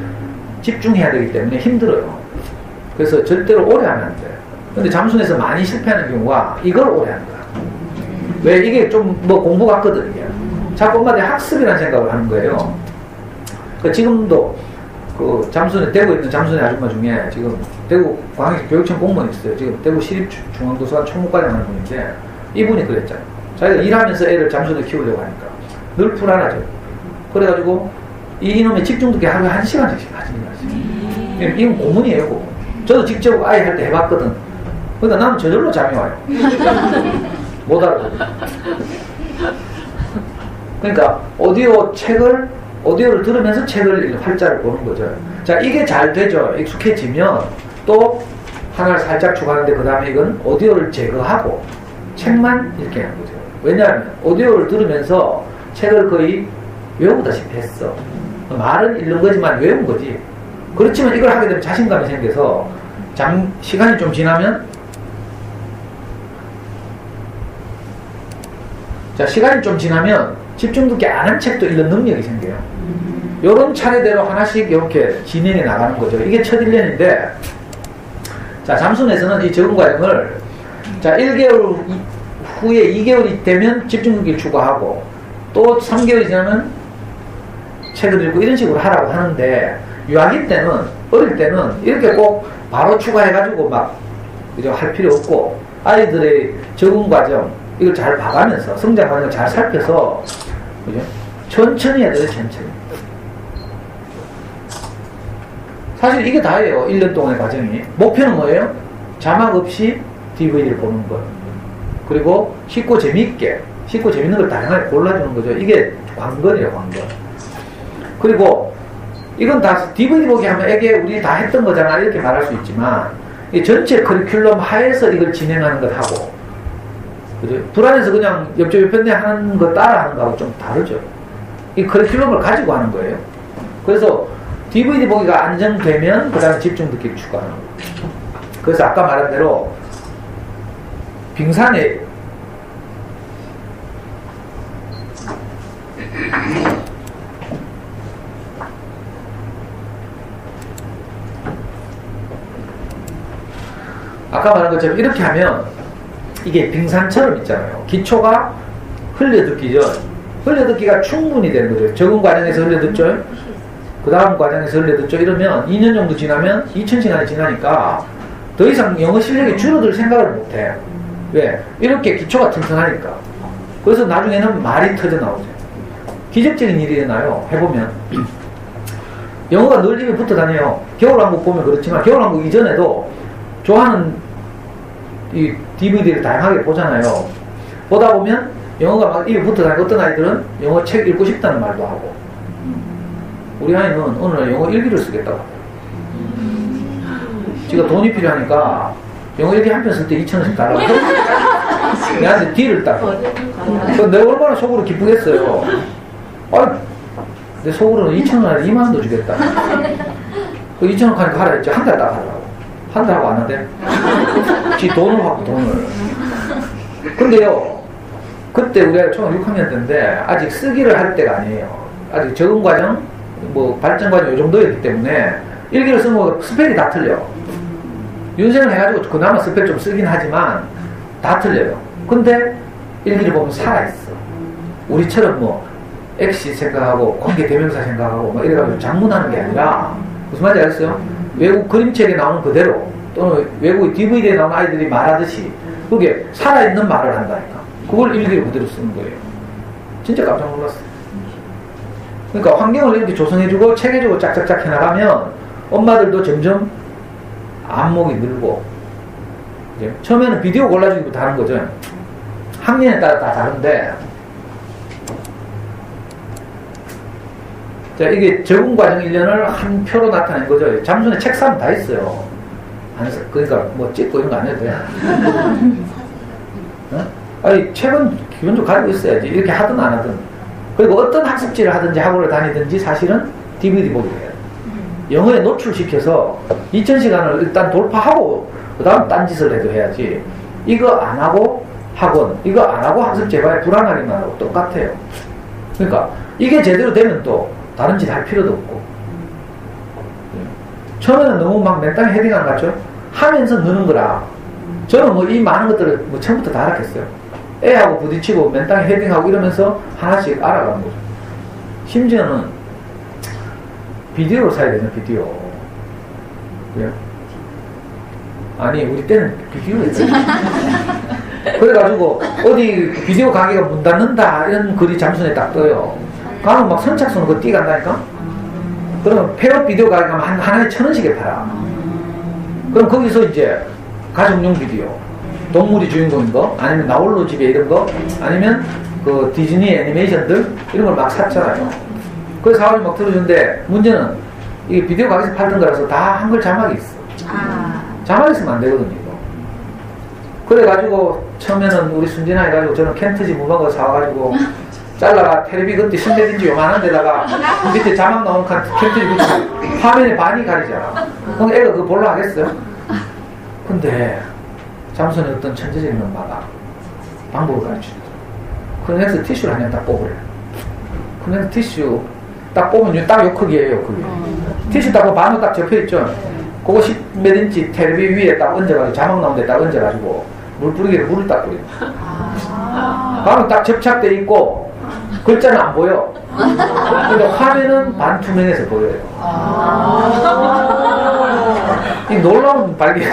집중해야 되기 때문에 힘들어요. 그래서 절대로 오래 하면 안 돼요. 근데 잠수에서 많이 실패하는 경우가 이걸 오래 하는 거야. 왜? 이게 좀 뭐 공부 같거든, 이게. 자꾸 엄마들이 학습이라는 생각을 하는 거예요. 지금도 그 잠수에, 대구에 있는 잠수의 아줌마 중에 지금 대구 광역시 교육청 공무원이 있어요. 지금 대구 시립중앙도서관 총무과장 하는 분인데 이분이 그랬잖아요. 자기가 일하면서 애를 잠수를 키우려고 하니까 늘 불안하죠. 그래가지고 이놈의 집중 듣기 하루에 1시간씩 하시는 거예요. 이건 고문이에요, 고문. 저도 직접 아이 할 때 해봤거든. 그러니까 나는 저절로 잠이 와요. 못 알아듣고. 그러니까 오디오를 들으면서 책을 활자를 보는 거죠. 자, 이게 잘 되죠. 익숙해지면 또 하나를 살짝 추가하는데 그 다음에 이건 오디오를 제거하고 책만 읽게 하는 거죠. 왜냐하면 오디오를 들으면서 책을 거의 외우다시피 했어. 말은 읽는 거지만 외운 거지. 그렇지만 이걸 하게 되면 자신감이 생겨서 시간이 좀 지나면 집중 듣기 안 한 책도 읽는 능력이 생겨요. 요런 차례대로 하나씩 이렇게 진행해 나가는 거죠. 이게 첫 1년인데, 자, 잠수에서는 이 적응 과정을, 자, 1개월 후에 2개월이 되면 집중 듣기를 추가하고, 또 3개월이 지나면 책을 읽고 이런 식으로 하라고 하는데, 유아기 때는, 어릴 때는 이렇게 꼭 바로 추가해가지고 막, 그죠? 할 필요 없고, 아이들의 적응 과정, 이걸 잘 봐가면서, 성장 과정을 잘 살펴서, 그죠? 천천히 해야 돼요, 천천히. 사실 이게 다예요, 1년 동안의 과정이. 목표는 뭐예요? 자막 없이 DVD를 보는 거. 그리고 쉽고 재밌는 걸 다양하게 골라주는 거죠. 이게 관건이에요, 관건. 그리고 이건 다 DVD 보기 하면 이게 우리 다 했던 거잖아, 이렇게 말할 수 있지만, 이 전체 커리큘럼 하에서 이걸 진행하는 것하고, 그죠? 불안해서 그냥 옆집 옆에 하는 거 따라 하는 거하고 좀 다르죠. 이 커리큘럼을 가지고 하는 거예요. 그래서 DVD 보기가 안정되면 그 다음에 집중 듣기를 추가하는 거예요. 그래서 아까 말한 대로 빙산에 아까 말한 것처럼 이렇게 하면 이게 빙산처럼 있잖아요. 기초가 흘려듣기죠. 흘려듣기가 충분히 되는 거죠. 적응 과정에서 흘려듣죠. 그 다음 과정에서 흘려듣죠. 이러면 2년 정도 지나면 2000시간이 지나니까 더 이상 영어 실력이 줄어들 생각을 못해. 왜? 이렇게 기초가 튼튼하니까. 그래서 나중에는 말이 터져 나오죠. 기적적인 일이 일어나요. 해보면 영어가 늘 입에 붙어 다녀요. 겨울왕국 보면 그렇지만 겨울왕국 이전에도 좋아하는 이 DVD를 다양하게 보잖아요. 보다 보면 영어가 막 입에 붙어 다니고 어떤 아이들은 영어 책 읽고 싶다는 말도 하고 우리 아이는 오늘 영어 일기를 쓰겠다고 지가 돈이 필요하니까 영어 일기 한 편 쓸 때 2,000원씩 달라고 내한테 딜을 따고 내가 얼마나 속으로 기쁘겠어요. 내 속으로는 2,000원에 2만원도 주겠다. 그 2,000원 가니까 하라 했지. 한 달 딱 하라고. 한 달 하고 안 한대. 지 돈을 하고 돈을. 근데요, 그때 우리가 초등 6학년 때인데 아직 쓰기를 할 때가 아니에요. 아직 적응 과정, 뭐 발전 과정 이 정도였기 때문에 일기를 쓰는 거 스펠이 다 틀려. 윤생을 해가지고 그나마 스펠 좀 쓰긴 하지만 다 틀려요. 근데 일기를 보면 살아있어. 우리처럼 뭐 액시 생각하고 관계 대명사 생각하고 막 이래가지고 장문하는 게 아니라 무슨 말인지 알겠어요? 외국 그림책에 나오는 그대로 또는 외국 DVD에 나오는 아이들이 말하듯이 그게 살아있는 말을 한다니까. 그걸 일기를 그대로 쓰는 거예요. 진짜 깜짝 놀랐어요. 그러니까 환경을 이렇게 조성해주고 책해주고 짝짝짝 해나가면 엄마들도 점점 안목이 늘고 이제 처음에는 비디오 골라주기도 다른 거죠. 학년에 따라 다 다른데 자, 이게 적응 과정 1년을 한 표로 나타낸 거죠. 잠순에 책 사면 다 있어요. 그러니까 뭐 찍고 이런 거 안 해도 돼. 어? 아니, 책은 기본적으로 가지고 있어야지. 이렇게 하든 안 하든. 그리고 어떤 학습지를 하든지 학원을 다니든지 사실은 DVD 보기로 해요. 영어에 노출시켜서 2000시간을 일단 돌파하고 그 다음 딴짓을 해도 해야지. 이거 안 하고 학원, 이거 안 하고 학습 재발에 불안하기만 하고 똑같아요. 그러니까 이게 제대로 되면 또 다른 짓 할 필요도 없고. 처음에는 너무 막 맨땅에 헤딩 안 갔죠? 하면서 느는 거라. 저는 뭐 이 많은 것들을 뭐 처음부터 다 알았겠어요. 애하고 부딪히고 맨땅에 헤딩하고 이러면서 하나씩 알아가는 거죠. 심지어는 비디오를 사야 되죠, 비디오. 그래요? 아니, 우리 때는 비디오가 있어요. 그래가지고 어디 비디오 가게가 문 닫는다 이런 글이 잠순에 딱 떠요. 가면 막 선착순으로 그 뛰어간다니까? 그러면 폐업 비디오 가게 가면 하나에 1,000원씩에 팔아. 그럼 거기서 이제 가족용 비디오, 동물이 주인공인 거, 아니면 나홀로 집에 이런 거, 아니면 그 디즈니 애니메이션들 이런 걸 막 샀잖아요. 그래서 사람이 막 들어주는데 문제는 이게 비디오 가게에서 팔던 거라서 다 한글 자막이 있어. 자막 있으면 안 되거든요, 이거. 그래가지고 처음에는 우리 순진아 해가지고 저는 켄트지 무방거 사와가지고 잘라가 테레비 그때 10cm 요만한 데다가 밑에 자막 나오는 캔트지 붙이고 화면에 반이 가리잖아. 그럼 애가 그거 볼라 하겠어요? 근데 잠수는 어떤 천재적인 엄마가 방법을 가르쳐주죠. 그래서 티슈를 한 장 딱 뽑으래. 그래서 티슈 딱 뽑으면 딱 요 크기예요, 그게. 티슈 딱 반으로 딱 접혀있죠. 그거 10몇 인치 테레비 위에 딱 얹어가지고 자막 나온 데 딱 얹어가지고 물 뿌리기를 물을 딱 뿌려. 반은 딱 접착돼 있고 글자는 안 보여. 근데 화면은 반투명해서 보여요. 이 놀라운 발견.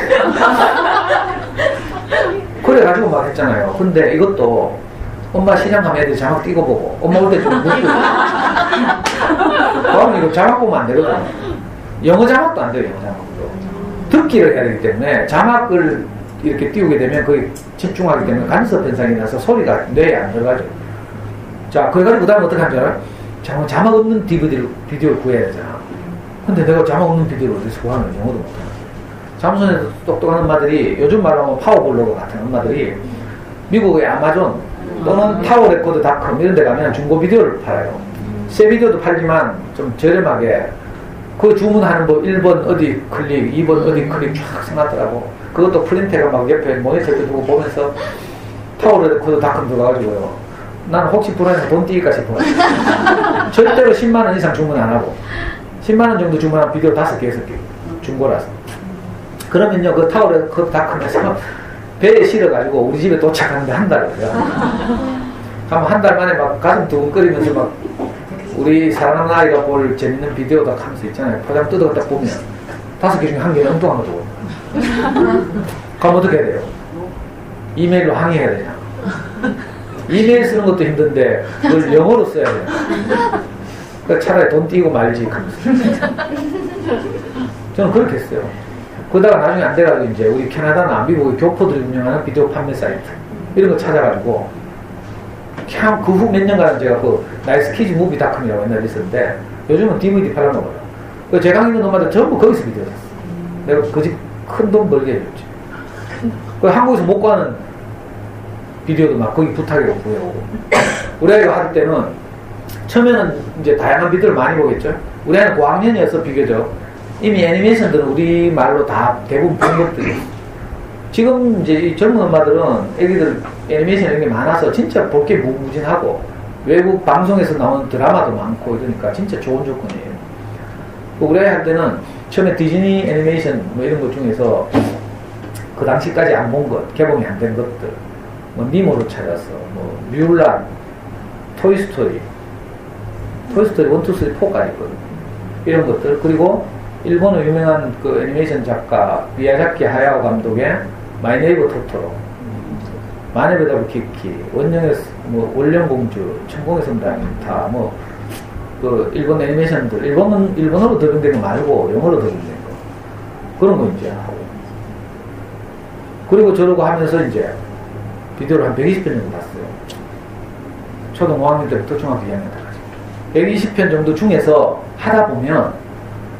그래가지고 막 했잖아요. 근데 이것도 엄마 시장 가면 애들 자막 띄고 보고 엄마 올 때 좀 묻고 그러면 이거 자막 보면 안 되거든. 영어 자막도 안 돼요. 영어 자막도 듣기를 해야 되기 때문에 자막을 이렇게 띄우게 되면 거의 집중하기 때문에 간섭 현상이 나서 소리가 뇌에 안 들어가죠. 자, 그래가지고 그 다음에 어떻게 하는 줄 알아요? 자막 없는 비디오를 구해야 되잖아. 근데 내가 자막 없는 비디오를 어디서 구하면 영어도 못하는. 잠수에서 똑똑한 엄마들이, 요즘 말로 하면 파워블로그 같은 엄마들이 미국의 아마존 또는 타워레코드닷컴 이런 데 가면 중고 비디오를 팔아요. 새 비디오도 팔지만 좀 저렴하게 그 주문하는 뭐 1번 어디 클릭, 2번 어디 클릭 쫙 써놨더라고. 그것도 프린트가 막 옆에 모니터에 두고 보면서 타워레코드닷컴 들어가가지고요. 난 혹시 불안해서 돈 띄기까 싶어. 절대로 10만원 이상 주문 안 하고 10만원 정도 주문한 비디오 5개, 6개 중고라서. 그러면요, 그 타워레코드닷컴에서 배에 실어가지고 우리 집에 도착하는데 한 달을 걸려. 하면 한 달 만에 막 가슴 두근거리면서 막 우리 사랑하는 아이가 볼 재밌는 비디오다 하면서 있잖아요. 포장 뜯어서 딱 보면 5개 중에 1개는 엉뚱한 거 주고. 그럼 어떻게 해야 돼요? 이메일로 항의해야 되냐? 이메일 쓰는 것도 힘든데 그걸 영어로 써야 돼요. 그러니까 차라리 돈 띄고 말지. 저는 그렇게 했어요. 그러다가 나중에 안 돼가지고 이제 우리 캐나다나 미국의 교포들이 운영하는 비디오 판매 사이트 이런 거 찾아가지고 그냥 그 후 몇 년간 제가 그 나이스키즈 무비닷컴이라고 옛날에 있었는데 요즘은 DVD 팔아먹어요. 그 제 강의 있는 놈마다 전부 거기서 비디오 샀어. 내가 그 집 큰 돈 벌게 해줬지. 그 한국에서 못 가는 비디오도 막 거기 부탁이라고 구해오고. 우리 아이가 할 때는 처음에는 이제 다양한 비디오를 많이 보겠죠. 우리 아이는 고학년이어서 비교적 이미 애니메이션들은 우리말로 다 대부분 본 것들이에요. 지금 이제 이 젊은 엄마들은 애기들 애니메이션 이런 게 많아서 진짜 볼 게 무궁무진하고 외국 방송에서 나오는 드라마도 많고 이러니까 진짜 좋은 조건이에요. 우리 아이 할 때는 처음에 디즈니 애니메이션 뭐 이런 것 중에서 그 당시까지 안 본 것, 개봉이 안 된 것들, 뭐 니모를 찾아서, 뭐 뮬란, 토이스토리 1, 2, 3, 4까지 있거든요. 이런 것들. 그리고 일본의 유명한 그 애니메이션 작가 미야자키 하야오 감독의 마이 네이버 토토로, 마네베다부 키키, 원령의 뭐 원령공주, 천공의 성당이다, 뭐 그 일본 애니메이션들, 일본어로 더빙된 거 말고 영어로 더빙된 거 그런 거 이제 하고. 그리고 저러고 하면서 이제 비디오를 한 120편 정도 봤어요. 초등 5학년 때부터 중학교 2학년 때까지 120편 정도 중에서 하다 보면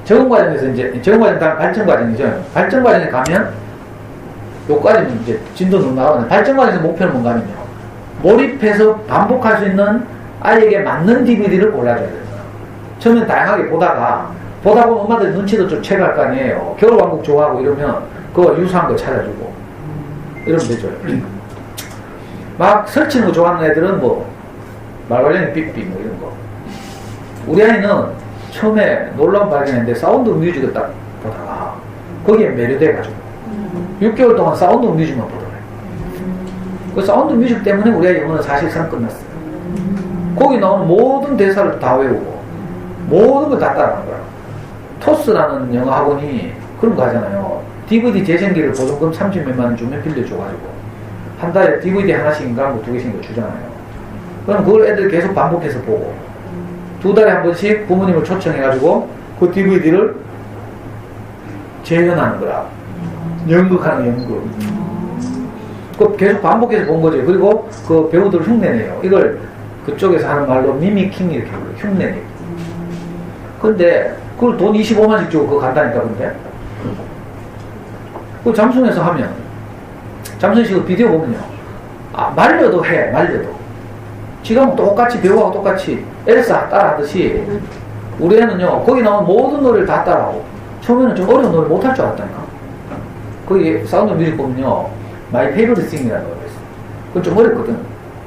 적응 과정에서 이제 적응 과정 다음 발전 과정이죠. 발전 과정에 가면 요까지는 이제 진도는 나오는데 발전 과정에서 목표는 뭔가면요. 몰입해서 반복할 수 있는 아이에게 맞는 DVD를 골라줘야 돼요. 처음엔 다양하게 보다 보면 엄마들 눈치도 좀 채갈 거 아니에요. 겨울왕국 좋아하고 이러면 그거 유사한 거 찾아주고 이러면 되죠. 막 설치는 거 좋아하는 애들은 뭐 말괄량이 삐삐 뭐 이런 거. 우리 아이는 처음에 놀라운 발견했는데 사운드 뮤직을 딱 보다가 거기에 매료돼가지고 6개월 동안 사운드 뮤직만 보더래. 그 사운드 뮤직 때문에 우리 아이 영어는 사실상 끝났어요. 거기 나오는 모든 대사를 다 외우고 모든 걸 다 따라하는 거야. 토스라는 영어 학원이 그런 거 하잖아요. DVD 재생기를 보증금 30몇만 원 주면 빌려줘가지고 한 달에 DVD 하나씩인가 뭐 2개씩인가 주잖아요. 그럼 그걸 애들 계속 반복해서 보고 2달에 한 번씩 부모님을 초청해가지고 그 DVD를 재현하는 거라. 연극하는 연극. 그 계속 반복해서 본 거죠. 그리고 그 배우들 흉내내요. 이걸 그쪽에서 하는 말로 미미킹 이렇게 불러요. 흉내내기. 근데 그걸 돈 25만씩 주고 그거 간다니까. 근데 그 잠순에서 하면 잠순식으로 비디오 보면요. 말려도 해. 말려도. 지금 똑같이 배우하고 똑같이 엘사 따라 하듯이 우리 애는요. 거기 나오는 모든 노래를 다 따라하고 처음에는 좀 어려운 노래 못할 줄 알았다니까. 거기 사운드 뮤직 보면요. 마이 페이버릿 싱이라는 노래가 있어요. 그건 좀 어렵거든.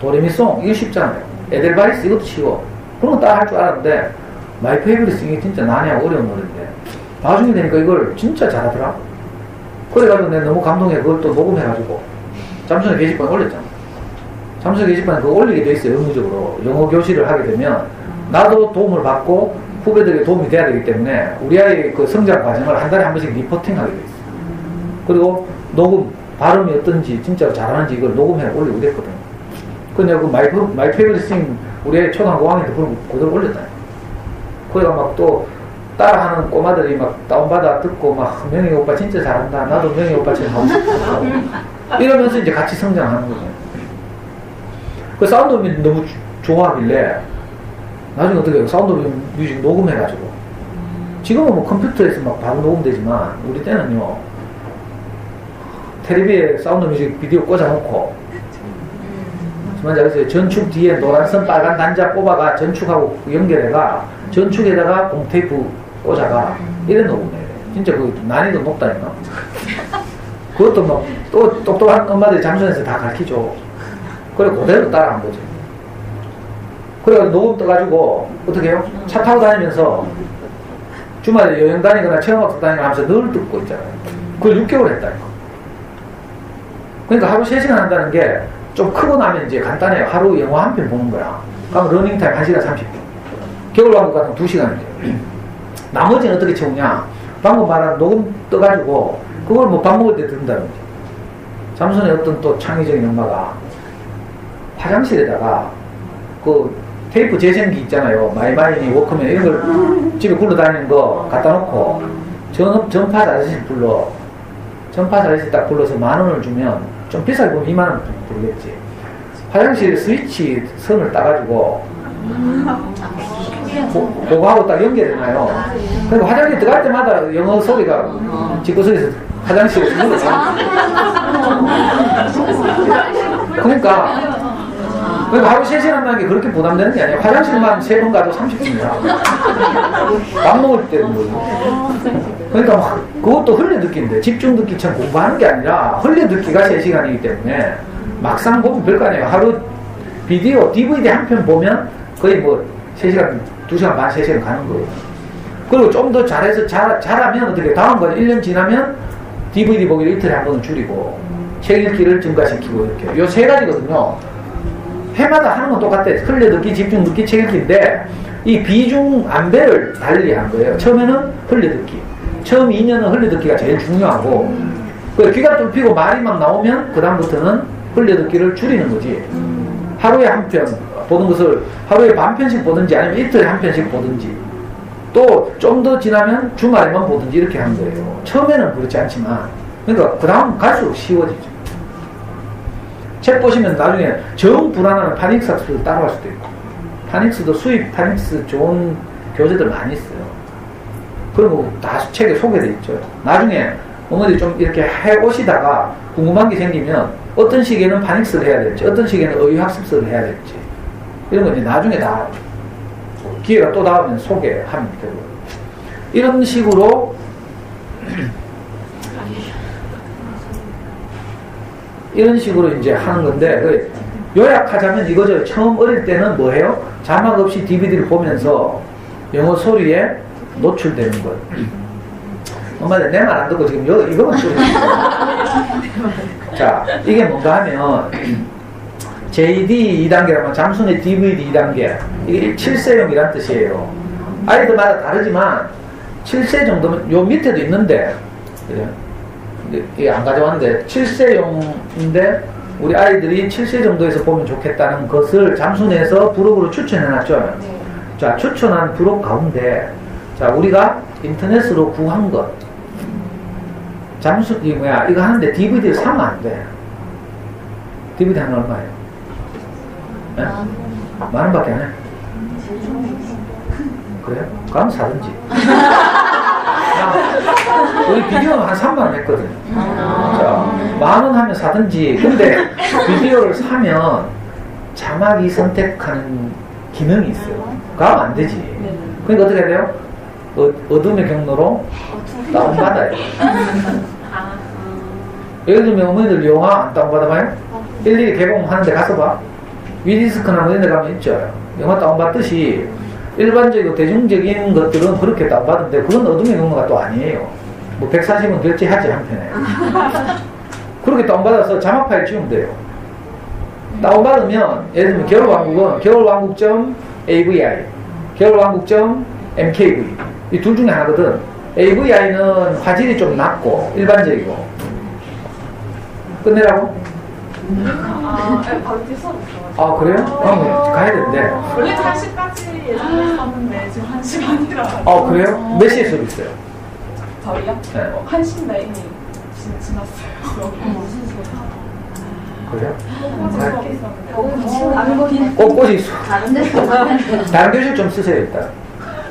도레미송 이거 쉽잖아요. 에델바리스 이것도 쉬워. 그런 거 따라 할 줄 알았는데 마이 페이버릿 싱이 진짜 난해하고 어려운 노래인데 나중에 되니까 이걸 진짜 잘하더라. 그래가지고 내가 너무 감동해. 그걸 또 녹음해가지고 잠수의 게시판에 올렸잖아. 잠수의 게시판에 그거 올리게 돼 있어요. 의무적으로 영어 교실을 하게 되면 나도 도움을 받고 후배들에게 도움이 돼야 되기 때문에 우리 아이의 그 성장 과정을 한 달에 한 번씩 리포팅하게 돼 있어요. 그리고 녹음 발음이 어떤지 진짜 잘하는지 이걸 녹음해 올리고 그랬거든. 근데 그 마이 페이버릿 싱 우리 애 초등학교 5학년 때 그런 거 그대로 올렸다니까. 그래가 막 또 따라하는 꼬마들이 막 다운받아 듣고 막 명희 오빠 진짜 잘한다. 나도 명희 오빠처럼 하고 싶다. 이러면서 이제 같이 성장하는 거죠. 그 사운드 뮤직 너무 좋아하길래 나중에 어떻게 해요? 사운드 뮤직 녹음해가지고 지금은 뭐 컴퓨터에서 막 바로 녹음되지만 우리 때는요. 텔레비에 사운드 뮤직 비디오 꽂아놓고 정말 잘했어요. 전축 뒤에 노란선 빨간 단자 뽑아가 전축하고 연결해가 전축에다가 공테이프 꽂아가 이래 녹음해. 진짜 그 난이도 높다니까. 그것도 막 또 똑똑한 엄마들이 잠수에서 다 가르치죠. 그래 그대로 따라한 거죠. 그래가지고 녹음 떠가지고 어떻게 해요? 차 타고 다니면서 주말에 여행 다니거나 체험학습 다니거나 하면서 늘 듣고 있잖아요. 그걸 6개월 했다니까. 그러니까 하루 3시간 한다는 게 좀 크고 나면 이제 간단해요. 하루 영화 한 편 보는 거야. 그럼 러닝타임 1시간 30분. 겨울왕국 같은 2시간이죠. 나머지는 어떻게 채우냐? 방금 말한 녹음 떠가지고 그걸 뭐 밥 먹을 때 듣는다든지. 잠순의 어떤 또 창의적인 엄마가 화장실에다가 그 테이프 재생기 있잖아요. 마이마이니 워크맨 이런 걸 집에 굴러다니는 거 갖다 놓고 전파 아저씨 불러. 전파 아저씨 딱 불러서 10,000원을 주면 좀 비싸게 보면 20,000원 부르겠지. 화장실 스위치 선을 따가지고 그거하고 딱 연결해놔요. 그러니까 화장실 들어갈 때마다 영어 소리가 집구석에서 화장실에서 들어가. 그러니까 하루 3시간 한다는 게 그렇게 부담되는 게 아니에요. 화장실만 3번 가도 30분이야. 밥 먹을 때는 뭐. 그러니까 막 그것도 흘려듣기인데 집중 듣기처럼 공부하는 게 아니라 흘려듣기가 3시간이기 때문에 막상 보면 별거 아니에요. 하루 비디오, DVD 한 편 보면 거의 뭐 3시간, 2시간 반, 3시간 가는 거예요. 그리고 좀 더 잘해서 잘하면 어떻게 다음 번 1년 지나면 DVD 보기를 이틀에 한 번은 줄이고 책 읽기를 증가시키고 이렇게. 요 3가지거든요. 해마다 하는 건 똑같아요. 흘려듣기, 집중 듣기, 책 읽기인데 이 비중 안배를 달리 한 거예요. 처음에는 흘려듣기. 처음 2년은 흘려듣기가 제일 중요하고 귀가 뚫히고 말이 막 나오면 그 다음부터는 흘려듣기를 줄이는 거지. 하루에 한 편 보는 것을 하루에 반 편씩 보든지 아니면 이틀에 한 편씩 보든지 또 좀 더 지나면 주말에만 보든지 이렇게 하는 거예요. 처음에는 그렇지 않지만 그러니까 그 다음 갈수록 쉬워지죠. 책 보시면 나중에 정 불안하면 파닉스 학습을 따라갈 수도 있고 파닉스도 수입 파닉스 좋은 교재들 많이 있어요. 그리고 다 책에 소개되어 있죠. 나중에 어머니 좀 이렇게 해오시다가 궁금한 게 생기면 어떤 시기에는 파닉스를 해야 될지 어떤 시기에는 의유학습서를 해야 될지 이런 거 이제 나중에 다 기회가 또 닿으면 소개하면 되고 이런 식으로 이런 식으로 이제 하는 건데 요약하자면 이거죠. 처음 어릴 때는 뭐 해요? 자막 없이 DVD를 보면서 영어 소리에 노출되는 것. 엄마들 내 말 안 듣고 지금 이거만 소리. 자, 이게 뭔가 하면 JD 2단계라면 잠순의 DVD 2단계. 이게 7세용이란 뜻이에요. 아이들마다 다르지만 7세 정도면 요 밑에도 있는데 그래요? 이게 안 가져왔는데 7세용인데 우리 아이들이 7세 정도에서 보면 좋겠다는 것을 잠순에서 부록으로 추천해놨죠. 자, 추천한 부록 가운데 자, 우리가 인터넷으로 구한 것 잠순, 이거 뭐야, 이거 하는데 DVD를 사면 안 돼. DVD 하나 얼마예요? 네? 10,000원밖에 안 해? 그래요? 그럼 사든지. 우리 비디오는 한 3만원 했거든. 자, 10,000원 하면 사든지. 근데 비디오를 사면 자막이 선택하는 기능이 있어요. 그럼 안 되지. 그러니까 어떻게 해야 돼요? 어둠의 경로로 다운받아요. 예를 들면 어머니들 영화 안 다운받아봐요? 일일이 개봉하는데 가서 봐. 위디스크나 뭐 이런 데 가면 있죠. 영화 다운받듯이 일반적이고 대중적인 것들은 그렇게 다운받는데 그건 어둠의 경로가 또 아니에요. 뭐 140원 결제하지 한편에. 그렇게 다운받아서 자막 파일 지우면 돼요. 다운받으면 예를 들면 겨울왕국은 겨울왕국.avi 겨울왕국.mkv 이 둘 중에 하나거든. AVI는 화질이 좀 낮고 일반적이고. 끝내라고? 네, 바로 뒤서 아, 그래요? 그럼 가야 되는데. 원래 1시까지 예정했었는데 지금 1시 반이라. 아, 그래요? 몇 시에 수업 있어요? 저희요? 네. 1시인데 이미 지났어요. 무슨 그래요? 수업이 꼿꼿이 있어. 다른 교실 좀 쓰세요, 일단.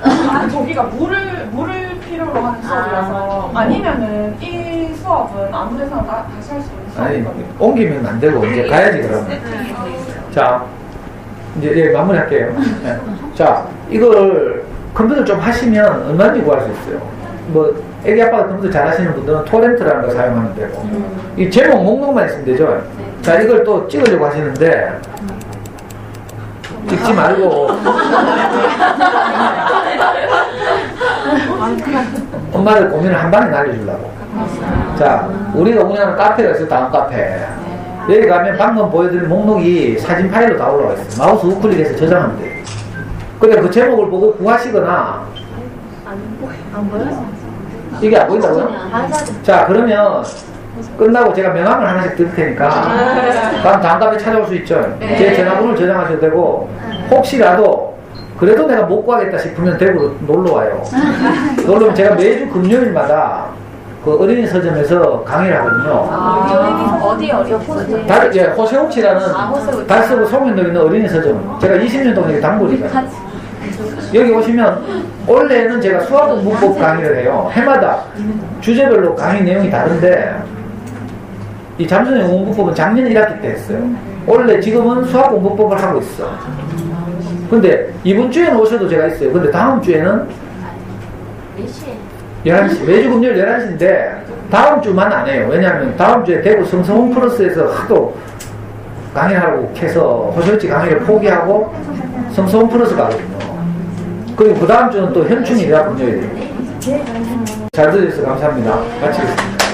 아니, 저기가 물을 필요로 하는 수업이라서 아니면은 이 수업은 아무 데서나 다시 할 수 있는 아니, 수업이거든요. 옮기면 안 되고, 이제 가야지, 그러면. 자, 이제 예, 마무리할게요. 네. 자, 이걸 컴퓨터 좀 하시면 얼마든지 구할 수 있어요. 뭐, 애기 아빠가 컴퓨터 잘 하시는 분들은 토렌트라는 거 사용하면 되고, 이 제목 목록만 있으면 되죠. 자, 이걸 또 찍으려고 하시는데, 찍지 말고, 엄마들 고민을 한 방에 날려주려고. 자, 우리가 운영하는 카페가 있어요, 다음 카페. 여기 가면 방금 보여드린 목록이 사진 파일로 다 올라와 있어요. 마우스 우클릭해서 저장하면 돼요. 근데 그 제목을 보고 구하시거나 안 보여요? 이게 안 보인다고요? 자, 그러면 끝나고 제가 명함을 하나씩 드릴 테니까 다음 답에 찾아올 수 있죠. 제 전화번호를 저장하셔도 되고 혹시라도 그래도 내가 못 구하겠다 싶으면 대구로 놀러와요. 놀러오면 제가 매주 금요일마다 그 어린이 서점에서 강의를 하거든요. 어디요? 호세호치라는 달서구 송현동에 있는 어린이 서점. 제가 20년 동안 여기 단골이거든요. 여기 오시면 원래는 제가 수학 문법 강의를 해요. 해마다 주제별로 강의 내용이 다른데 이 잠수의 영문법은 작년 1학기 때 했어요. 원래 지금은 수학 공부법을 하고 있어. 근데 이번 주에는 오셔도 제가 있어요. 근데 다음 주에는 11시, 매주 금요일 11시인데 다음 주만 안 해요. 왜냐하면 다음 주에 대구 성서홈 플러스에서 하도 강의하라고 해서 호시호치 강의를 포기하고 성서홈 플러스 가거든요. 그리고 그 다음 주는 또 현충일이라 금요일. 잘 들어주셔서 감사합니다. 마치겠습니다.